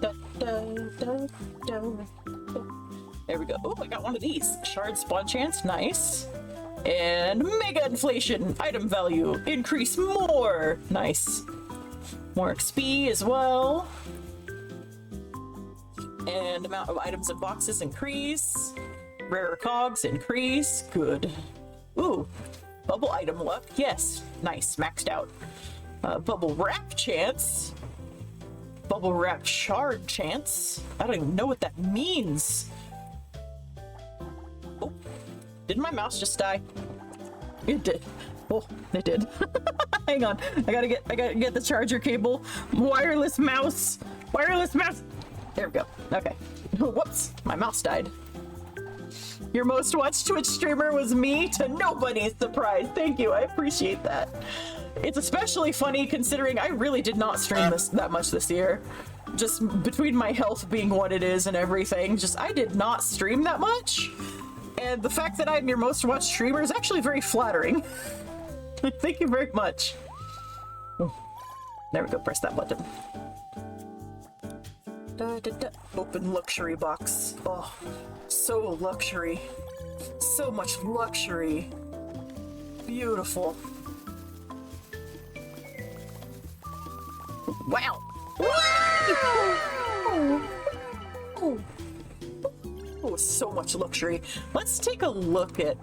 Da, da, da, da, da. There we go. Oh, I got one of these. Shard spawn chance. Nice. And mega inflation. Item value. Increase more. Nice. More XP as well. And amount of items and boxes increase. Rarer cogs increase. Good. Ooh. Bubble item luck. Yes. Nice. Maxed out. Bubble wrap chance. Bubble wrap shard chance. I don't even know what that means. Oh. Did my mouse just die? It did. Oh, it did. Hang on. I gotta get the charger cable. Wireless mouse. Wireless mouse. There we go. Okay. Whoops. My mouse died. Your most watched Twitch streamer was me, to nobody's surprise. Thank you. I appreciate that. It's especially funny considering I really did not stream that much this year. Just between my health being what it is and everything, I did not stream that much. And the fact that I'm your most watched streamer is actually very flattering. Thank you very much. There we go, press that button. Da, Open luxury box. Oh, so luxury. So much luxury. Beautiful. Wow. Oh, so much luxury. Let's take a look at...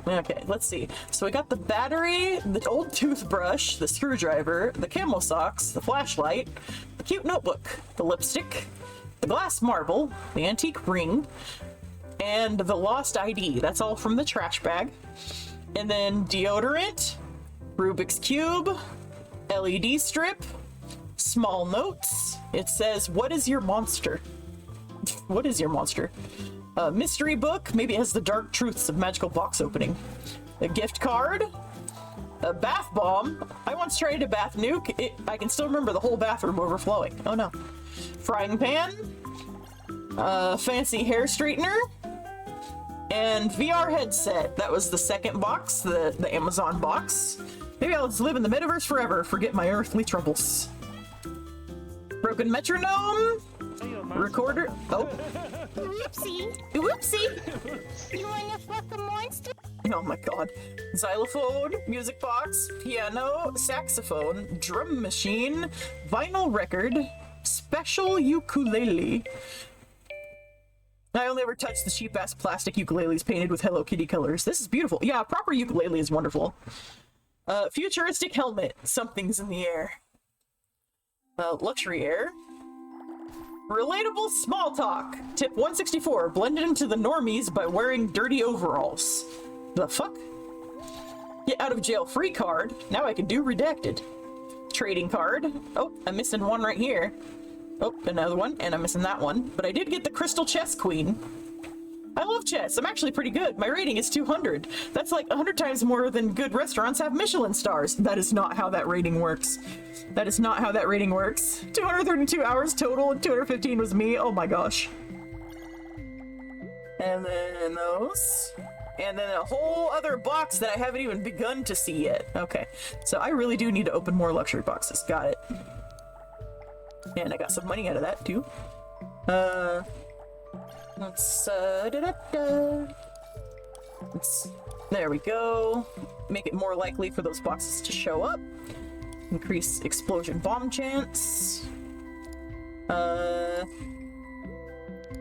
Okay, let's see. So we got the battery, the old toothbrush, the screwdriver, the camel socks, the flashlight, the cute notebook, the lipstick, the glass marble, the antique ring, and the lost ID. That's all from the trash bag. And then deodorant, Rubik's Cube, LED strip, small notes. It says, what is your monster? What is your monster? A mystery book, maybe it has the dark truths of magical box opening. A gift card, a bath bomb. I once tried a bath nuke. I can still remember the whole bathroom overflowing. Oh no. Frying pan, a fancy hair straightener, and VR headset. That was the second box, the Amazon box. Maybe I'll just live in the metaverse forever, forget my earthly troubles. Broken metronome, recorder. Oh. Whoopsie. Whoopsie. You wanna fuck a monster? Oh my god. Xylophone, music box, piano, saxophone, drum machine, vinyl record, special ukulele. I only ever touched the cheap-ass plastic ukuleles painted with Hello Kitty colors. This is beautiful. Yeah, proper ukulele is wonderful. Futuristic helmet. Something's in the air. Luxury air. Relatable small talk. Tip 164. Blended into the normies by wearing dirty overalls. The fuck? Get out of jail free card. Now I can do redacted. Trading card. Oh, I'm missing one right here. Oh, another one, and I'm missing that one. But I did get the Crystal Chess Queen. I love chess. I'm actually pretty good. My rating is 200. That's like 100 times more than good restaurants have Michelin stars. That is not how that rating works. That is not how that rating works. 232 hours total, and 215 was me. Oh my gosh. And then those. And then a whole other box that I haven't even begun to see yet. Okay, so I really do need to open more luxury boxes. Got it. And I got some money out of that too. There we go. Make it more likely for those boxes to show up. Increase explosion bomb chance.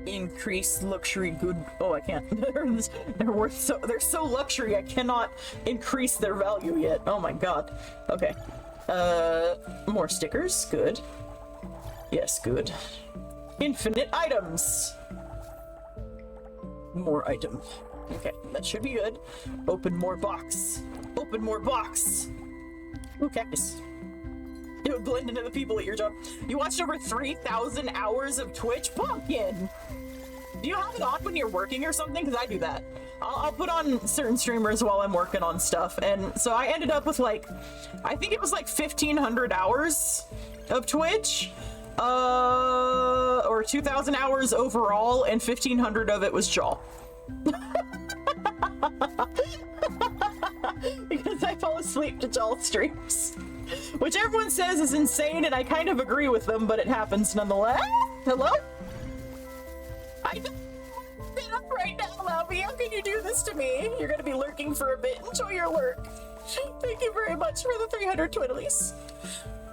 Increase luxury good. Oh, I can't. They're so luxury. I cannot increase their value yet. Oh my god. Okay. More stickers. Good. Yes, good. Infinite items. More item. Okay, that should be good. Open more box. Open more box. Ooh, cactus. It would blend into the people at your job. You watched over 3,000 hours of Twitch? Pumpkin! Do you have it on when you're working or something? Because I do that. I'll put on certain streamers while I'm working on stuff. And so I ended up with like, I think it was like 1,500 hours of Twitch. Or 2,000 hours overall, and 1,500 of it was Jaw. Because I fall asleep to Jaw streams. Which everyone says is insane, and I kind of agree with them, but it happens nonetheless. Hello? I'm up right now, Lavi. How can you do this to me? You're gonna be lurking for a bit. Enjoy your lurk. Thank you very much for the 300 twiddlies.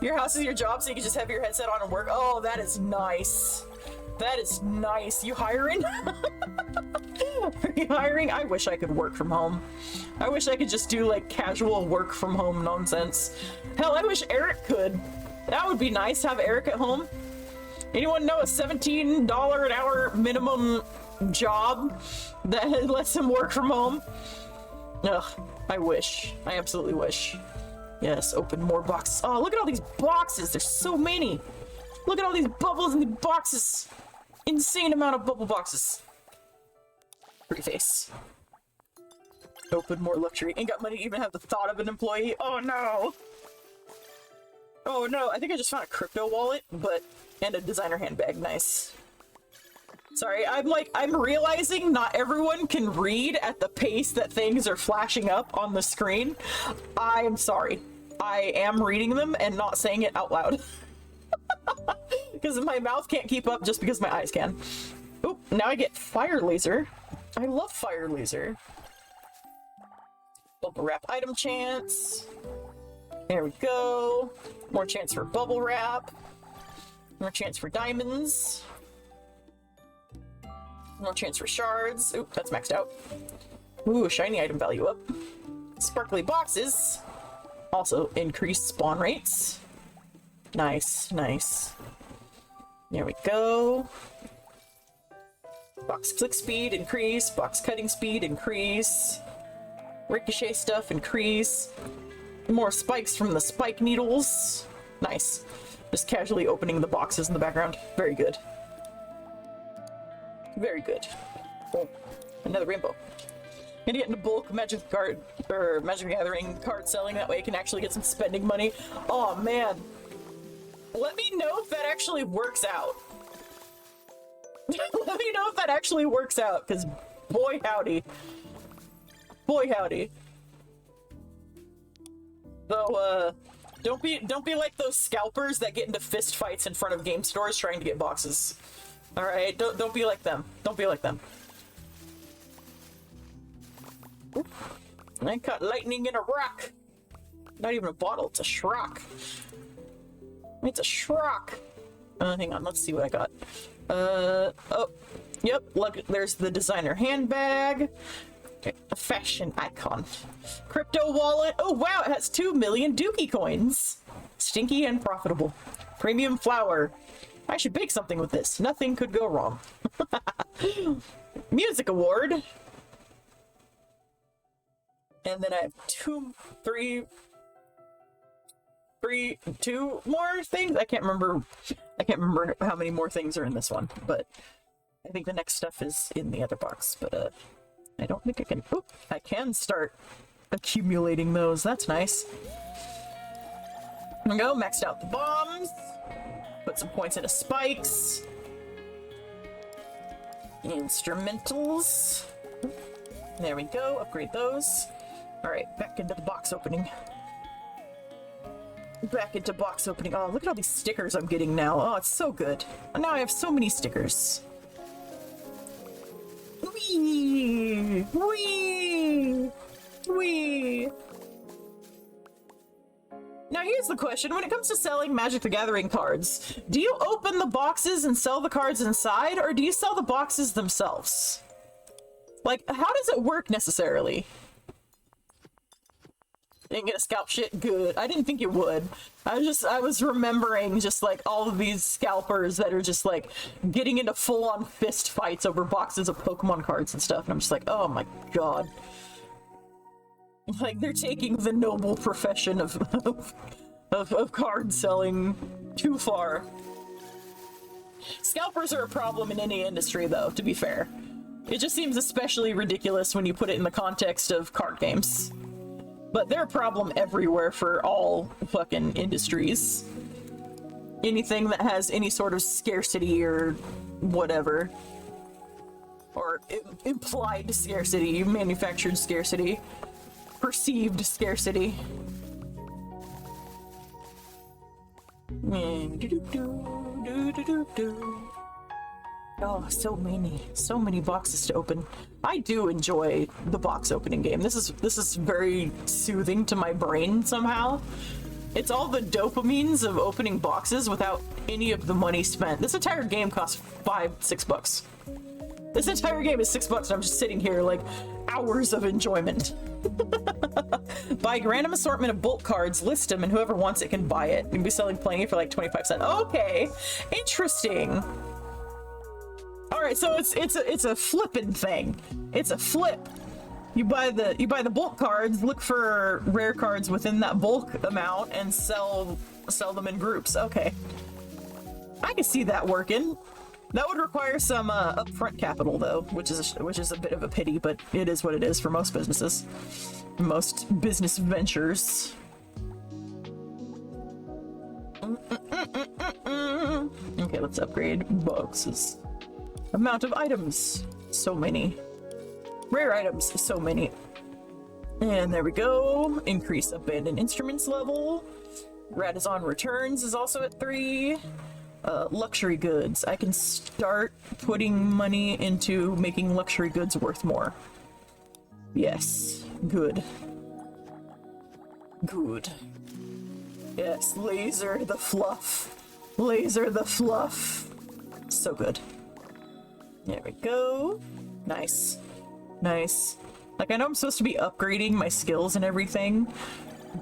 Your house is your job, so you can just have your headset on and work. Oh, that is nice. That is nice. You hiring? Are you hiring? I wish I could work from home. I wish I could just do like casual work from home nonsense. Hell, I wish Eric could. That would be nice to have Eric at home. Anyone know a $17 an hour minimum job that lets him work from home? Ugh, I wish. I absolutely wish. Yes, open more boxes. Oh, look at all these boxes. There's so many. Look at all these bubbles in the boxes. Insane amount of bubble boxes. Pretty face. Open more luxury. Ain't got money to even have the thought of an employee. Oh no. Oh no, I think I just found a crypto wallet, and a designer handbag. Nice. Sorry, I'm realizing not everyone can read at the pace that things are flashing up on the screen. I'm sorry. I am reading them and not saying it out loud. because my mouth can't keep up just because my eyes can. Oop, now I get fire laser. I love fire laser. Bubble wrap item chance. There we go. More chance for bubble wrap. More chance for diamonds. More chance for shards. Oop, that's maxed out. Ooh, shiny item value up. Sparkly boxes. Also increased spawn rates. Nice, nice. There we go. Box flick speed increase. Box cutting speed increase. Ricochet stuff increase. More spikes from the spike needles. Nice. Just casually opening the boxes in the background. Very good. Very good. Oh, another rainbow. Gonna get into bulk Magic card or Magic Gathering card selling. That way I can actually get some spending money. Oh man. Let me know if that actually works out. Let me know if that actually works out, because boy howdy. Boy howdy. Though, don't be like those scalpers that get into fist fights in front of game stores trying to get boxes. Alright, don't be like them. Don't be like them. Oop. I caught lightning in a rock. Not even a bottle, it's a shrock. It's a shrock. Hang on, let's see what I got. Oh, yep, look, there's the designer handbag. Okay, a fashion icon. Crypto wallet. Oh wow, it has 2 million Dookie coins. Stinky and profitable. Premium flour. I should bake something with this. Nothing could go wrong. Music award. And then I have two more things. I can't remember how many more things are in this one, but I think the next stuff is in the other box, but I don't think I can. Oop, I can start accumulating those. That's nice. There we go, maxed out the bombs. Put some points into spikes. Instrumentals. There we go, upgrade those. Alright, back into the box opening. Back into box opening. Oh, look at all these stickers I'm getting now. Oh, it's so good. Now I have so many stickers. Whee! Whee! Whee! Now here's the question. When it comes to selling Magic the Gathering cards, do you open the boxes and sell the cards inside, or do you sell the boxes themselves? Like, how does it work necessarily? Didn't get a scalp shit? Good. I didn't think it would. I was remembering just like all of these scalpers that are just like getting into full-on fist fights over boxes of Pokemon cards and stuff, and I'm just like, oh my god. Like, they're taking the noble profession of card selling too far. Scalpers are a problem in any industry, though, to be fair. It just seems especially ridiculous when you put it in the context of card games. But they're a problem everywhere for all fucking industries. Anything that has any sort of scarcity or whatever. Or implied scarcity, manufactured scarcity. Perceived scarcity. Oh, so many boxes to open. I do enjoy the box opening game. This is very soothing to my brain somehow. It's all the dopamines of opening boxes without any of the money spent. This entire game costs $5-6. This entire game is $6 and I'm just sitting here like hours of enjoyment. Buy a random assortment of bulk cards, list them, and whoever wants it can buy it. You can be selling plenty for like 25 cents. Okay, interesting. All right, so it's a flipping thing. It's a flip. You buy the bulk cards, look for rare cards within that bulk amount, and sell them in groups. Okay, I can see that working. That would require some upfront capital, though, which is a bit of a pity, but it is what it is for most businesses, most business ventures. Okay, let's upgrade boxes. Amount of items, so many. Rare items, so many. And there we go. Increase abandoned instruments level. Radazon returns is also at 3. luxury goods. I can start putting money into making luxury goods worth more. Yes, good. Good. Yes, laser the fluff. Laser the fluff. So good. There we go. Nice. Nice. Like, I know I'm supposed to be upgrading my skills and everything,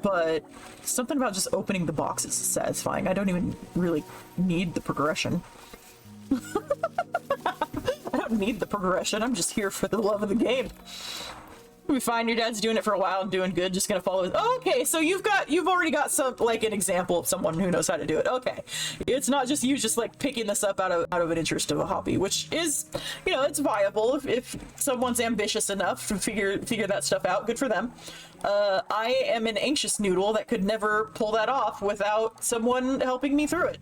but something about just opening the boxes is satisfying. I don't even really need the progression. I don't need the progression. I'm just here for the love of the game. We find your dad's doing it for a while and doing good, just gonna follow his— oh, okay, so you've already got some, like, an example of someone who knows how to do it. Okay. It's not just you just like picking this up out of an interest of a hobby, which is, you know, it's viable if someone's ambitious enough to figure that stuff out. Good for them. I am an anxious noodle that could never pull that off without someone helping me through it.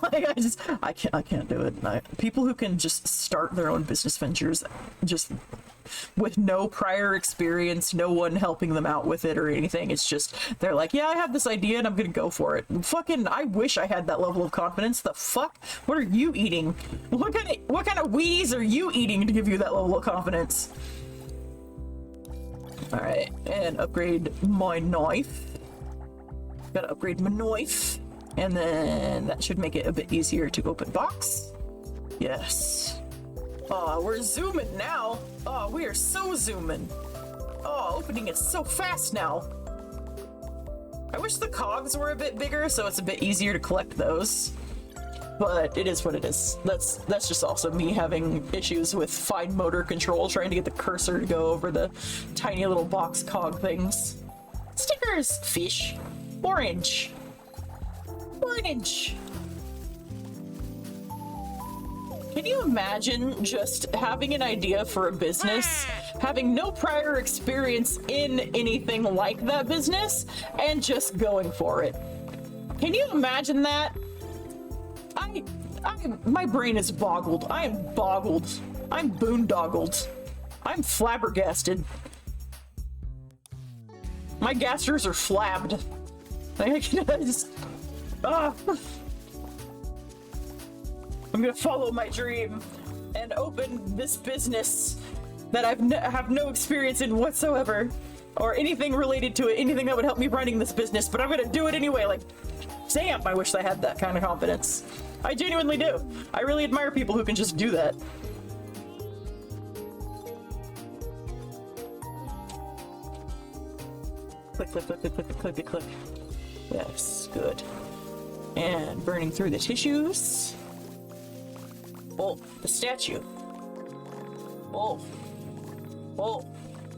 Like, I can't do it. People who can just start their own business ventures just with no prior experience, no one helping them out with it or anything. It's just, they're like, yeah, I have this idea and I'm gonna go for it. Fucking, I wish I had that level of confidence. The fuck? What are you eating? What kind of Wheaties are you eating to give you that level of confidence? Alright, and upgrade my knife. Gotta upgrade my knife. And then that should make it a bit easier to open box. Yes. Oh, we're zooming now. Oh, we are so zooming. Oh, opening it so fast now. I wish the cogs were a bit bigger so it's a bit easier to collect those. But it is what it is. That's just also me having issues with fine motor control, trying to get the cursor to go over the tiny little box cog things. Stickers! Fish. Orange. Orange. Can you imagine just having an idea for a business, having no prior experience in anything like that business, and just going for it? Can you imagine that? My brain is boggled. I am boggled. I'm boondoggled. I'm flabbergasted. My gasters are flabbed. I just... I'm gonna follow my dream and open this business that I have no experience in whatsoever, or anything related to it, anything that would help me running this business, but I'm gonna do it anyway. Like, damn, I wish I had that kind of confidence. I genuinely do. I really admire people who can just do that. Click, click, click, click, click, click, click, click. Yes, good. And burning through the tissues. Oh, the statue. Oh. Oh.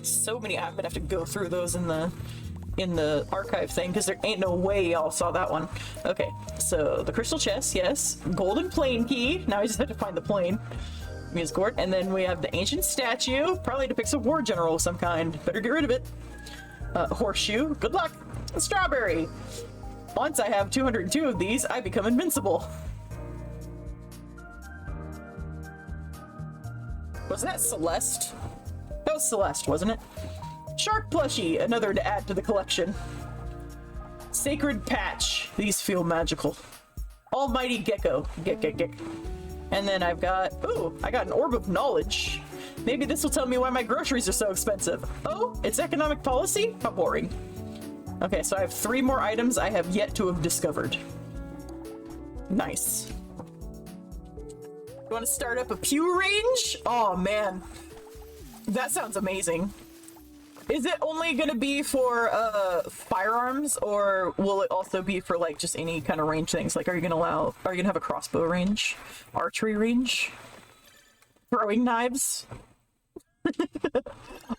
So many. I'm gonna have to go through those in the archive thing, because there ain't no way y'all saw that one. Okay, so the crystal chest, yes. Golden plane key. Now I just have to find the plane. Music court. And then we have the ancient statue. Probably depicts a war general of some kind. Better get rid of it. Horseshoe. Good luck. Strawberry. Once I have 202 of these, I become invincible. Was that Celeste? That was Celeste, wasn't it? Shark plushie, another to add to the collection. Sacred patch. These feel magical. Almighty gecko. Gek. And then I've got, ooh, I got an orb of knowledge. Maybe this will tell me why my groceries are so expensive. Oh, it's economic policy? How boring. Okay, so I have 3 more items I have yet to have discovered. Nice. You want to start up a pew range? Oh man, that sounds amazing. Is it only gonna be for firearms, or will it also be for like just any kind of range things? Like, are you gonna have a crossbow range, archery range, throwing knives?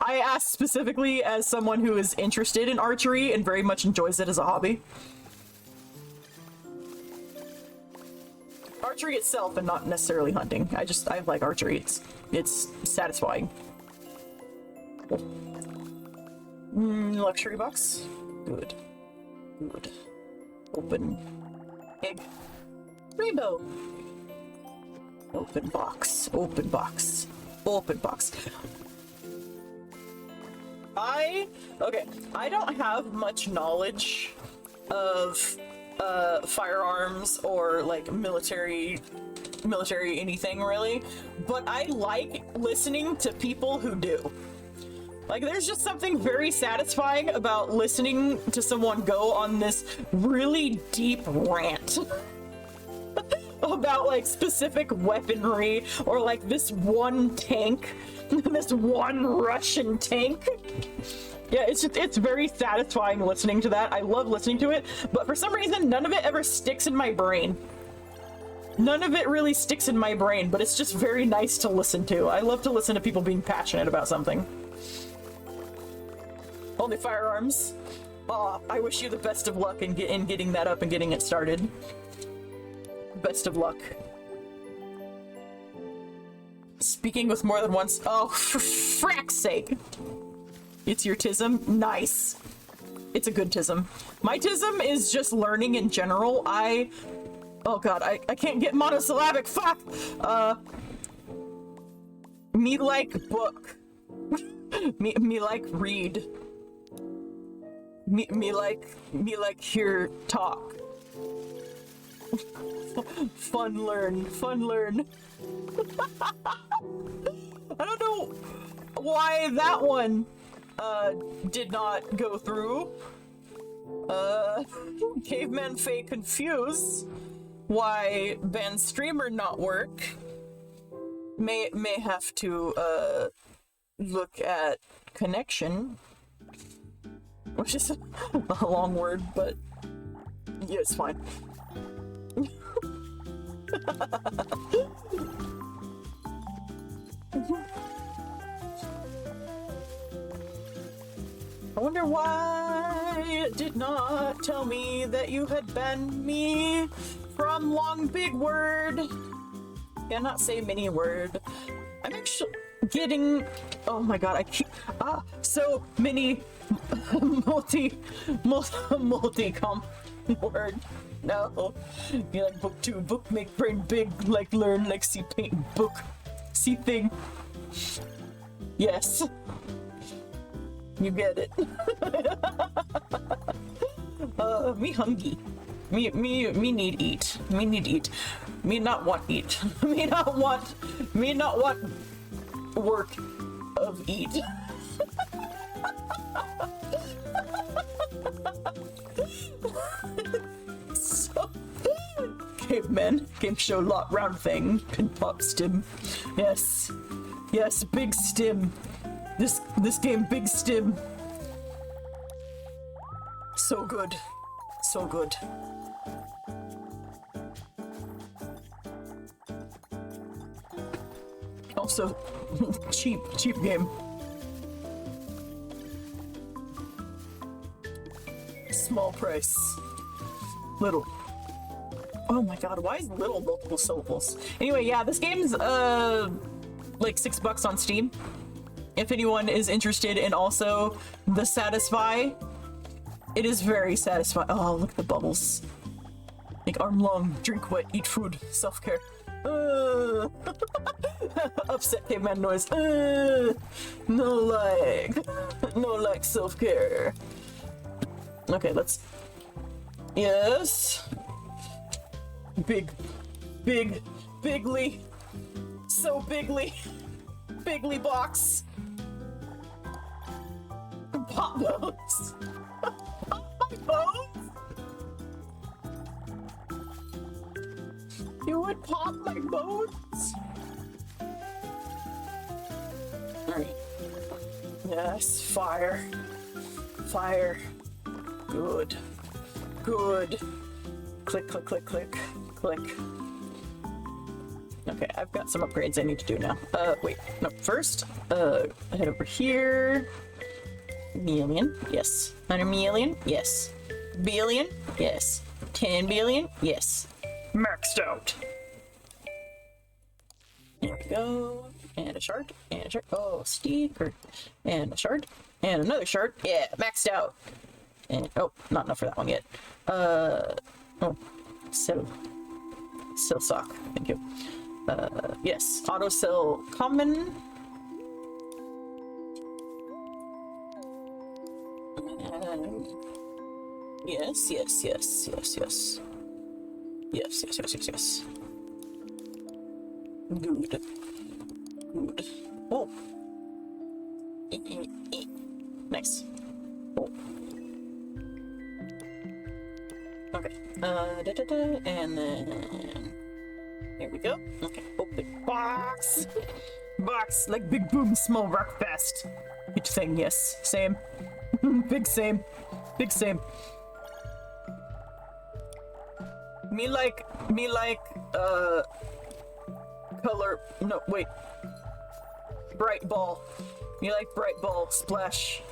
I asked specifically as someone who is interested in archery and very much enjoys it as a hobby. Archery itself and not necessarily hunting. I like archery. It's satisfying. Luxury box. Good. Good. Open. Egg. Rainbow. Open box. Open box. Open box. I don't have much knowledge of firearms or like military anything really, but I like listening to people who do. Like, there's just something very satisfying about listening to someone go on this really deep rant about like specific weaponry or like this one tank, this one Russian tank. Yeah, it's very satisfying listening to that. I love listening to it, but for some reason, none of it ever sticks in my brain. None of it really sticks in my brain, but it's just very nice to listen to. I love to listen to people being passionate about something. Only firearms. I wish you the best of luck in getting that up and getting it started. Best of luck. Speaking with more than once. Oh, for frack's sake. It's your TISM? Nice. It's a good TISM. My TISM is just learning in general. Oh god, I can't get monosyllabic, fuck! Me like book. me like read. Me like hear talk. Fun learn. I don't know why that one did not go through. Caveman Faye confused why band streamer not work. May have to look at connection, which is a long word, but yeah, it's fine. I wonder why it did not tell me that you had banned me from long big word. Cannot say mini word. I'm actually getting, oh my god, I keep, so many multi-com word. No. You like book 2, book make brain big, like learn, like see paint, book, see thing. Yes. You get it. Me hungry. Me need eat. Me need eat. Me not want eat. Me not want work of eat. So, caveman, game show lot round thing, pin pop stim. Yes, big stim. This game, big stim. So good. So good. Also, cheap game. Small price. Little. Oh my god, why is little multiple syllables? Anyway, yeah, this game's like $6 on Steam. If anyone is interested in also the Satisfy, it is very satisfying. Oh, look at the bubbles. Like arm long, drink wet, eat food, self-care. Upset caveman noise. No like self-care. Okay, let's. Yes. Bigly. So bigly box. Pop bones. Pop bones. You would pop my bones? Alright. Yes, fire. Good. Click. Okay, I've got some upgrades I need to do now. Wait, no, first, head over here. Million, yes. 100 million, yes. Billion, yes. 10 billion, yes. Maxed out. There we go. And a shard, Oh, sticker. And a shard, and another shard. Yeah, maxed out. And, oh, not enough for that one yet. Oh, Cell sock, thank you. Yes, auto cell common. Yes, yes, yes, yes, yes. Yes, yes, yes, yes, yes. Good. Good. Oh. Nice. Oh. Okay. And then here we go. Okay. Open box. Box like Big Boom Small Rock Fest. Each thing, yes. Same. Big same. Big same. Me like color, no, wait. Bright ball. Me like bright ball splash.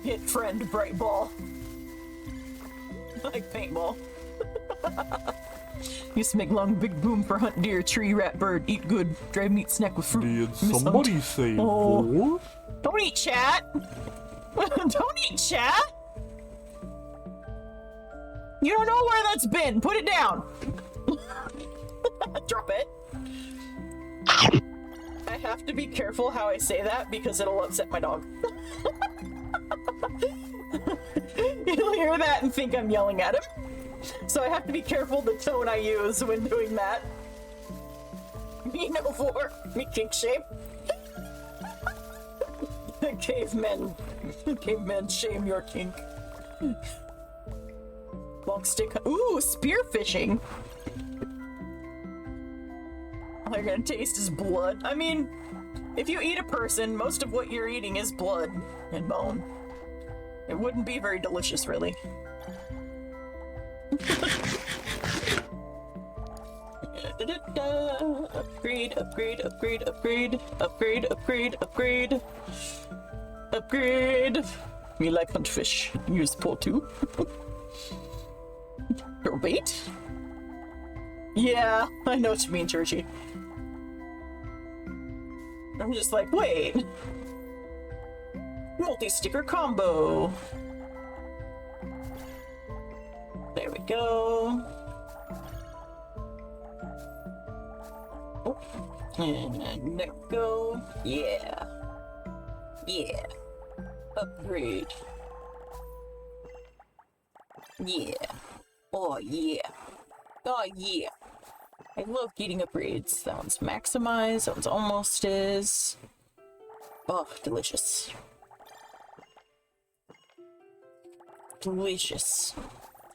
Hit friend bright ball. Like paintball. Used to make long big boom for hunt deer, tree, rat, bird, eat good, dry meat, snack with fruit. Did Miss hunt. somebody say Oh. war? Don't eat chat! Don't eat chat! You don't know where that's been. Put it down. Drop it. I have to be careful how I say that because it'll upset my dog. He'll hear that and think I'm yelling at him. So I have to be careful the tone I use when doing that. Me no for. Me kink shame. Cavemen. Cavemen shame your kink. Long stick. Ooh, spearfishing. All they're gonna taste is blood. I mean, if you eat a person, most of what you're eating is blood and bone. It wouldn't be very delicious, really. Upgrade, upgrade, upgrade, upgrade, upgrade, upgrade, upgrade, upgrade. Me like hunt fish. Use pull too. Your bait? Yeah, I know what you mean, Churchy. I'm just like, wait. Multi-sticker combo. There we go. Oh. And there we go. Yeah. Yeah. Upgrade. Yeah. Oh yeah. Oh yeah. I love getting upgrades. That one's maximized. That one's almost is. Oh, delicious. Delicious.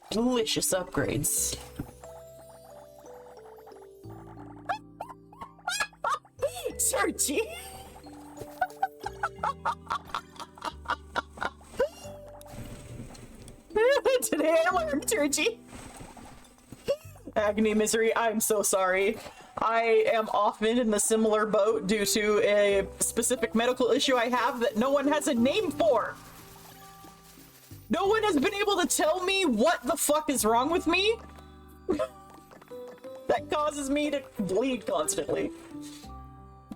Delicious upgrades. Searchy. Today I learned, Turgy. Agony, misery, I'm so sorry. I am often in the similar boat due to a specific medical issue I have that no one has a name for. No one has been able to tell me what the fuck is wrong with me. That causes me to bleed constantly.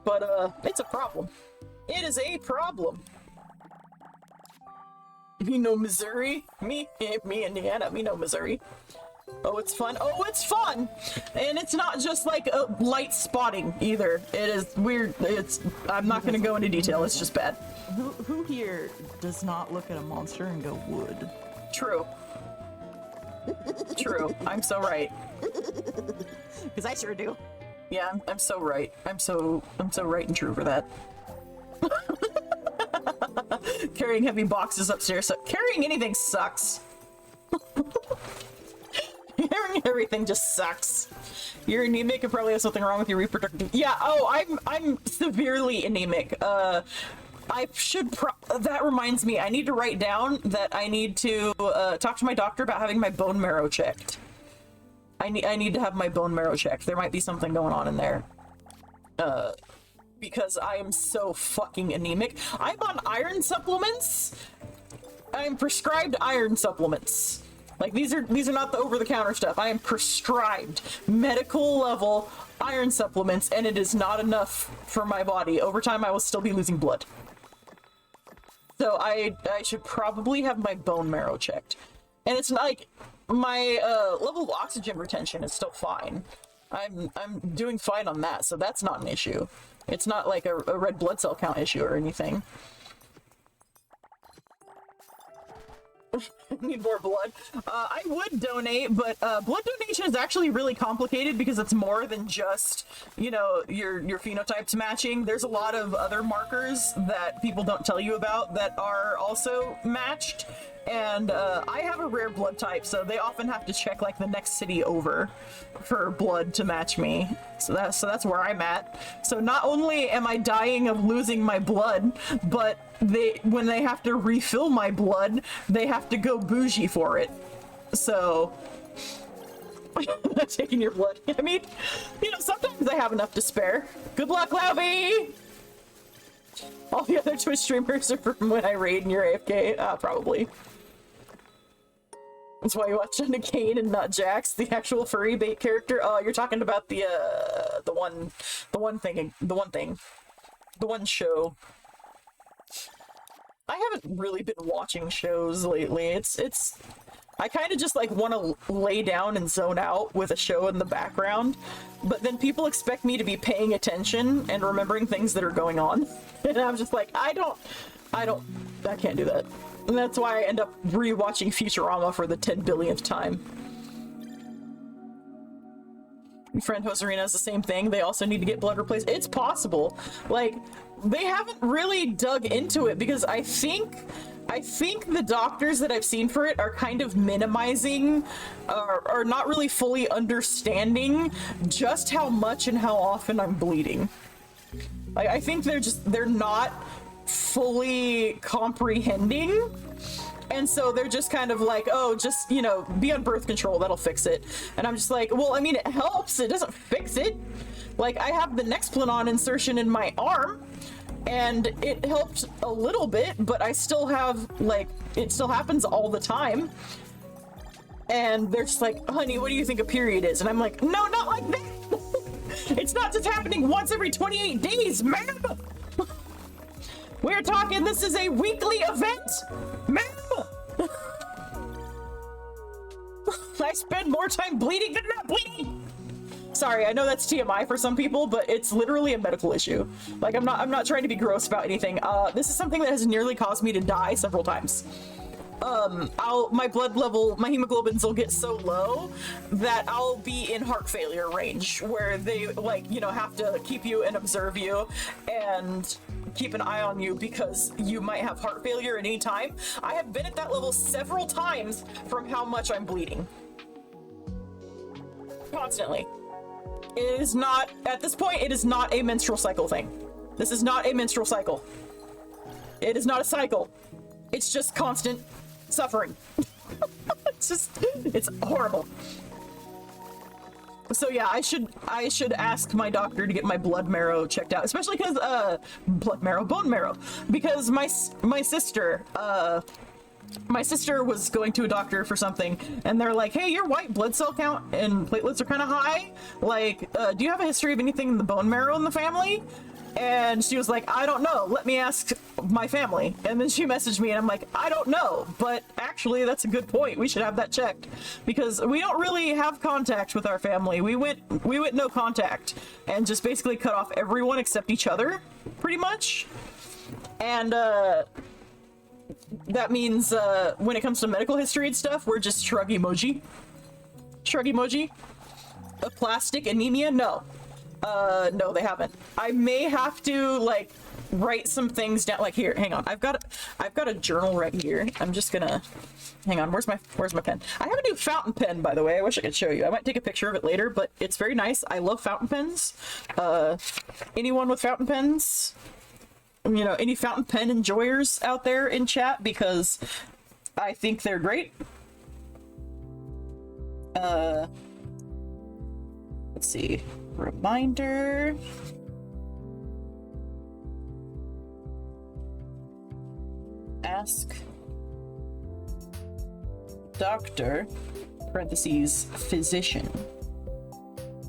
But, it's a problem. It is a problem. Me no Missouri. Me Indiana. Me no Missouri. Oh, it's fun. Oh, it's fun! And it's not just like a light spotting either. It is weird. I'm not gonna go into detail. It's just bad. Who here does not look at a monster and go wood? True. True. I'm so right. Because I sure do. Yeah, I'm so right. I'm so right and true for that. Carrying heavy boxes upstairs. So carrying anything sucks. Carrying everything just sucks. You're anemic and probably have something wrong with your reproductive. Yeah. Oh, I'm severely anemic. I should. That reminds me. I need to write down that I need to talk to my doctor about having my bone marrow checked. I need to have my bone marrow checked. There might be something going on in there. Because I am so fucking anemic. I'm on iron supplements. I'm prescribed iron supplements. Like these are not the over-the-counter stuff. I am prescribed medical level iron supplements, and it is not enough for my body. Over time, I will still be losing blood. So I should probably have my bone marrow checked. And it's not like my level of oxygen retention is still fine. I'm doing fine on that, so that's not an issue. It's not like a red blood cell count issue or anything. Need more blood. I would donate, but blood donation is actually really complicated because it's more than just, you know, your phenotypes matching. There's a lot of other markers that people don't tell you about that are also matched. And I have a rare blood type, so they often have to check like the next city over for blood to match me. So that's where I'm at. So not only am I dying of losing my blood, but when they have to refill my blood, they have to go bougie for it. So I'm taking your blood. I mean, you know, sometimes I have enough to spare. Good luck, Lauvie! All the other Twitch streamers are from when I raid and you're AFK. Probably. That's why you watch Jenna Kane and not Jax, the actual furry bait character. Oh, you're talking about the one show. I haven't really been watching shows lately. I kind of just like want to lay down and zone out with a show in the background, but then people expect me to be paying attention and remembering things that are going on. And I'm just like, I can't do that. And that's why I end up rewatching Futurama for the 10 billionth time. My friend Joserina is the same thing. They also need to get blood replaced. It's possible. Like, they haven't really dug into it because I think the doctors that I've seen for it are kind of minimizing or not really fully understanding just how much and how often I'm bleeding. Like, I think they're not fully comprehending, and so they're just kind of like, oh, just, you know, be on birth control, that'll fix it. And I'm just like, well, I mean, it helps, it doesn't fix it. Like, I have the Nexplanon insertion in my arm and it helped a little bit, but I still have, like, it still happens all the time. And they're just like, honey, what do you think a period is? And I'm like, no, not like that. It's not just happening once every 28 days, ma'am. We're talking, this is a weekly event, ma'am. I spend more time bleeding than not bleeding. Sorry, I know that's TMI for some people, but it's literally a medical issue. Like, I'm not trying to be gross about anything. This is something that has nearly caused me to die several times. My blood level, my hemoglobins will get so low that I'll be in heart failure range, where they, like, you know, have to keep you and observe you and keep an eye on you because you might have heart failure at any time. I have been at that level several times from how much I'm bleeding. Constantly. It is not, at this point, it is not a menstrual cycle thing. This is not a menstrual cycle. It is not a cycle. It's just constant suffering. It's horrible. So yeah, I should ask my doctor to get my blood marrow checked out, especially because bone marrow, because my sister was going to a doctor for something, and they're like, hey, your white blood cell count and platelets are kind of high. Like, do you have a history of anything in the bone marrow in the family? And she was like, I don't know, let me ask my family. And then she messaged me and I'm like, I don't know, but actually that's a good point. We should have that checked because we don't really have contact with our family. We went no contact and just basically cut off everyone except each other, pretty much. And that means when it comes to medical history and stuff, we're just shrug emoji. Shrug emoji. Aplastic anemia? No. No, they haven't. I may have to, like, write some things down. Like, here, hang on. I've got a journal right here. I'm just gonna, hang on. Where's my pen? I have a new fountain pen, by the way. I wish I could show you. I might take a picture of it later, but it's very nice. I love fountain pens. Anyone with fountain pens? You know, any fountain pen enjoyers out there in chat, because I think they're great. Let's see. Reminder. Ask doctor, parentheses, physician,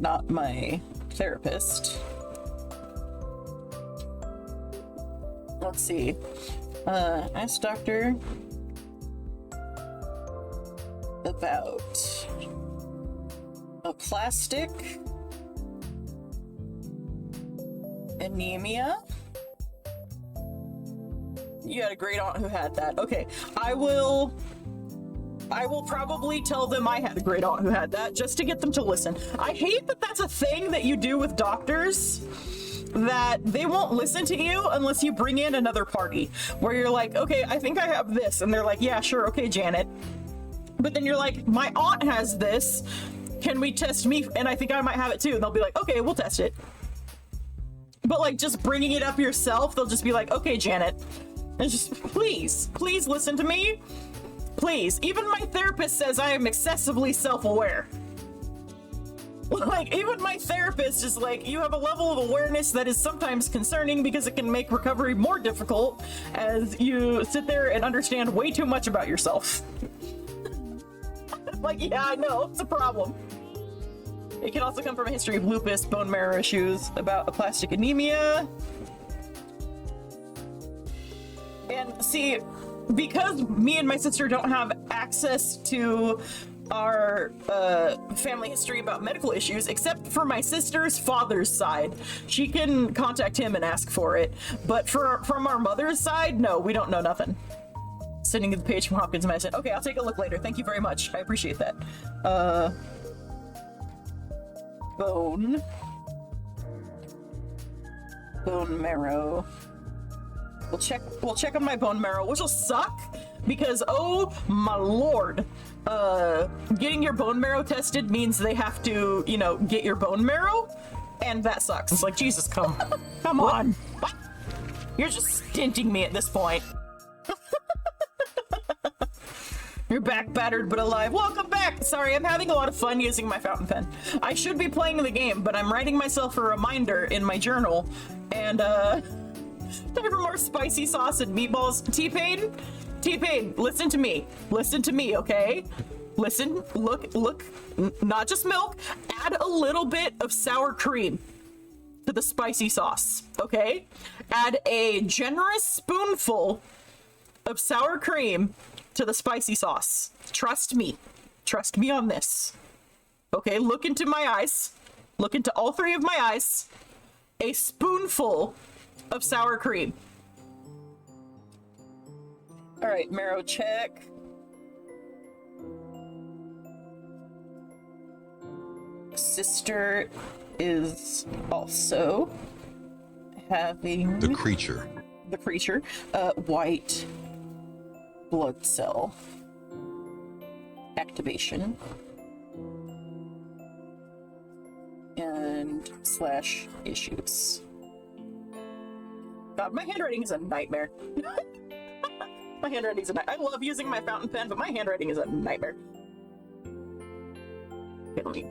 not my therapist. Let's see. Ask doctor about aplastic anemia. You had a great aunt who had that. Okay, I will I will probably tell them I had a great aunt who had that, just to get them to listen. I hate that that's a thing that you do with doctors, that they won't listen to you unless you bring in another party, where you're like, okay, I think I have this, and they're like, yeah, sure, okay, Janet. But then you're like, my aunt has this, can we test me? And I think I might have it too. And they'll be like, okay, we'll test it. But like just bringing it up yourself, they'll just be like, okay, Janet. And just, please listen to me. Please. Even my therapist says I am excessively self-aware. Like, even my therapist is like, you have a level of awareness that is sometimes concerning because it can make recovery more difficult as you sit there and understand way too much about yourself. Like, yeah, I know, it's a problem. It can also come from a history of lupus, bone marrow issues, about aplastic anemia. And see, because me and my sister don't have access to our family history about medical issues, except for my sister's father's side, she can contact him and ask for it. But from our mother's side, no, we don't know nothing. Sending the page from Hopkins Medicine. Okay, I'll take a look later. Thank you very much. I appreciate that. Bone marrow. We'll check on my bone marrow, which will suck because, oh my lord, getting your bone marrow tested means they have to, you know, get your bone marrow, and that sucks. It's like, Jesus, come on. What? You're just stinting me at this point. You're back, battered but alive. Welcome back! Sorry, I'm having a lot of fun using my fountain pen. I should be playing the game, but I'm writing myself a reminder in my journal. And, time for more spicy sauce and meatballs. T-Pain, listen to me. Listen to me, okay? Listen, look, not just milk. Add a little bit of sour cream to the spicy sauce, okay? Add a generous spoonful of sour cream to the spicy sauce. Trust me on this. Okay, look into my eyes. Look into all three of my eyes. A spoonful of sour cream. All right, marrow check. Sister is also having the creature, white blood cell activation and / issues. God, my handwriting is a nightmare. My handwriting is a nightmare. I love using my fountain pen, but my handwriting is a nightmare. Okay, let me...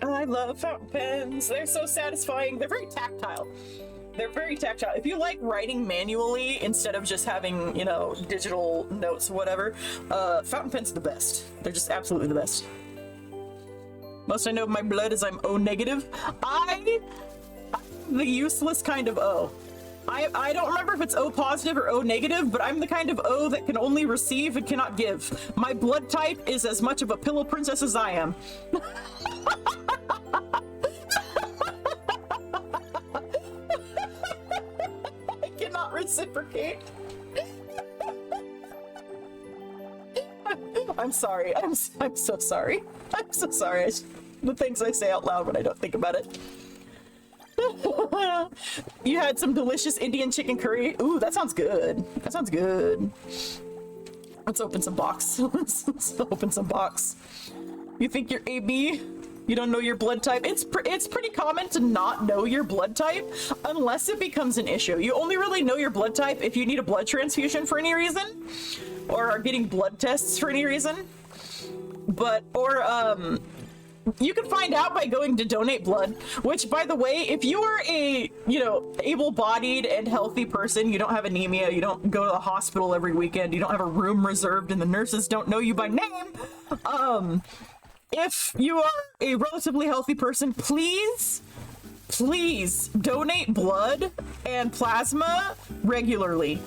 I love fountain pens. They're so satisfying. They're very tactile. If you like writing manually instead of just having, you know, digital notes or whatever, fountain pens are the best. They're just absolutely the best. Most I know of my blood is I'm O negative. I'm the useless kind of O. I don't remember if it's O positive or O negative, but I'm the kind of O that can only receive and cannot give. My blood type is as much of a pillow princess as I am. I cannot reciprocate. I'm sorry. I'm so sorry. I'm so sorry. The things I say out loud when I don't think about it. You had some delicious Indian chicken curry. Ooh, that sounds good. That sounds good. Let's open some box. Let's open some box. You think you're AB? You don't know your blood type? It's pretty common to not know your blood type unless it becomes an issue. You only really know your blood type if you need a blood transfusion for any reason or are getting blood tests for any reason. You can find out by going to donate blood, which, by the way, if you are a, you know, able-bodied and healthy person, you don't have anemia, you don't go to the hospital every weekend, you don't have a room reserved and the nurses don't know you by name, if you are a relatively healthy person, please donate blood and plasma regularly.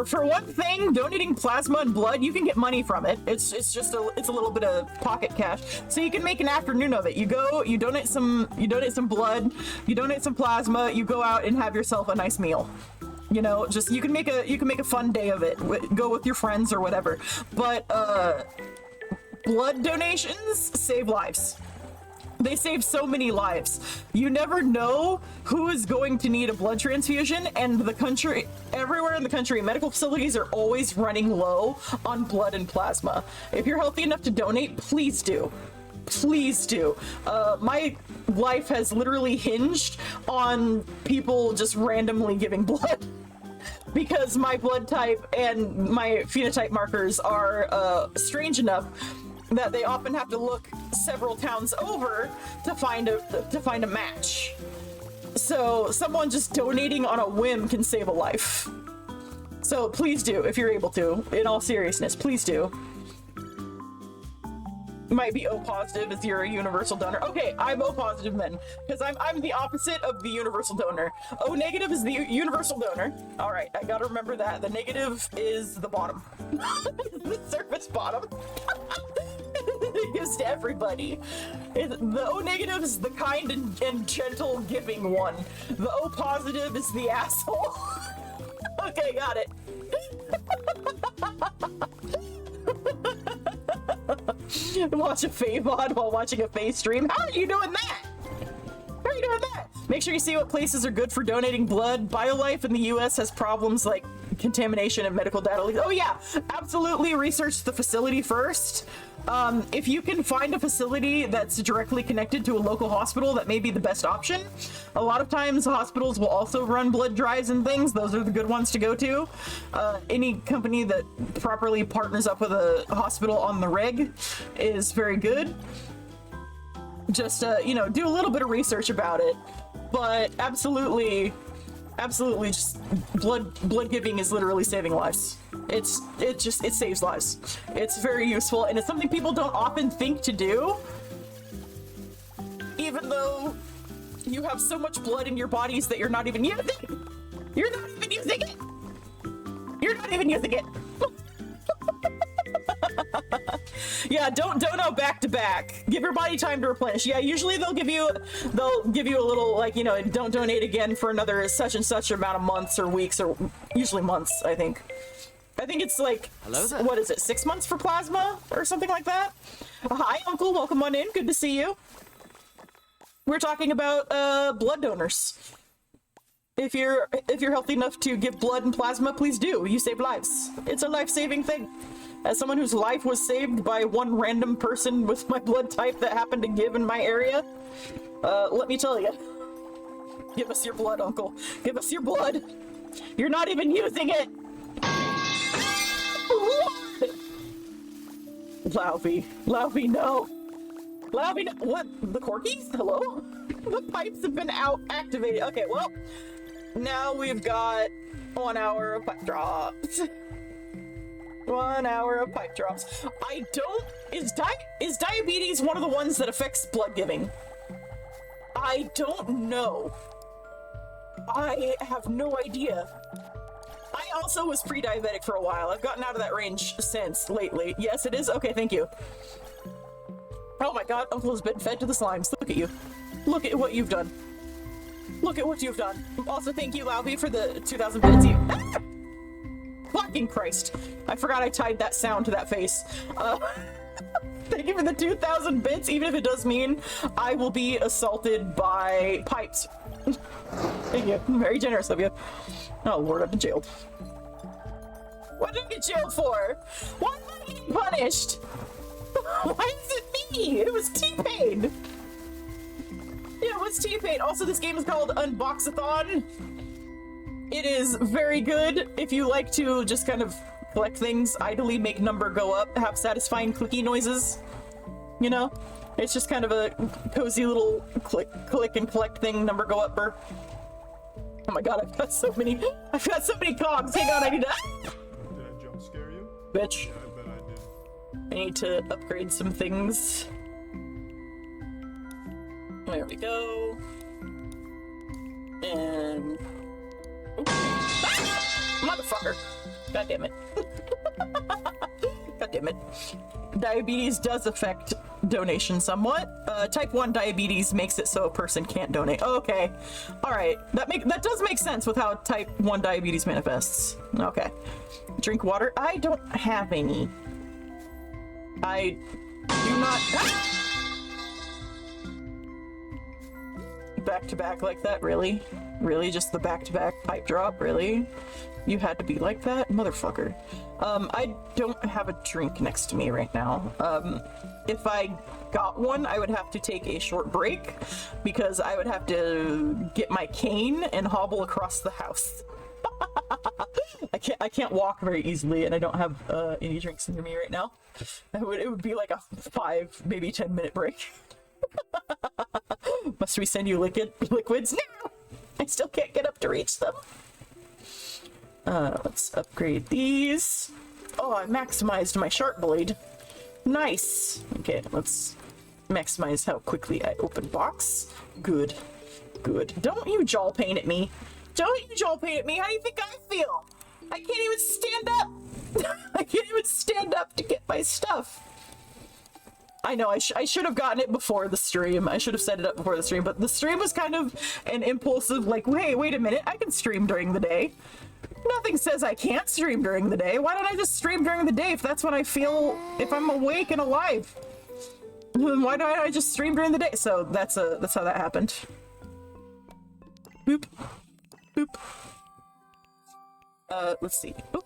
For one thing, donating plasma and blood, you can get money from it. It's just a little bit of pocket cash, so you can make an afternoon of it. You go, you donate some blood, you donate some plasma, you go out and have yourself a nice meal. You know, just you can make a fun day of it. Go with your friends or whatever. But blood donations save lives. They save so many lives. You never know who is going to need a blood transfusion, and the country, everywhere in the country, medical facilities are always running low on blood and plasma. If you're healthy enough to donate, please do. Please do. My life has literally hinged on people just randomly giving blood. Because my blood type and my phenotype markers are strange enough that they often have to look several towns over to find a match. So someone just donating on a whim can save a life. So please do, if you're able to. In all seriousness, please do. Might be O positive as you're a universal donor. Okay, I'm O positive then, because I'm the opposite of the universal donor. O negative is the universal donor. All right, I gotta remember that. The negative is the bottom, the surface bottom. It gives to everybody. The O negative is the kind and gentle giving one. The O positive is the asshole. Okay, got it. Watch a Favod while watching a Fae stream. How are you doing that? How are you doing that? Make sure you see what places are good for donating blood. BioLife in the US has problems like contamination and medical data leaks. Oh yeah, absolutely research the facility first. If you can find a facility that's directly connected to a local hospital, that may be the best option. A lot of times hospitals will also run blood drives and things. Those are the good ones to go to. Any company that properly partners up with a hospital on the reg is very good. Just, you know, do a little bit of research about it. But absolutely, just blood giving is literally saving lives. It saves lives. It's very useful, and it's something people don't often think to do. Even though you have so much blood in your bodies that you're not even using. You're not even using it. You're not even using it. Yeah, don't dono back to back. Give your body time to replenish. Yeah, usually they'll give you a little, like, you know, don't donate again for another such and such amount of months or weeks, or usually months, I think. I think it's like, what is it, 6 months for plasma or something like that? Hi, Uncle, welcome on in. Good to see you. We're talking about blood donors. If you're healthy enough to give blood and plasma, please do. You save lives. It's a life-saving thing. As someone whose life was saved by one random person with my blood type that happened to give in my area, let me tell you. Give us your blood, Uncle. Give us your blood. You're not even using it. Laufey, no. Laufey, no. What? The corkies? Hello? The pipes have been activated. Okay, well, now we've got 1 hour of pipe drops. 1 hour of pipe drops. I don't... Is diabetes one of the ones that affects blood giving? I don't know. I have no idea. I also was pre-diabetic for a while. I've gotten out of that range since, lately. Yes, it is? Okay, thank you. Oh my god, Uncle has been fed to the slimes. Look at you. Look at what you've done. Look at what you've done. Also, thank you, Laufey, for the 2,000 bits. Ah! Fucking Christ. I forgot I tied that sound to that face. Thank you for the 2,000 bits, even if it does mean I will be assaulted by pipes. Thank you. Very generous of you. Oh lord, I've been jailed. What did I get jailed for? Why am I getting punished? Why is it me? It was T-Pain. Yeah, it was T-Pain. Also, this game is called Unboxathon. It is very good if you like to just kind of collect things, idly make number go up, have satisfying clicky noises. You know? It's just kind of a cozy little click and collect thing, number go up burr. Oh my god, I've got so many cogs. Hang on, I need to... Did I jump scare you? Bitch. Yeah, I bet I did. I need to upgrade some things. There we go. And... Ah! Motherfucker. God damn it. God God damn it. Diabetes does affect donation somewhat. Type 1 diabetes makes it so a person can't donate. Okay. Alright. That does make sense with how type 1 diabetes manifests. Okay. Drink water. I don't have any. I do not... Back-to-back like that? Really? Really? Just the back-to-back pipe drop? Really? You had to be like that? Motherfucker. I don't have a drink next to me right now. If I got one, I would have to take a short break because I would have to get my cane and hobble across the house. I can't walk very easily, and I don't have any drinks near me right now. It would be like a 5, maybe 10-minute break. Must we send you liquids? No! I still can't get up to reach them. Let's upgrade these. Oh, I maximized my sharp blade. Nice. Okay, let's maximize how quickly I open box. Good. Good. Don't you jaw pain at me. Don't you jaw pain at me. How do you think I feel? I can't even stand up. I can't even stand up to get my stuff. I know, I should have gotten it before the stream. I should have set it up before the stream, but the stream was kind of an impulsive, like, hey, wait a minute, I can stream during the day. Nothing says I can't stream during the day. Why don't I just stream during the day if that's when I feel, if I'm awake and alive? Then why don't I just stream during the day? So that's how that happened. Boop. Boop. Let's see. Oop.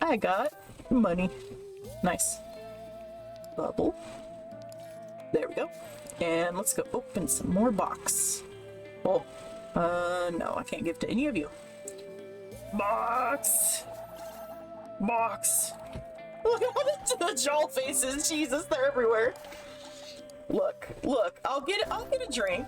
I got money. Nice. Bubble. There we go. And let's go open some more box. Oh, no, I can't give to any of you. Box! Box! Look at the jaw faces, Jesus, they're everywhere. Look, I'll get a drink.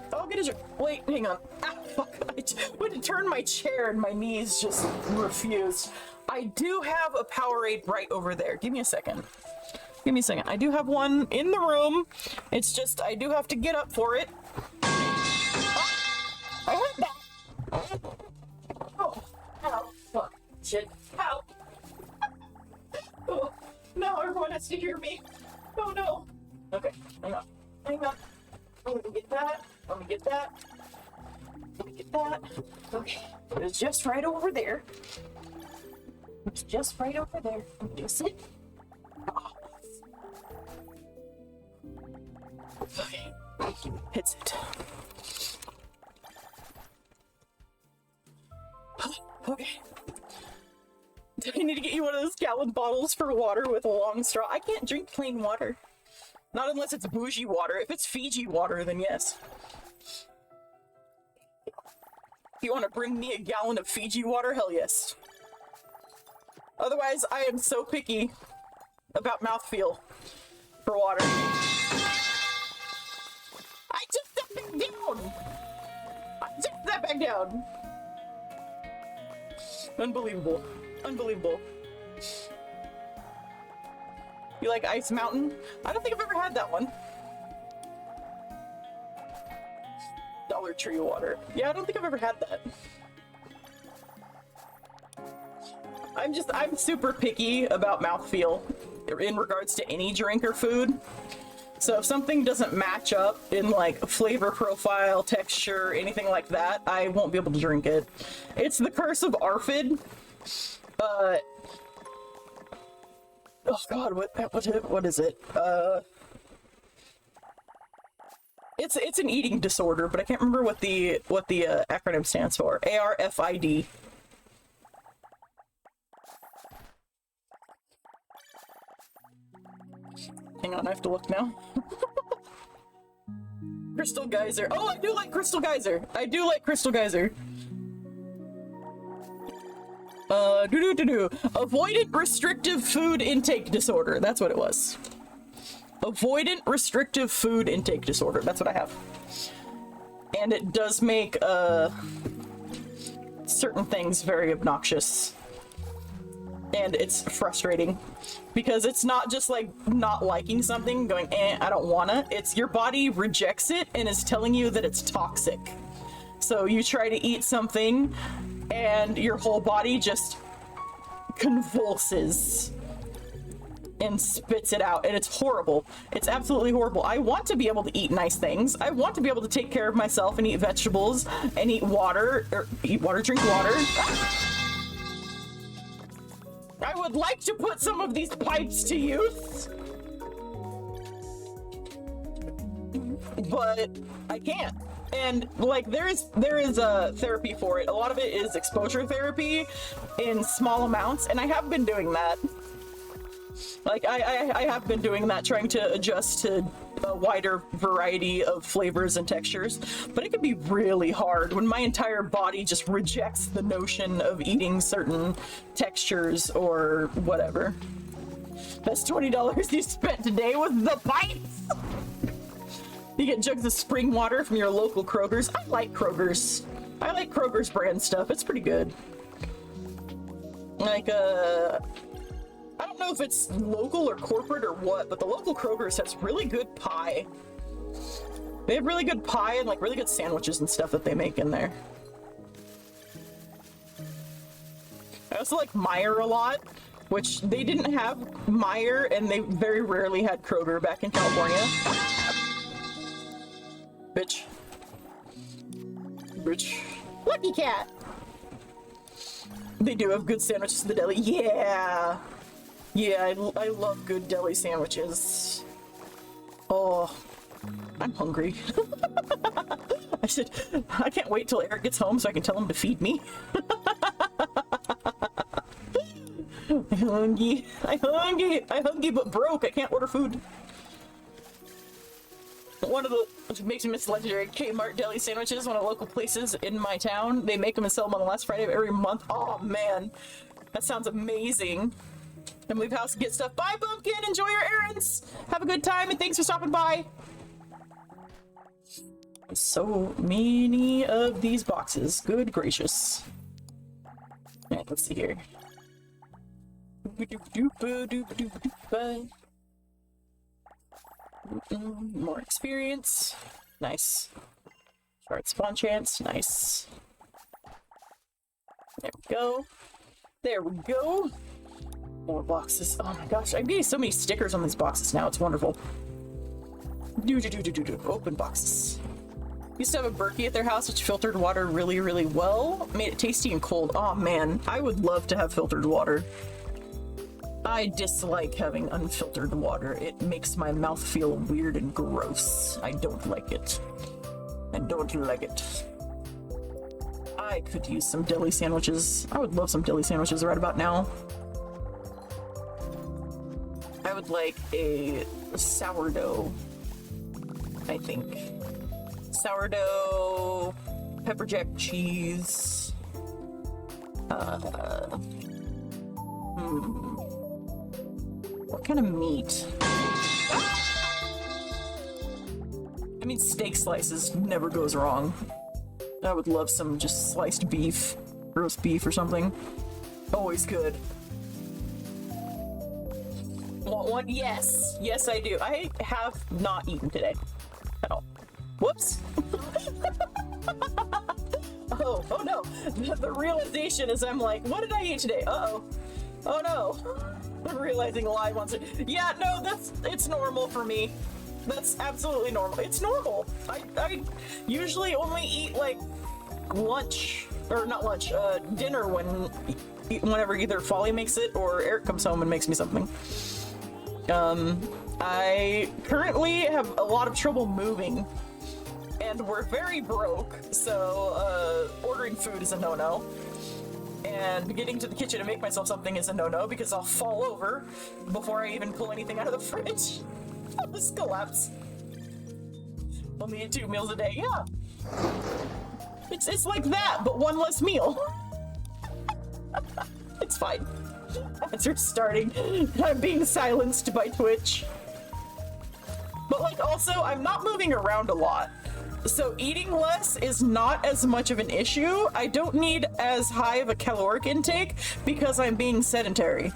Wait, hang on. Ah, fuck, I went to turn my chair and my knees just refused. I do have a Powerade right over there. Give me a second. Give me a second. I do have one in the room. It's just, I do have to get up for it. Oh, I heard that. Oh, ow, fuck, shit, ow. Oh, now everyone has to hear me. Oh no. Okay, hang on. I'm gonna get that. Let me get that. Let me get that. Okay, it's just right over there. It's just right over there. Let me just sit. Oh. Okay, hits it. Okay. Do I need to get you one of those gallon bottles for water with a long straw? I can't drink plain water. Not unless it's bougie water. If it's Fiji water, then yes. If you want to bring me a gallon of Fiji water, hell yes. Otherwise, I am so picky about mouthfeel for water. I took that back down! I took that back down! Unbelievable. Unbelievable. You like Ice Mountain? I don't think I've ever had that one. Dollar Tree water. Yeah, I don't think I've ever had that. I'm super picky about mouthfeel in regards to any drink or food. So if something doesn't match up in like flavor profile, texture, anything like that, I won't be able to drink it. It's the curse of Arfid. Oh god, what is it? It's an eating disorder, but I can't remember what the acronym stands for. ARFID. Hang on, I have to look now. Crystal Geyser. Oh, I do like Crystal Geyser. I do like Crystal Geyser. Avoidant restrictive food intake disorder. That's what it was. Avoidant restrictive food intake disorder. That's what I have. And it does make, certain things very obnoxious. And it's frustrating. Because it's not just like not liking something, going, I don't wanna. It's your body rejects it and is telling you that it's toxic. So you try to eat something and your whole body just convulses. and spits it out, and it's horrible. It's absolutely horrible. I want to be able to eat nice things. I want to be able to take care of myself and eat vegetables and eat water, or drink water. I would like to put some of these pipes to use, but I can't. And like there is a therapy for it. A lot of it is exposure therapy in small amounts, and I have been doing that. Like I have been doing that, trying to adjust to a wider variety of flavors and textures, but it can be really hard when my entire body just rejects the notion of eating certain textures or whatever. That's $20 you spent today with the pipes. You get jugs of spring water from your local Kroger's. I like Kroger's. I like Kroger's brand stuff. It's pretty good. Like, I don't know if it's local or corporate or what, but the local Kroger's has really good pie. They have really good pie and like really good sandwiches and stuff that they make in there. I also like Meijer a lot, which they didn't have Meijer, and they very rarely had Kroger back in California. Bitch. Lucky cat. They do have good sandwiches in the deli. Yeah. Yeah, I love good deli sandwiches. Oh, I'm hungry. I can't wait till Eric gets home so I can tell him to feed me. I'm hungry, but broke. I can't order food. One of the, which makes me miss legendary Kmart deli sandwiches, one of the local places in my town. They make them and sell them on the last Friday of every month. Oh man, that sounds amazing. And leave house and get stuff. Bye, Bumpkin. Enjoy your errands. Have a good time, and thanks for stopping by. So many of these boxes. Good gracious. Alright, let's see here. More experience. Nice. Start spawn chance. Nice. There we go. There we go. More boxes. Oh my gosh, I'm getting so many stickers on these boxes now. It's wonderful. Open boxes. Used to have a Berkey at their house which filtered water really, really well. Made it tasty and cold. Oh man, I would love to have filtered water. I dislike having unfiltered water. It makes my mouth feel weird and gross. I don't like it. I don't like it. I could use some deli sandwiches. I would love some deli sandwiches right about now. I would like a sourdough, I think. Sourdough, pepper jack cheese. What kind of meat? I mean, steak slices never goes wrong. I would love some just sliced beef, roast beef or something. Always good. Want one? Yes. Yes, I do. I have not eaten today at all. Whoops. Oh no. The realization is I'm like, what did I eat today? Uh-oh. Oh no. I'm realizing Lie wants it. Yeah, no, it's normal for me. That's absolutely normal. It's normal. I usually only eat like lunch, or not lunch, dinner whenever either Folly makes it or Eric comes home and makes me something. I currently have a lot of trouble moving, and we're very broke, so ordering food is a no-no. And getting to the kitchen to make myself something is a no-no because I'll fall over before I even pull anything out of the fridge. I'll just collapse. Only eat 2 meals a day, yeah. It's like that, but one less meal. It's fine. Ads are starting. I'm being silenced by Twitch. But like also, I'm not moving around a lot. So eating less is not as much of an issue. I don't need as high of a caloric intake because I'm being sedentary.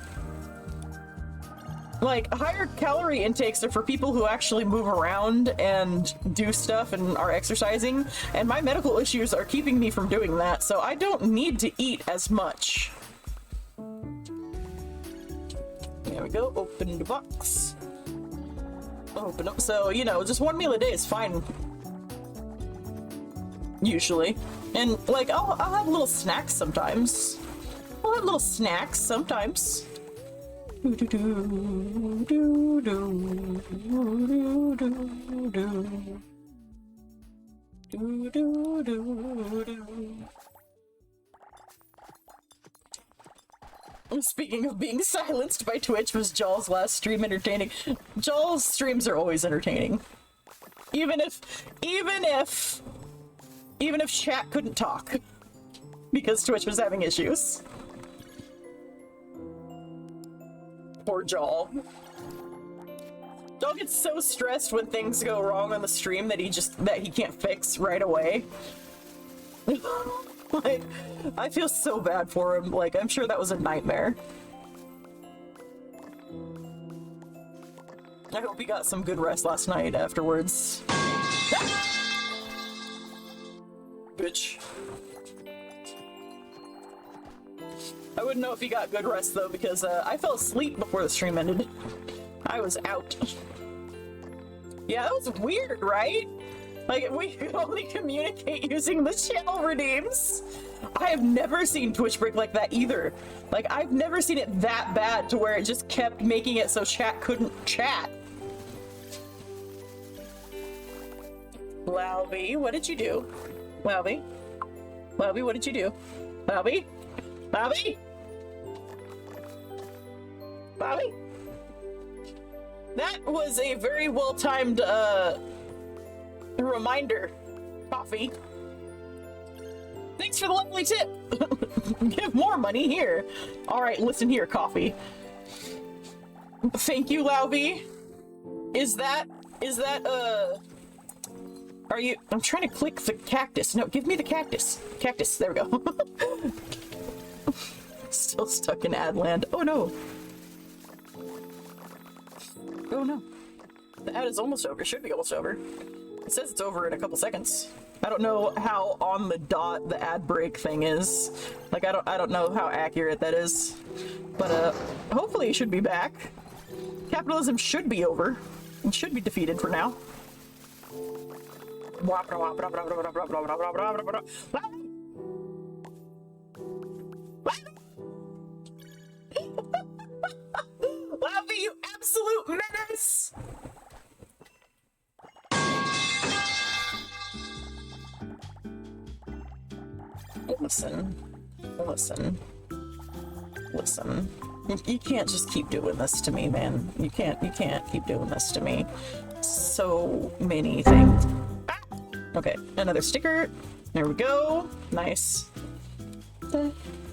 Like, higher calorie intakes are for people who actually move around and do stuff and are exercising, and my medical issues are keeping me from doing that, so I don't need to eat as much. There we go. Open the box. Open up. So, you know, just one meal a day is fine. Usually. And, like, I'll have little snacks sometimes. I'll have little snacks sometimes. Speaking of being silenced by Twitch, was Jaw's last stream entertaining? Jaw's streams are always entertaining. Even if chat couldn't talk. Because Twitch was having issues. Poor Jaw. Jaw gets so stressed when things go wrong on the stream that he can't fix right away. Like, I feel so bad for him. Like, I'm sure that was a nightmare. I hope he got some good rest last night afterwards. Bitch. I wouldn't know if he got good rest though, because I fell asleep before the stream ended. I was out. Yeah, that was weird, right? Like, we could only communicate using the channel redeems. I have never seen Twitch break like that either. Like, I've never seen it that bad to where it just kept making it so chat couldn't chat. Lauvie, what did you do? Lauvie? Lauvie, what did you do? Lauvie? Lauvie? Lauvie? That was a very well-timed, reminder. Coffee. Thanks for the lovely tip. Give more money here. All right, listen here, Coffee. Thank you, Lauvie. Is that, are you, I'm trying to click the cactus. No, give me the cactus. Cactus, there we go. Still stuck in Adland. Oh no. Oh no. The ad is almost over. Should be almost over. It says it's over in a couple seconds. I don't know how on the dot the ad break thing is. Like, I don't know how accurate that is. But hopefully it should be back. Capitalism should be over. It should be defeated for now. Lauvie, you absolute menace! Listen. You can't just keep doing this to me, man. You can't keep doing this to me. So many things. Ah! Okay, another sticker. There we go. Nice.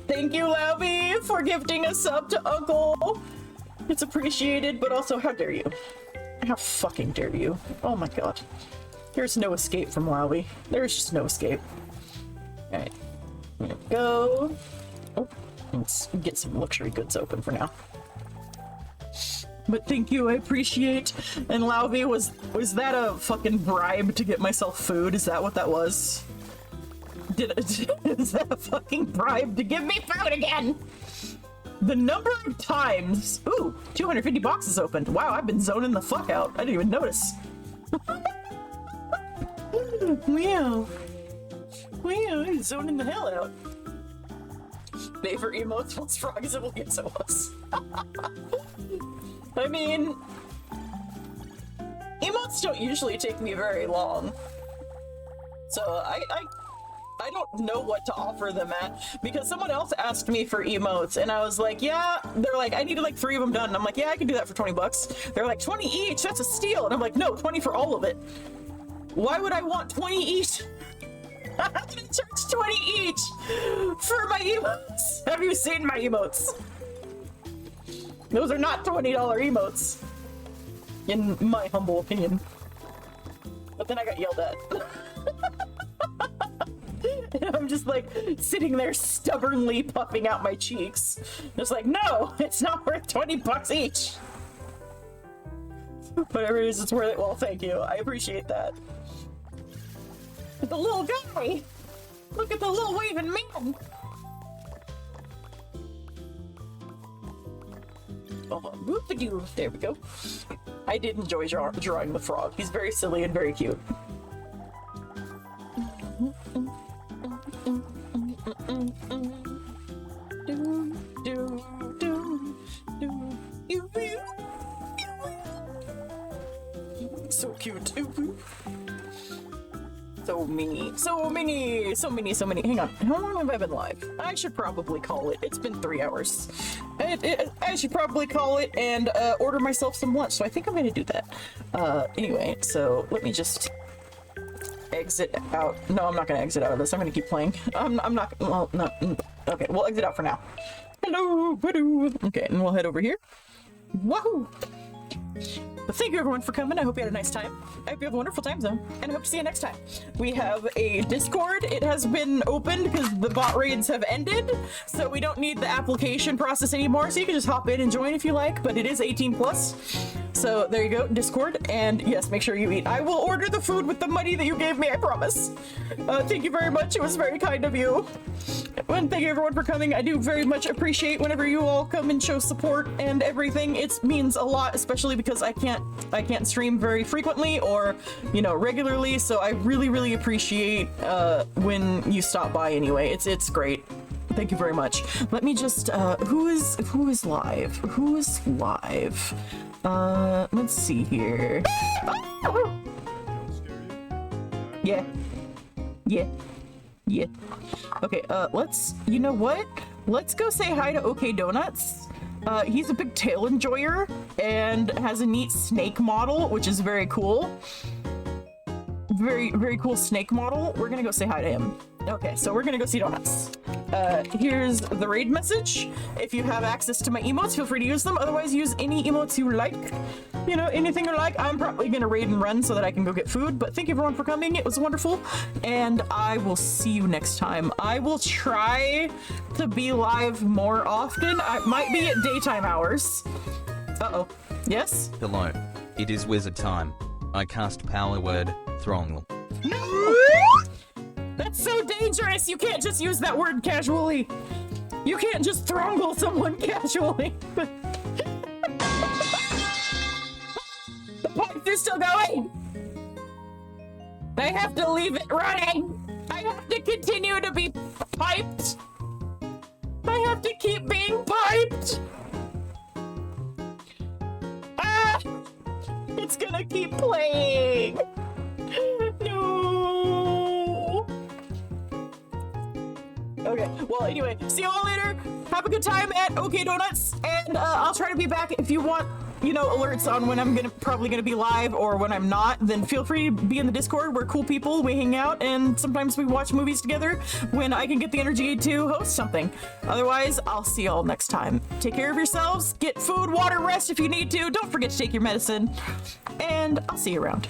Thank you, Lauvie, for gifting a sub to Uncle. It's appreciated, but also, how dare you? How fucking dare you? Oh my god. There's no escape from Lauvie. There's just no escape. Alright. There we go. Oh, let's get some luxury goods open for now. But thank you, I appreciate. And Lauvie, was that a fucking bribe to get myself food? Is that what that was? Is that a fucking bribe to give me food again? The number of times... Ooh, 250 boxes opened. Wow, I've been zoning the fuck out. I didn't even notice. Wow. Wow, I'm zoning the hell out. Favorite emotes once frog is able to get so us. I mean... Emotes don't usually take me very long. So I don't know what to offer them at, because someone else asked me for emotes and I was like, yeah, they're like, I needed like 3 of them done. And I'm like, yeah, I can do that for 20 bucks. They're like, 20 each, that's a steal. And I'm like, no, 20 for all of it. Why would I want 20 each? I'm gonna charge 20 each for my emotes. Have you seen my emotes? Those are not $20 emotes, in my humble opinion. But then I got yelled at. And I'm just like sitting there stubbornly puffing out my cheeks. Just like, no, it's not worth 20 bucks each. Whatever it is, it's worth it. Well, thank you. I appreciate that. The little guy! Look at the little waving man! Whoop-a-doo. There we go. I did enjoy drawing the frog. He's very silly and very cute. So cute. So many. Hang on. How long have I been live? I should probably call it. It's been 3 hours. I should probably call it and order myself some lunch. So I think I'm going to do that. Anyway, so let me just exit out. No, I'm not going to exit out of this. I'm going to keep playing. I'm not. Well, no. Okay, we'll exit out for now. Hello. Okay, and we'll head over here. Wahoo! But thank you everyone for coming. I hope you had a nice time. I hope you have a wonderful time zone, and I hope to see you next time. We have a Discord. It has been opened because the bot raids have ended, so we don't need the application process anymore, so you can just hop in and join if you like, but it is 18 plus. So there you go, Discord, and yes, make sure you eat. I will order the food with the money that you gave me, I promise. Thank you very much. It was very kind of you. And thank you everyone for coming. I do very much appreciate whenever you all come and show support and everything. It means a lot, especially because I can't stream very frequently or, you know, regularly, so I really appreciate when you stop by anyway. It's great. Thank you very much. Let me just who is live? Who is live? Let's see here. Yeah. Okay, you know what? Let's go say hi to OK Donuts. He's a big tail enjoyer and has a neat snake model, which is very cool. Very cool snake model. We're gonna go say hi to him. Okay, so we're gonna go see Donuts. Here's the raid message. If you have access to my emotes, feel free to use them. Otherwise, use any emotes you like. You know, anything you like. I'm probably gonna raid and run so that I can go get food, but thank you everyone for coming. It was wonderful, and I will see you next time. I will try to be live more often. I might be at daytime hours. Uh-oh. Yes? Hello. It is wizard time. I cast power word, Throng. No! That's so dangerous! You can't just use that word casually! You can't just thronggle someone casually! The pipes are still going! I have to leave it running! I have to continue to be piped! I have to keep being piped! Ah! It's gonna keep playing! No! Okay, well, anyway, see you all later. Have a good time at OK Donuts, and I'll try to be back if you want, you know, alerts on when I'm probably gonna be live or when I'm not. Then feel free to be in the Discord. We're cool people. We hang out, and sometimes we watch movies together when I can get the energy to host something. Otherwise, I'll see y'all next time. Take care of yourselves. Get food, water, rest if you need to. Don't forget to take your medicine, and I'll see you around.